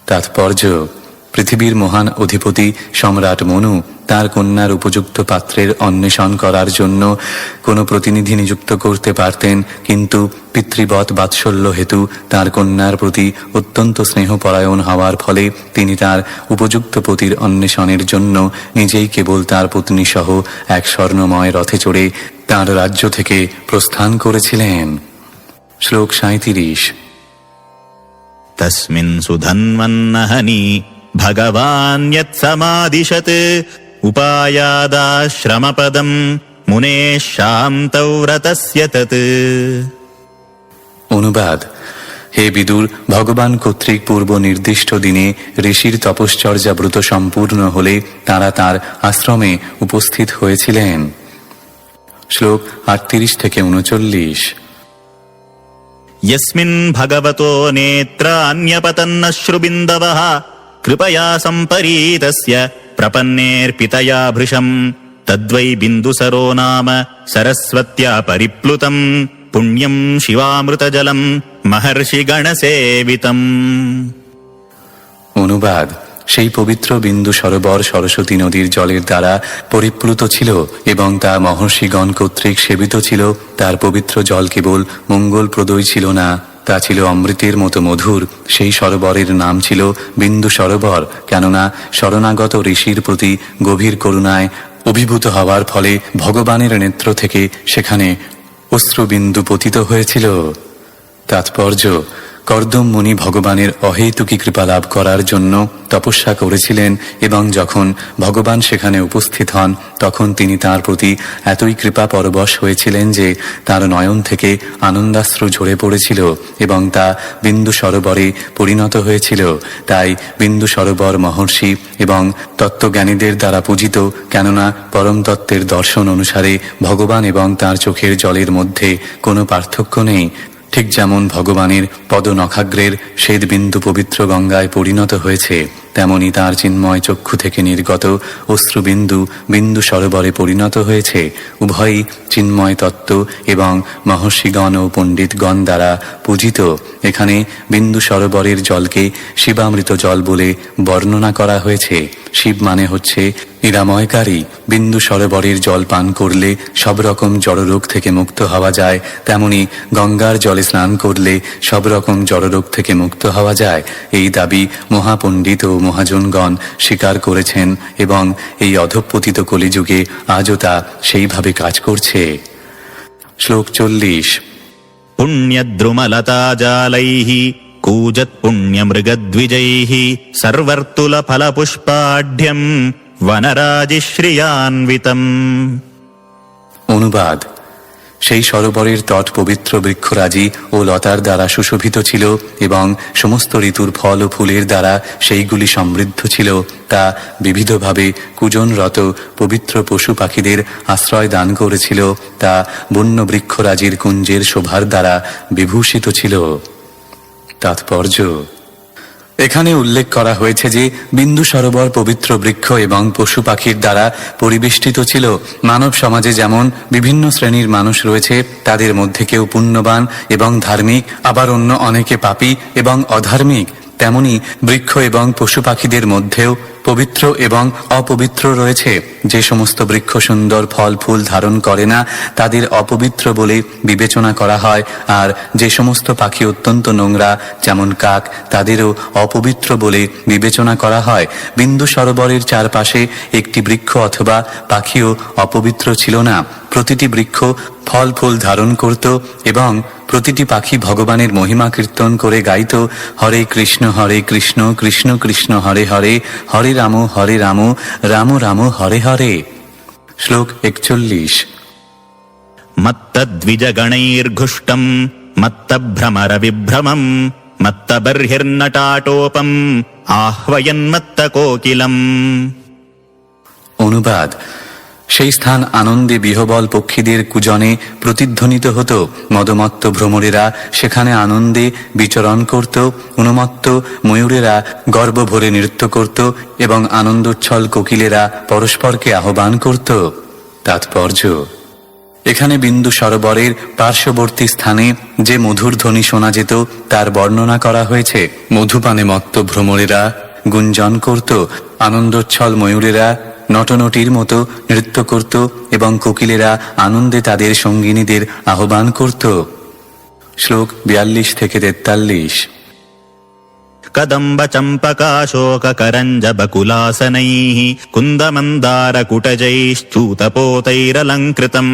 তাৎপর্য: পৃথিবীর মহান অধিপতি সম্রাট মনু তার কন্যার উপযুক্ত পাত্রের অন্বেষণ করার জন্য কোনো প্রতিনিধি নিযুক্ত করতে পারতেন, কিন্তু পিতৃবৎ বাৎসল্য হেতু তার কন্যার প্রতি অত্যন্ত স্নেহপরায়ণ হওয়ার ফলে তিনি তার উপযুক্ত পতির অন্বেষণের জন্য নিজেই কেবল তার পত্নী সহ এক স্বর্ণময় রথে চড়ে তার রাজ্য থেকে প্রস্থান করেছিলেন। শ্লোক 37। तस्मिन् सुधन्वन्नहनि भगवान् यत्समादिशत् उपायादाश्रमपदम् मुनेः शान्तौ रतस्य तत्। অনুবাদ। হে বিদুর, ভগবান কর্তৃক পূর্ব নির্দিষ্ট দিনে ঋষির তপশ্চর্যা ব্রত সম্পূর্ণ হলে তারা তার আশ্রমে উপস্থিত হয়েছিলেন। শ্লোক 38 থেকে 39। यस्मिन् भगवतो नेत्रान्यपतन्नश्रुबिन्दवः कृपया सम्परीतस्य प्रपन्नेऽर्पितया भृशम् तद्वै बिन्दुसरो नाम सरस्वत्या परिप्लुतम् पुण्यम् शिवामृतजलम् महर्षिगणसेवितम्। অনুবাদ। সেই পবিত্র বিন্দু সরোবর সরস্বতী নদীর জলের দ্বারা পরিপ্লুত ছিল এবং তা মহর্ষিগণ কর্তৃক সেবিত ছিল। তার পবিত্র জল কেবল মঙ্গলপ্রদই ছিল না, তা ছিল অমৃতের মতো মধুর। সেই সরোবরের নাম ছিল বিন্দু সরোবর, কেননা শরণাগত ঋষির প্রতি গভীর করুণায় অভিভূত হওয়ার ফলে ভগবানের নেত্র থেকে সেখানে অশ্রুবিন্দু পতিত হয়েছিল। তাৎপর্য: কর্দম মুনি ভগবানের অহেতুকী কৃপা লাভ করার জন্য তপস্যা করেছিলেন এবং যখন ভগবান সেখানে উপস্থিত হন তখন তিনি তাঁর প্রতি এতই কৃপা পরবশ হয়েছিলেন যে তার নয়ন থেকে আনন্দাশ্রু ঝরে পড়েছিল এবং তা বিন্দু সরোবরে পরিণত হয়েছিল। তাই বিন্দু সরোবর মহর্ষি এবং তত্ত্বজ্ঞানীদের দ্বারা পূজিত, কেননা পরম তত্ত্বের দর্শন অনুসারে ভগবান এবং তাঁর চোখের জলের মধ্যে কোনো পার্থক্য নেই। ঠিক যেমন ভগবানের পদনখাগ্রের শ্বেতবিন্দু পবিত্র গঙ্গায় পরিণত হয়েছে, তেমনি তাঁর চিন্ময় চক্ষু থেকে নির্গত অশ্রুবিন্দু বিন্দু সরোবরে পরিণত হয়েছে। উভয়ই চিন্ময় তত্ত্ব এবং মহর্ষিগণ ও পণ্ডিতগণ দ্বারা পূজিত। এখানে বিন্দু সরোবরের জলকে শিবামৃত জল বলে বর্ণনা করা হয়েছে। শিব মানে হচ্ছে নিরাময়কারী। বিন্দু সরোবরের জল পান করলে সব রকম জড়রোগ থেকে মুক্ত হওয়া যায়, তেমনি গঙ্গার জলে স্নান করলে সব রকম জড়রোগ থেকে মুক্ত হওয়া যায়। এই দাবি মহাপণ্ডিত ও মহাজনগণ স্বীকার করেছেন এবং এই অধঃপতিত কলিযুগে আজও তা সেইভাবে কাজ করছে। শ্লোক 40। পুণ্যদ্রুমলতাজালৈঃ কূজৎ পুণ্যমৃগদ্বিজৈঃ সর্বর্তুলফলপুষ্পাঢ্যম বনরাজিশ্রিয়ান্বিতম। অনুবাদ: সেই সরোবরের তট পবিত্র বৃক্ষরাজি ও লতার দ্বারা সুশোভিত ছিল এবং সমস্ত ঋতুর ফল ও ফুলের দ্বারা সেইগুলি সমৃদ্ধ ছিল। তা বিবিধভাবে কূজনরত পবিত্র পশু পাখিদের আশ্রয় দান করেছিল। তা বন্য বৃক্ষরাজির কুঞ্জের শোভার দ্বারা বিভূষিত ছিল। তাৎপর্য: এখানে উল্লেখ করা হয়েছে যে বিন্দু সরোবর পবিত্র বৃক্ষ এবং পশু পাখির দ্বারা পরিবেষ্টিত ছিল। মানব সমাজে যেমন বিভিন্ন শ্রেণীর মানুষ রয়েছে, তাদের মধ্যে কেউ পুণ্যবান এবং ধার্মিক, আবার অন্য অনেকে পাপী এবং অধার্মিক, তেমনি বৃক্ষ এবং পশু পাখিদের মধ্যেও পবিত্র এবং অপবিত্র রয়েছে। যে সমস্ত বৃক্ষ সুন্দর ফল ফুল ধারণ করে না তাদের অপবিত্র বলে বিবেচনা করা হয়, আর যে সমস্ত পাখি অত্যন্ত নোংরা যেমন কাক, তাদেরও অপবিত্র বলে বিবেচনা করা হয়। বিন্দু সরোবরের চারপাশে একটি বৃক্ষ অথবা পাখিও অপবিত্র ছিল না। প্রতিটি বৃক্ষ ফল ফুল ধারণ করত এবং প্রতিটি পাখি ভগবানের মহিমা কীর্তন করে গাইত, হরে কৃষ্ণ কৃষ্ণ কৃষ্ণ হরে হরে, হরে রাম রাম রাম হরে হরে। শ্লোক 41। মত্তদ্বিজগণৈর্ঘুষ্টম মত্তভ্রমর বিভ্রমম মত্তবর্হির্নটাটোপম আহ্বয়ন্মত্তকোকিলম। অনুবাদ: সেই স্থান আনন্দে বিহবল পক্ষীদের কুজনে প্রতিধ্বনিত হতো। মদমত্ত ভ্রমরেরা সেখানে আনন্দে বিচরণ করত। উন্মত্ত ময়ূরেরা গর্ব ভরে নৃত্য করত এবং আনন্দোচ্ছল কোকিলেরা পরস্পরকে আহ্বান করত। তাৎপর্য: এখানে বিন্দু সরোবরের পার্শ্ববর্তী স্থানে যে মধুর ধ্বনি শোনা যেত তার বর্ণনা করা হয়েছে। মধুপানে মত্ত ভ্রমরেরা গুঞ্জন করত, আনন্দোচ্ছল ময়ূরেরা নটনটির মতো নৃত্য করত এবং কোকিলেরা আনন্দে তাদের সঙ্গিনীদের আহ্বান করত। শ্লোক 42 থেকে 43। কদম্ব চম্পকাশোক করঞ্জ বকুলাসনৈঃ কুন্দমন্দারকুটজৈশ্চূতপোতৈরলঙ্কৃতম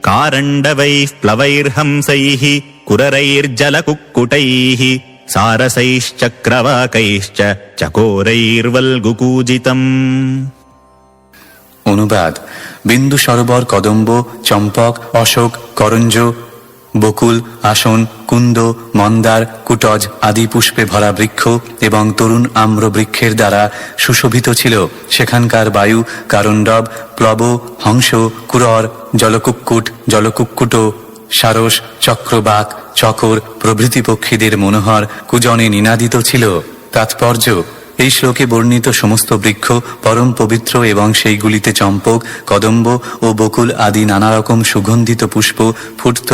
কারণ্ডবৈঃ প্লবৈর্হংসৈঃ কুররৈর্জলকুক্কুটৈঃ সারসৈশ্চক্রবাকৈশ্চ চকোরৈর্বল্গুকূজিতম। অনুবাদ: বিন্দু সরোবর কদম্ব, চম্পক, অশোক, করঞ্জ, বকুল, আসন, কুন্দ, মন্দার, কুটজ আদি পুষ্পে ভরা বৃক্ষ এবং তরুণ আম্র বৃক্ষের দ্বারা সুশোভিত ছিল। সেখানকার বায়ু কারণ্ডব, প্লব, হংস, কুরর, জলকুক্কুট, সারস, চক্রবাক, চকর প্রভৃতি পক্ষীদের মনোহর কুজনে নিনাদিত ছিল। তাৎপর্য: এই শ্লোকে বর্ণিত সমস্ত বৃক্ষ পরম পবিত্র এবং সেইগুলিতে চম্পক, কদম্ব ও বকুল আদি নানা রকম সুগন্ধিত পুষ্প ফুটত।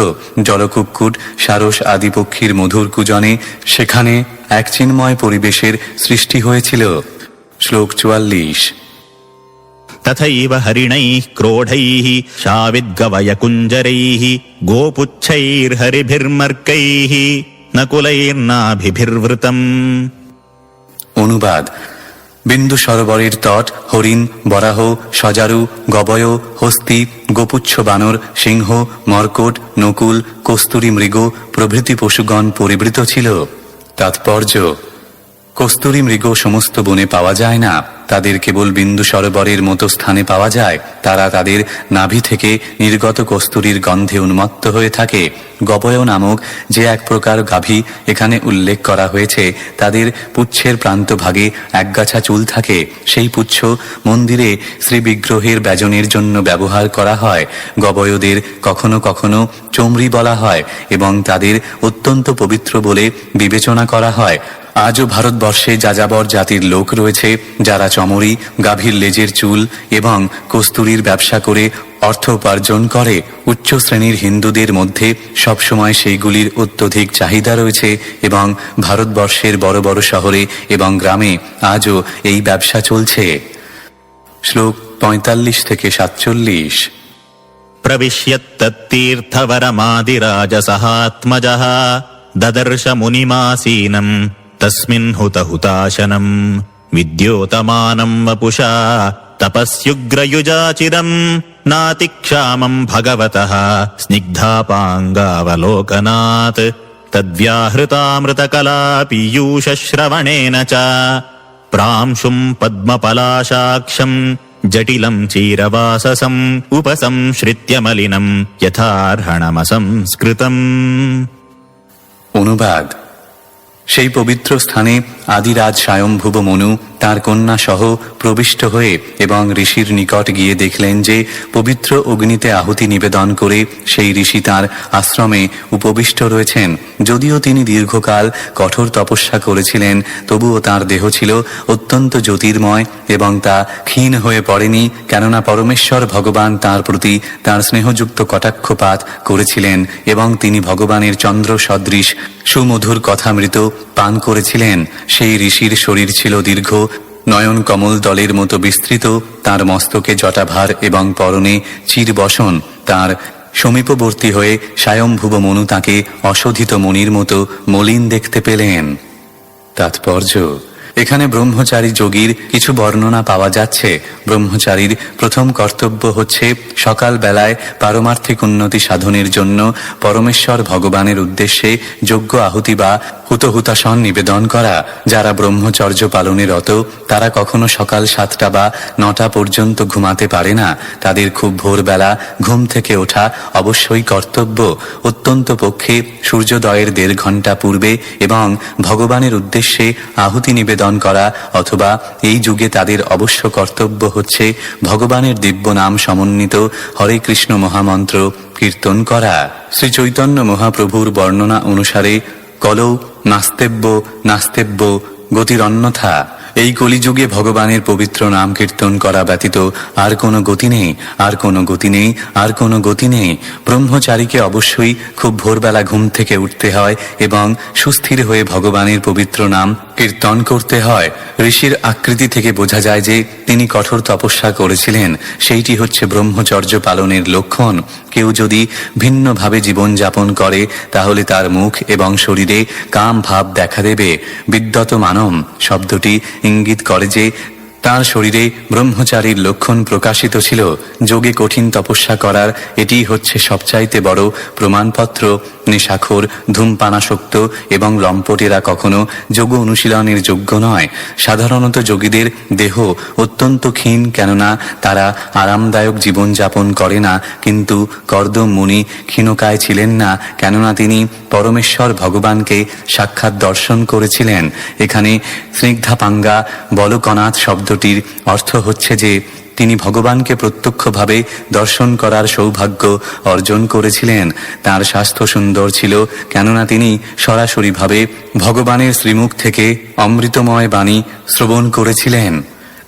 জলকুক্কুট, সারস আদি পক্ষীর মধুর কুজনে সেখানে এক চিন্ময় পরিবেশের সৃষ্টি হয়েছিল। শ্লোক 44। তথৈব হরিণৈঃ ক্রোঢৈঃ শাবিদ্গবয়কুঞ্জরৈঃ গোপুচ্ছৈর্হরিভির্মর্কৈঃ নকুলৈর্নাভিভির্বৃতম। অনুবাদ: বিন্দু সরোবরের তট হরিণ, বরাহ, সজারু, গবয়, হস্তি, গোপুচ্ছ বানর, সিংহ, মর্কট, নকুল, কস্তুরী মৃগ প্রভৃতি পশুগণ পরিবৃত ছিল। তাৎপর্য: কস্তুরী মৃগ সমস্ত বনে পাওয়া যায় না, তাদের কেবল বিন্দু সরোবরের মতো স্থানে পাওয়া যায়। তারা তাদের নাভি থেকে নির্গত কস্তুরীর গন্ধে উন্মত্ত হয়ে থাকে। গবয় নামক যে এক প্রকার গাভী এখানে উল্লেখ করা হয়েছে, তাদের পুচ্ছের প্রান্তভাগে একগাছা চুল থাকে। সেই পুচ্ছ মন্দিরে শ্রীবিগ্রহের ব্যজনের জন্য ব্যবহার করা হয়। গবয়দের কখনো কখনো চমরি বলা হয় এবং তাদের অত্যন্ত পবিত্র বলে বিবেচনা করা হয়। আজও ভারতবর্ষে যাযাবর জাতির লোক রয়েছে যারা চমরি, গাভীর লেজের চুল এবং কস্তুরীর ব্যবসা করে অর্থ উপার্জন করে। উচ্চ শ্রেণীর হিন্দুদের মধ্যে সবসময় সেইগুলির অত্যধিক চাহিদা রয়েছে এবং ভারতবর্ষের বড় বড় শহরে এবং গ্রামে আজও এই ব্যবসা চলছে। শ্লোক 45 থেকে 47। प्रविश्यत्तत्तीर्थवरमादिराजसहात्मजः ददर्श मुनिमासीनम् तस्मिन् हुतहुताशनम् विद्योतमानम् वपुषा तपस्युग्रयुजाचिरम् नातिक्षामम् भगवतः स्निग्धापाङ्गावलोकनात् तद्व्याहृतामृतकला पीयूषश्रवणेन च प्रांशुम् पद्मपलाशाक्षम् जटिलम् चीरवाससम् उपसंश्रित्य मलिनम् यथार्हणमसंस्कृतम्। অনুবাদ: সেই পবিত্র স্থানে আদিরাজ স্বয়ম্ভুব মনু তাঁর কন্যা সহ প্রবিষ্ট হয়ে এবং ঋষির নিকট গিয়ে দেখলেন যে পবিত্র অগ্নিতে আহুতি নিবেদন করে সেই ঋষি তাঁর আশ্রমে উপবিষ্ট রয়েছেন। যদিও তিনি দীর্ঘকাল কঠোর তপস্যা করেছিলেন, তবুও তাঁর দেহ ছিল অত্যন্ত জ্যোতির্ময় এবং তা ক্ষীণ হয়ে পড়েনি, কেননা পরমেশ্বর ভগবান তাঁর প্রতি তাঁর স্নেহযুক্ত কটাক্ষপাত করেছিলেন এবং তিনি ভগবানের চন্দ্র সদৃশ সুমধুর কথামৃত পান করেছিলেন। সেই ঋষির শরীর ছিল দীর্ঘ, নয়ন কমল দলের মতো বিস্তৃত, তাঁর মস্তকে জটাভার এবং পরনে চিরবসন। তাঁর সমীপবর্তী হয়ে স্বয়ম্ভুব মনু তাঁকে অশোধিত মণির মতো মলিন দেখতে পেলেন। তাৎপর্য: এখানে ব্রহ্মচারী যোগীর কিছু বর্ণনা পাওয়া যাচ্ছে। ব্রহ্মচারীর প্রথম কর্তব্য হচ্ছে সকাল বেলায় পারমার্থিক উন্নতি সাধনের জন্য পরমেশ্বর ভগবানের উদ্দেশ্যে যজ্ঞ আহুতি বা হুতহুতাসন নিবেদন করা। যারা ব্রহ্মচর্য পালনে রত তারা কখনো সকাল 7টা বা 9টা পর্যন্ত ঘুমাতে পারে না। তাদের খুব ভোরবেলা ঘুম থেকে ওঠা অবশ্যই কর্তব্য। অত্যন্ত পক্ষে সূর্যোদয়ের 1.5 ঘন্টা পূর্বে এবং ভগবানের উদ্দেশ্যে আহুতি নিবেদন করা, অথবা এই যুগে তাদের অবশ্য কর্তব্য হচ্ছে ভগবানের দিব্য নাম সমন্বিত হরে কৃষ্ণ মহামন্ত্র কীর্তন করা। শ্রী চৈতন্য মহাপ্রভুর বর্ণনা অনুসারে কলৌ নাস্তেব্য নাস্তেব্য গতির অন্যথা। এই কলিযুগে ভগবানের পবিত্র নাম কীর্তন করা ব্যতীত আর কোনো গতি নেই, আর কোনো গতি নেই, আর কোনো গতি নেই। ব্রহ্মচারীকে অবশ্যই খুব ভোরবেলা ঘুম থেকে উঠতে হয় এবং সুস্থির হয়ে ভগবানের পবিত্র নাম কীর্তন করতে হয়। ঋষির আকৃতি থেকে বোঝা যায় যে তিনি কঠোর তপস্যা করেছিলেন। সেইটি হচ্ছে ব্রহ্মচর্য পালনের লক্ষণ। কেউ যদি ভিন্নভাবে জীবনযাপন করে তাহলে তার মুখ এবং শরীরে কাম ভাব দেখা দেবে। বিদ্যত মানম শব্দটি ইঙ্গিত করে যে তার শরীরে ব্রহ্মচারীর লক্ষণ প্রকাশিত ছিল। যোগে কঠিন তপস্যা করার এটি হচ্ছে সবচাইতে বড় প্রমাণপত্র। নেশাখোর, ধূমপানাসক্ত এবং লম্পটেরা কখনো যোগ অনুশীলনের যোগ্য নয়। সাধারণত যোগীদের দেহ অত্যন্ত ক্ষীণ, কেননা তারা আরামদায়ক জীবনযাপন করে না। কিন্তু কর্দম মুনি ক্ষীণকায় ছিলেন না, কেননা তিনি পরমেশ্বর ভগবানকে সাক্ষাৎ দর্শন করেছিলেন। এখানে স্নিগ্ধাপাঙ্গা বলকনাথ শব্দটির অর্থ হচ্ছে যে তিনি ভগবানকে প্রত্যক্ষভাবে দর্শন করার সৌভাগ্য অর্জন করেছিলেন। তার স্বাস্থ্য সুন্দর ছিল, কেননা তিনি সরাসরিভাবে ভগবানের শ্রীমুখ থেকে অমৃতময় বাণী শ্রবণ করেছিলেন।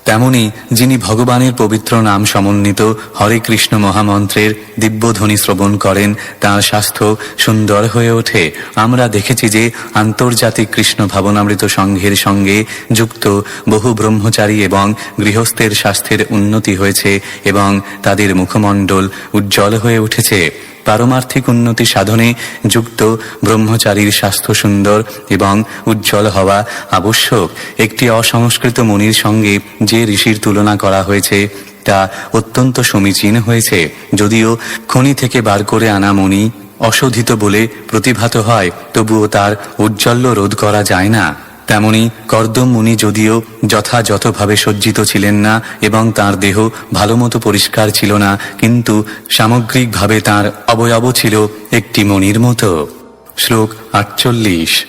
তেমনি যিনি ভগবানের পবিত্র নাম সমন্বিত হরে কৃষ্ণ মহামন্ত্রের দিব্যধ্বনি শ্রবণ করেন তাঁর স্বাস্থ্য সুন্দর হয়ে ওঠে। আমরা দেখেছি যে আন্তর্জাতিক কৃষ্ণ ভাবনামৃত সংঘের সঙ্গে যুক্ত বহু ব্রহ্মচারী এবং গৃহস্থের স্বাস্থ্যের উন্নতি হয়েছে এবং তাদের মুখমণ্ডল উজ্জ্বল হয়ে উঠেছে। পারমার্থিক উন্নতি সাধনে যুক্ত ব্রহ্মচারীর স্বাস্থ্য সুন্দর এবং উজ্জ্বল হওয়া আবশ্যক। একটি অসংস্কৃত মুনির সঙ্গে যে ঋষির তুলনা করা হয়েছে তা অত্যন্ত সমীচীন হয়েছে। যদিও খনি থেকে বার করে আনা মণি অশোধিত বলে প্রতিভাত হয়, তবুও তার ঔজ্জ্বল্য রোধ করা যায় না। তেমনি কর্দম মুনি যদিও যথাযথভাবে সজ্জিত ছিলেন না এবং তার দেহ ভালোমতো পরিষ্কার ছিল না, কিন্তু সামগ্রিকভাবে তার অবয়ব ছিল একটি মণির মতো। শ্লোক 48।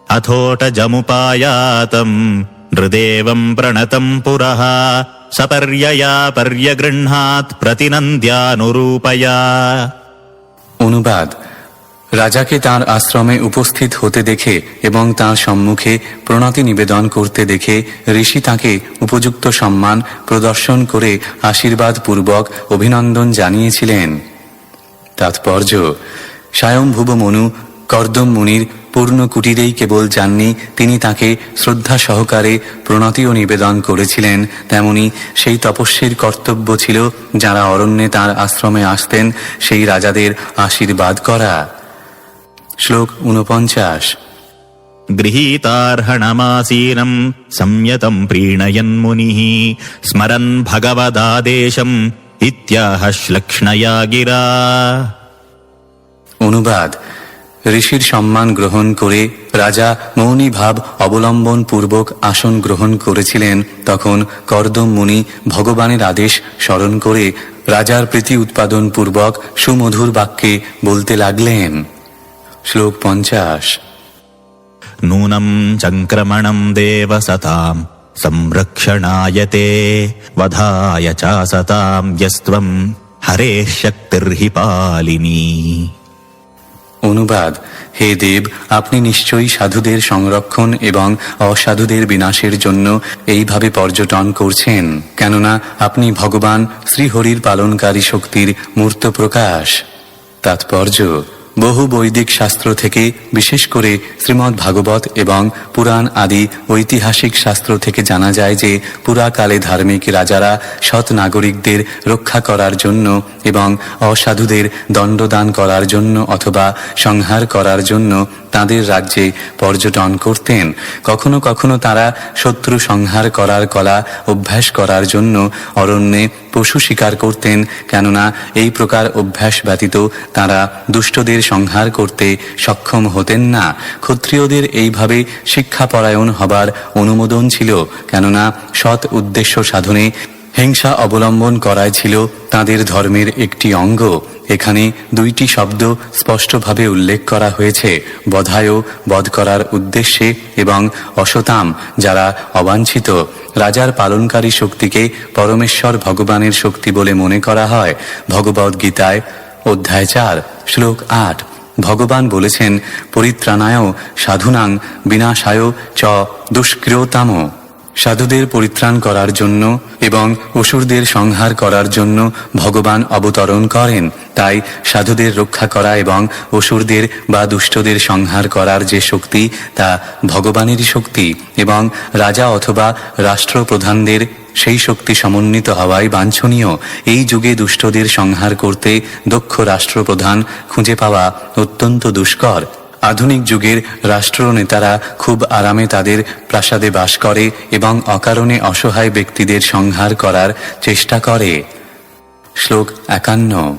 अथोटजमुपायातम् नृदेवम् प्रणतम् पुरः सपर्यया पर्यगृह्णात् प्रतिनन्द्यानुरूपया। অনুবাদ: রাজাকে তাঁর আশ্রমে উপস্থিত হতে দেখে এবং তাঁর সম্মুখে প্রণতি নিবেদন করতে দেখে ঋষি তাঁকে উপযুক্ত সম্মান প্রদর্শন করে আশীর্বাদ পূর্বক অভিনন্দন জানিয়েছিলেন। তাৎপর্য: স্বয়ংভুব মনু কর্দম মুনির পূর্ণ কুটিরেই কেবল যাননি, তিনি তাকে শ্রদ্ধা সহকারে প্রণতিও নিবেদন করেছিলেন। তেমনি সেই তপস্বীর কর্তব্য ছিল যারা অরণ্যে তাঁর আশ্রমে আসতেন সেই রাজাদের আশীর্বাদ করা। শ্লোক 49। गृहीतार्हणमासीनम् संयतम् प्रीणयन् मुनिः स्मरन् भगवदादेशम् इत्याह श्लक्ष्णया गिरा। অনুবাদ: ঋষির সম্মান গ্রহণ করে রাজা মৌনী ভাব অবলম্বন পূর্বক আসন গ্রহণ করেছিলেন। তখন কর্দম মুনি ভগবানের আদেশ স্মরণ করে রাজার প্রীতি উৎপাদন পূর্বক সুমধুর বাক্যে বলতে লাগলেন। শ্লোক 50। नूनम् चङ्क्रमणम् देव सताम् संरक्षणाय ते वधाय च सताम् यस्त्वम् हरेः शक्तिर्हि पालिनी। অনুবাদ: হে দেব, আপনি নিশ্চয়ই সাধুদের সংরক্ষণ এবং অসাধুদের বিনাশের জন্য এইভাবে পর্যটন করছেন, কেননা আপনি ভগবান শ্রীহরির পালনকারী শক্তির মূর্ত প্রকাশ। তাৎপর্য: বহু বৈদিক শাস্ত্র থেকে, বিশেষ করে শ্রীমদ্ ভাগবত এবং পুরাণ আদি ঐতিহাসিক শাস্ত্র থেকে জানা যায় যে পুরাকালে ধার্মিক রাজারা সৎ নাগরিকদের রক্ষা করার জন্য এবং অসাধুদের দণ্ডদান করার জন্য অথবা সংহার করার জন্য তাদের রাজ্যে পর্যটন করতেন। কখনো কখনো তারা শত্রু সংহার করার কলা অভ্যাস করার জন্য অরণ্যে পশু শিকার করতেন, কেননা এই প্রকার অভ্যাস ব্যতীত তারা দুষ্টদের সংহার করতে সক্ষম হতেন না। ক্ষত্রিয়দের এইভাবে শিক্ষাপরায়ণ হবার অনুমোদন ছিল, কেননা সৎ উদ্দেশ্য সাধনে হিংসা অবলম্বন করাই ছিল তাদের ধর্মের একটি অঙ্গ। এখানে দুইটি শব্দ স্পষ্টভাবে উল্লেখ করা হয়েছে: বধায় বধ করার উদ্দেশ্যে এবং অসতাম যারা অবাঞ্ছিত। রাজার পালনকারী শক্তিকে পরমেশ্বর ভগবানের শক্তি বলে মনে করা হয়। ভগবদ্ গীতায় অধ্যায় 4 শ্লোক 8 ভগবান বলেছেন, পরিত্রাণায় সাধুনাং বিনাশায় চ দুষ্কৃতাম। সাধুদের পরিত্রাণ করার জন্য এবং অসুরদের সংহার করার জন্য ভগবান অবতরণ করেন। তাই সাধুদের রক্ষা করা এবং অসুরদের বা দুষ্টদের সংহার করার যে শক্তি, তা ভগবানেরই শক্তি এবং রাজা অথবা রাষ্ট্রপ্রধানদের সেই শক্তি সমন্বিত হওয়াই বাঞ্ছনীয়। এই যুগে দুষ্টদের সংহার করতে দক্ষ রাষ্ট্রপ্রধান খুঁজে পাওয়া অত্যন্ত দুষ্কর। আধুনিক যুগের রাষ্ট্রনেতারা খুব আরামে তাদের প্রাসাদে বাস করে এবং অকারণে অসহায় ব্যক্তিদের সংহার করার চেষ্টা করে। শ্লোক 51।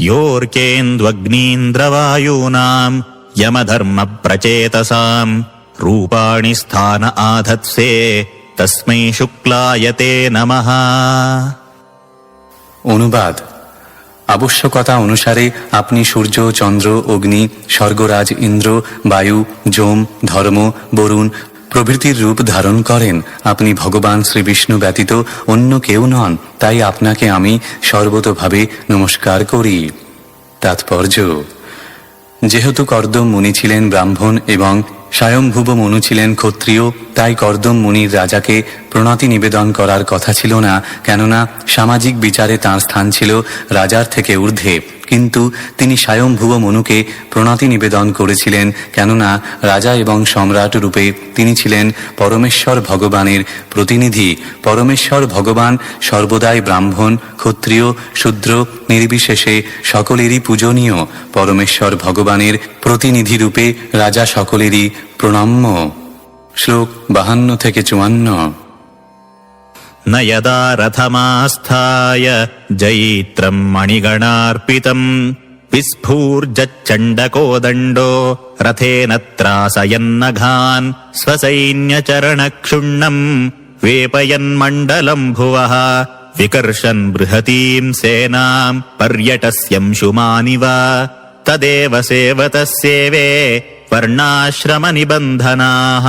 योर्केन्द्वग्नीन्द्रवायूनाम् यमधर्मप्रचेतसाम् रूपाणि स्थान आधत्से तस्मै शुक्लायते नमः। অনুবাদ: আবশ্যকতা অনুসারে আপনি সূর্য, চন্দ্র, অগ্নি, স্বর্গরাজ ইন্দ্র, বায়ু, যম, ধর্ম, বরুণ প্রভৃতির রূপ ধারণ করেন। আপনি ভগবান শ্রীবিষ্ণু ব্যতীত অন্য কেউ নন, তাই আপনাকে আমি সর্বতোভাবে নমস্কার করি। তাৎপর্য: যেহেতু কর্দম মুনি ছিলেন ব্রাহ্মণ এবং স্বয়ংভুব মনু ছিলেন ক্ষত্রিয়, তাই কর্দম মুনির রাজাকে প্রণতি নিবেদন করার কথা ছিল না, কেননা সামাজিক বিচারে তাঁর স্থান ছিল রাজার থেকে ঊর্ধ্বে। কিন্তু তিনি স্বয়ংভুব মনুকে প্রণতি নিবেদন করেছিলেন, কেননা রাজা এবং সম্রাট রূপে তিনি ছিলেন পরমেশ্বর ভগবানের প্রতিনিধি। পরমেশ্বর ভগবান সর্বদাই ব্রাহ্মণ, ক্ষত্রিয়, শূদ্র নির্বিশেষে সকলেরই পূজনীয়। পরমেশ্বর ভগবানের প্রতিনিধি রূপে রাজা সকলেরই প্রণাম্য। শ্লোক 52 থেকে 54। न यदा रथमास्थाय जयित्रम् मणिगणार्पितम् विस्फूर्जच्चण्डकोदण्डो रथेन त्रासयन्नघान् स्वसैन्यचरणक्षुण्णम् वेपयन्मण्डलम् भुवः विकर्षन् बृहतीम् सेनाम् पर्यटस्यंशुमानिव तदेव सेवतस्येवे वर्णाश्रमनिबन्धनाः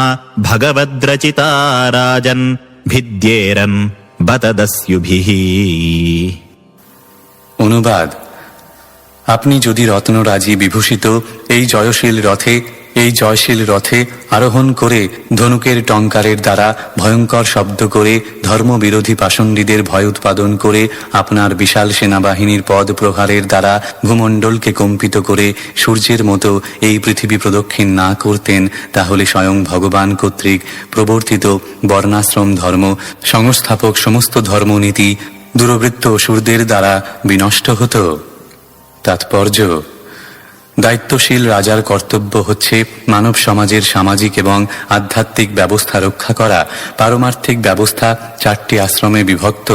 भगवद्रचिता राजन् भिद्येरन् बतदस्युभिः। অনুবাদ: আপনি যদি রত্নরাজি বিভূষিত এই জয়শীল রথে আরোহণ করে ধনুকের টঙ্কারের দ্বারা ভয়ঙ্কর শব্দ করে ধর্মবিরোধী পাষণ্ডীদের ভয় উৎপাদন করে আপনার বিশাল সেনাবাহিনীর পদ প্রহারের দ্বারা ভূমণ্ডলকে কম্পিত করে সূর্যের মতো এই পৃথিবী প্রদক্ষিণ না করতেন, তাহলে স্বয়ং ভগবান কর্তৃক প্রবর্তিত বর্ণাশ্রম ধর্ম সংস্থাপক সমস্ত ধর্মনীতি দুরবৃত্ত অসুরদের দ্বারা বিনষ্ট হতো। তাৎপর্য: দায়িত্বশীল রাজার কর্তব্য হচ্ছে মানব সমাজের সামাজিক এবং আধ্যাত্মিক ব্যবস্থা রক্ষা করা। পারমার্থিক ব্যবস্থা 4টি আশ্রমে বিভক্ত: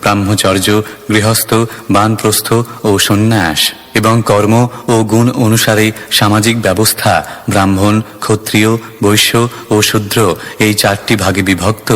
ব্রাহ্মচর্য, গৃহস্থ, বানপ্রস্থ ও সন্ন্যাস। এবং কর্ম ও গুণ অনুসারে সামাজিক ব্যবস্থা ব্রাহ্মণ, ক্ষত্রিয়, বৈশ্য ও শূদ্র এই 4টি ভাগে বিভক্ত।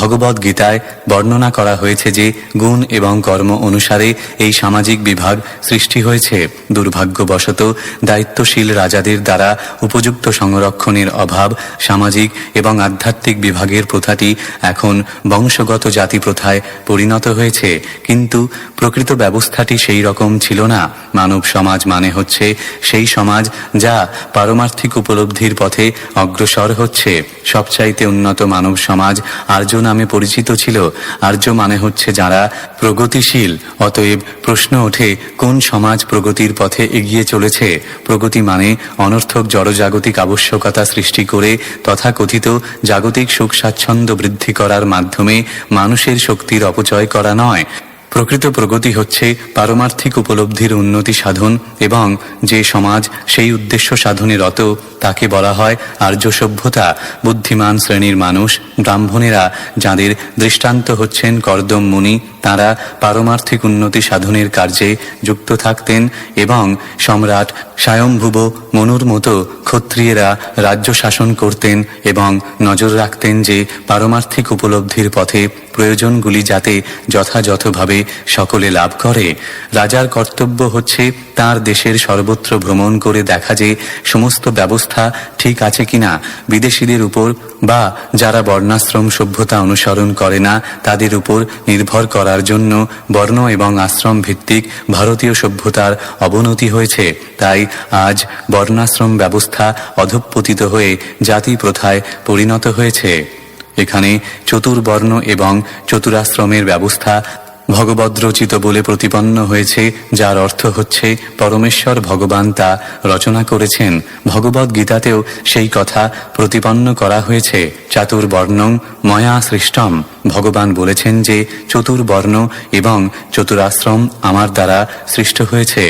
ভগবদ্ গীতায় বর্ণনা করা হয়েছে যে গুণ এবং কর্ম অনুসারে এই সামাজিক বিভাগ সৃষ্টি হয়েছে। দুর্ভাগ্যবশত দায়িত্বশীল রাজাদের দ্বারা উপযুক্ত সংরক্ষণের অভাব সামাজিক এবং আধ্যাত্মিক বিভাগের প্রথাটি এখন বংশগত জাতি প্রথায় পরিণত হয়েছে। কিন্তু প্রকৃত ব্যবস্থাটি সেই রকম ছিল না। মানব সমাজ মানে হচ্ছে সেই সমাজ যা পারমার্থিক উপলব্ধির পথে অগ্রসর হচ্ছে। সবচাইতে উন্নত মানব সমাজ আর্য নামে পরিচিত ছিল। আর্য মানে হচ্ছে যারা প্রগতিশীল। অতএব প্রশ্ন ওঠে, কোন সমাজ প্রগতির পথে এগিয়ে চলেছে? প্রগতি মানে অনর্থক জড়জাগতিক আবশ্যকতা সৃষ্টি করে তথাকথিত জাগতিক সুখ স্বাচ্ছন্দ্য বৃদ্ধি করার মাধ্যমে মানুষের শক্তির অপচয় করা নয়। প্রকৃত প্রগতি হচ্ছে পারমার্থিক উপলব্ধির উন্নতি সাধন, এবং যে সমাজ সেই উদ্দেশ্য সাধনে রত তাকে বলা হয় আর্য সভ্যতা। বুদ্ধিমান শ্রেণীর মানুষ ব্রাহ্মণেরা, যাদের দৃষ্টান্ত হচ্ছেন কর্দম মুনি, তাঁরা পারমার্থিক উন্নতি সাধনের কার্যে যুক্ত থাকতেন, এবং সম্রাট স্বয়ম্ভুব মনুর মতো ক্ষত্রিয়েরা রাজ্য শাসন করতেন এবং নজর রাখতেন যে পারমার্থিক উপলব্ধির পথে প্রয়োজনগুলি যাতে যথাযথভাবে সকলে লাভ করে। রাজার কর্তব্য হচ্ছে তার দেশের সর্বত্র ভ্রমণ করে দেখা যে সমস্ত ব্যবস্থা ঠিক আছে কিনা। বিদেশীদের উপর বা যারা বর্ণাশ্রম সভ্যতা অনুসরণ করে না তাদের উপর নির্ভর করার জন্য বর্ণ এবং আশ্রম ভিত্তিক ভারতীয় সভ্যতার অবনতি হয়েছে। তাই আজ বর্ণাশ্রম ব্যবস্থা অধঃপতিত হয়ে জাতি প্রথায় পরিণত হয়েছে। এখানে চতুর্বর্ণ এবং চতুরাশ্রমের ব্যবস্থা ভগবদ্রচিত বলে প্রতিপন্ন হয়েছে, যার অর্থ হচ্ছে পরমেশ্বর ভগবান তা রচনা করেছেন। ভগবদ্ গীতাতেও সেই কথা প্রতিপন্ন করা হয়েছে। চাতুর্বর্ণং ময়া সৃষ্টম। ভগবান বলেছেন যে চতুর্বর্ণ এবং চতুরাশ্রম আমার দ্বারা সৃষ্ট হয়েছে।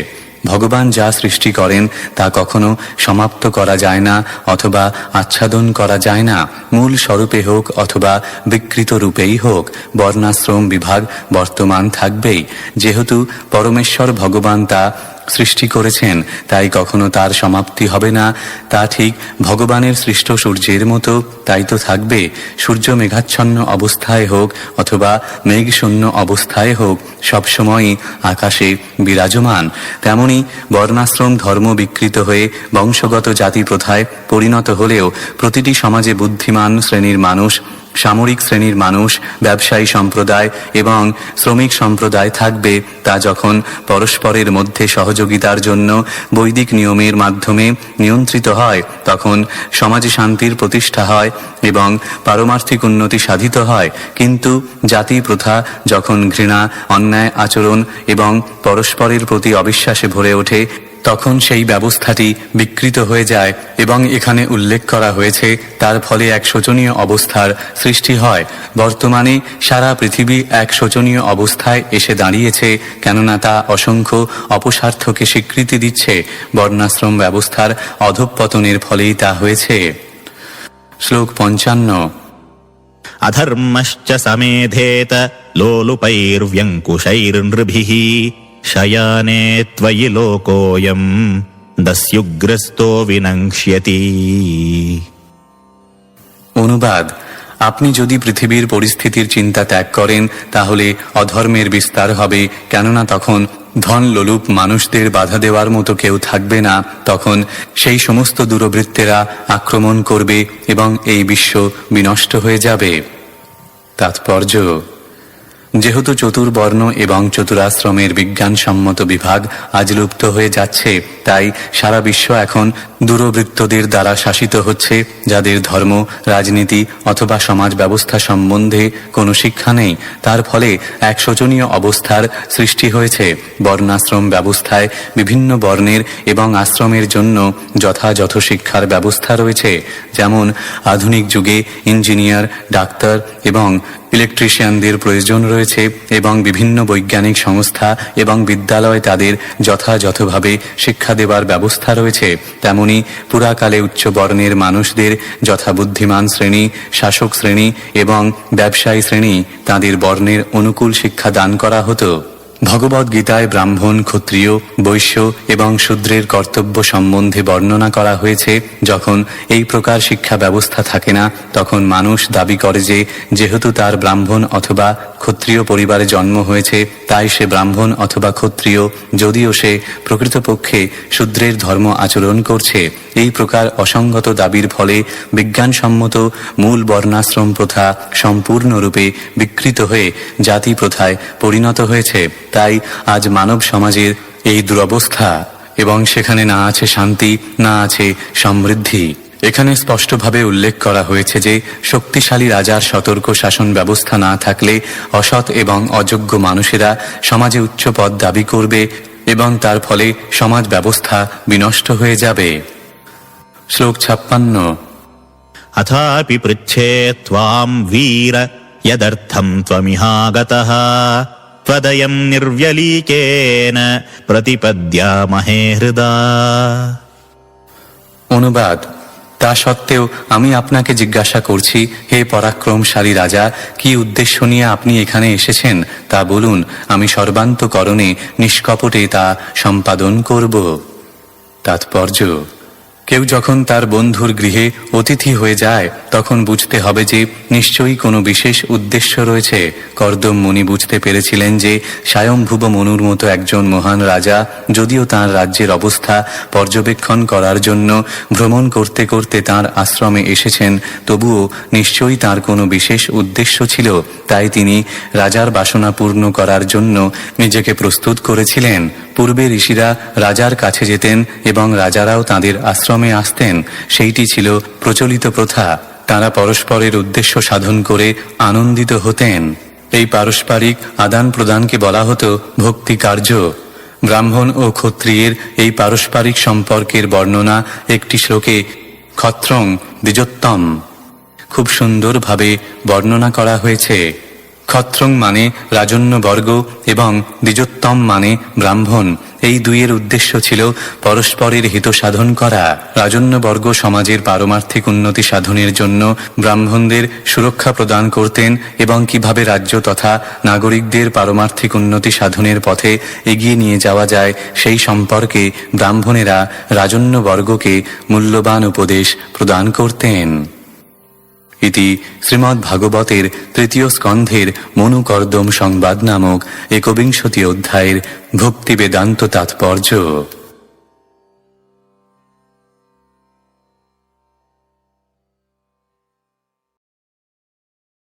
ভগবান যা সৃষ্টি করেন তা কখনো সমাপ্ত করা যায় না অথবা আচ্ছাদন করা যায় না। মূল স্বরূপে হোক অথবা বিকৃত রূপেই হোক, বর্ণাশ্রম বিভাগ বর্তমান থাকবেই। যেহেতু পরমেশ্বর ভগবান তা সৃষ্টি করেছেন, তাই কখনো তার সমাপ্তি হবে না। তা ঠিক ভগবানের সৃষ্ট সূর্যের মতো, তাই তো থাকবে। সূর্য মেঘাচ্ছন্ন অবস্থায় হোক অথবা মেঘশূন্য অবস্থায় হোক, সবসময়ই আকাশে বিরাজমান। তেমনি বর্ণাশ্রম ধর্ম বিকৃত হয়ে বংশগত জাতি প্রথায় পরিণত হলেও প্রতিটি সমাজে বুদ্ধিমান শ্রেণীর মানুষ, সামরিক শ্রেণীর মানুষ, ব্যবসায়ী সম্প্রদায় এবং শ্রমিক সম্প্রদায় থাকবে। তা যখন পরস্পরের মধ্যে সহযোগিতার জন্য বৈদিক নিয়মের মাধ্যমে নিয়ন্ত্রিত হয়, তখন সমাজে শান্তির প্রতিষ্ঠা হয় এবং পারমার্থিক উন্নতি সাধিত হয়। কিন্তু জাতি প্রথা যখন ঘৃণা, অন্যায় আচরণ এবং পরস্পরের প্রতি অবিশ্বাসে ভরে ওঠে, তখন সেই ব্যবস্থাটি বিকৃত হয়ে যায় এবং এখানে উল্লেখ করা হয়েছে তার ফলে এক শোচনীয় অবস্থার সৃষ্টি হয়। বর্তমানে সারা পৃথিবী এক শোচনীয় অবস্থায় এসে দাঁড়িয়েছে, কেননা তা অসংখ্য অপস্বার্থকে স্বীকৃতি দিচ্ছে। বর্ণাশ্রম ব্যবস্থার অধঃপতনের ফলেই তা হয়েছে। শ্লোক 55। अधर्मश्च समेधेत लोलुपैर्व्यङ्कुशैर्नृभिः शयाने त्वयि लोकोऽयं दस्युग्रस्तो विनङ्क्ष्यति। অনুবাদ: আপনি যদি পৃথিবীর পরিস্থিতির চিন্তা ত্যাগ করেন তাহলে অধর্মের বিস্তার হবে, কেননা তখন ধন লোলুপ মানুষদের বাধা দেওয়ার মতো কেউ থাকবে না। তখন সেই সমস্ত দুরবৃত্তেরা আক্রমণ করবে এবং এই বিশ্ব বিনষ্ট হয়ে যাবে। তাৎপর্য: যেহেতু চতুর্বর্ণ এবং চতুরাশ্রমের বিজ্ঞানসম্মত বিভাগ আজ লুপ্ত হয়ে যাচ্ছে, তাই সারা বিশ্ব এখন দুরবৃত্তদের দ্বারা শাসিত হচ্ছে, যাদের ধর্ম, রাজনীতি অথবা সমাজ ব্যবস্থা সম্বন্ধে কোনো শিক্ষা নেই। তার ফলে এক শোচনীয় অবস্থার সৃষ্টি হয়েছে। বর্ণাশ্রম ব্যবস্থায় বিভিন্ন বর্ণের এবং আশ্রমের জন্য যথাযথ শিক্ষার ব্যবস্থা রয়েছে। যেমন আধুনিক যুগে ইঞ্জিনিয়ার, ডাক্তার এবং ইলেকট্রিশিয়ানদের প্রয়োজন রয়েছে এবং বিভিন্ন বৈজ্ঞানিক সংস্থা এবং বিদ্যালয় তাদের যথাযথভাবে শিক্ষা দেবার ব্যবস্থা রয়েছে। তেমনি পুরাকালে উচ্চ বর্ণের মানুষদের যথা বুদ্ধিমান শ্রেণী, শাসক শ্রেণী এবং ব্যবসায়ী শ্রেণী তাদের বর্ণের অনুকূল শিক্ষা দান করা হতো। ভগবদ্গীতায় ব্রাহ্মণ, ক্ষত্রিয়, বৈশ্য এবং শূদ্রের কর্তব্য সম্বন্ধে বর্ণনা করা হয়েছে। যখন এই প্রকার শিক্ষা ব্যবস্থা থাকে না, তখন মানুষ দাবি করে যে যেহেতু তার ব্রাহ্মণ অথবা ক্ষত্রিয় পরিবারে জন্ম হয়েছে, তাই সে ব্রাহ্মণ অথবা ক্ষত্রিয়, যদিও সে প্রকৃতপক্ষে শূদ্রের ধর্ম আচরণ করছে। এই প্রকার অসঙ্গত দাবির ফলে বিজ্ঞানসম্মত মূল বর্ণাশ্রম প্রথা সম্পূর্ণরূপে বিকৃত হয়ে জাতি প্রথায় পরিণত হয়েছে। তাই আজ মানব সমাজের এই দুরবস্থা এবং সেখানে না আছে শান্তি, না আছে সমৃদ্ধি। এখানে স্পষ্টভাবে উল্লেখ করা হয়েছে যে শক্তিশালী রাজার সতর্ক শাসন ব্যবস্থা না থাকলে অসৎ এবং অযোগ্য মানুষেরা সমাজে উচ্চ পদ দাবি করবে এবং তার ফলে সমাজ ব্যবস্থা বিনষ্ট হয়ে যাবে। শ্লোক 56। अथापि पृच्छे त्वां वीर यदर्थं त्वमिहागतः त्वदयं निर्व्यलीकेन प्रतिपद्यामहे हृदा। অনুবাদ: তা সত্ত্বেও আমি আপনাকে জিজ্ঞাসা করছি, হে পরাক্রমশালী রাজা, কি উদ্দেশ্য নিয়ে আপনি এখানে এসেছেন তা বলুন, আমি সর্বান্তকরণে নিষ্কপটে তা সম্পাদন করব। তাৎপর্য: কেউ যখন তার বন্ধুর গৃহে অতিথি হয়ে যায় তখন বুঝতে হবে যে নিশ্চয়ই কোনো বিশেষ উদ্দেশ্য রয়েছে। কর্দম মুনি বুঝতে পেরেছিলেন যে স্বয়ংভুব মনুর মতো একজন মহান রাজা যদিও তাঁর রাজ্যের অবস্থা পর্যবেক্ষণ করার জন্য ভ্রমণ করতে করতে তাঁর আশ্রমে এসেছেন, তবুও নিশ্চয়ই তাঁর কোনো বিশেষ উদ্দেশ্য ছিল। তাই তিনি রাজার বাসনা পূর্ণ করার জন্য নিজেকে প্রস্তুত করেছিলেন। পূর্বে ঋষিরা রাজার কাছে যেতেন এবং রাজারাও তাঁদের আশ্রমে আসতেন। সেইটি ছিল প্রচলিত প্রথা। তাঁরা পরস্পরের উদ্দেশ্য সাধন করে আনন্দিত হতেন। এই পারস্পরিক আদান প্রদানকে বলা হতো ভক্তি কার্য। ব্রাহ্মণ ও ক্ষত্রিয়ের এই পারস্পরিক সম্পর্কের বর্ণনা একটি শ্লোকে ক্ষত্রং দ্বিজোত্তম খুব সুন্দরভাবে বর্ণনা করা হয়েছে। ক্ষত্রং মানে রাজন্যবর্গ এবং দ্বিজোত্তম মানে ব্রাহ্মণ। এই দুইয়ের উদ্দেশ্য ছিল পরস্পরের হিত সাধন করা। রাজন্যবর্গ সমাজের পারমার্থিক উন্নতি সাধনের জন্য ব্রাহ্মণদের সুরক্ষা প্রদান করতেন এবং কিভাবে রাজ্য তথা নাগরিকদের পারমার্থিক উন্নতি সাধনের পথে এগিয়ে নিয়ে যাওয়া যায় সেই সম্পর্কে ব্রাহ্মণেরা রাজন্যবর্গকে মূল্যবান উপদেশ প্রদান করতেন। ইতি শ্রীমদ্ভাগবতের তৃতীয় স্কন্ধের মনুকর্দম সংবাদ নামক 21 অধ্যায়ের ভক্তি বেদান্ত তাৎপর্য।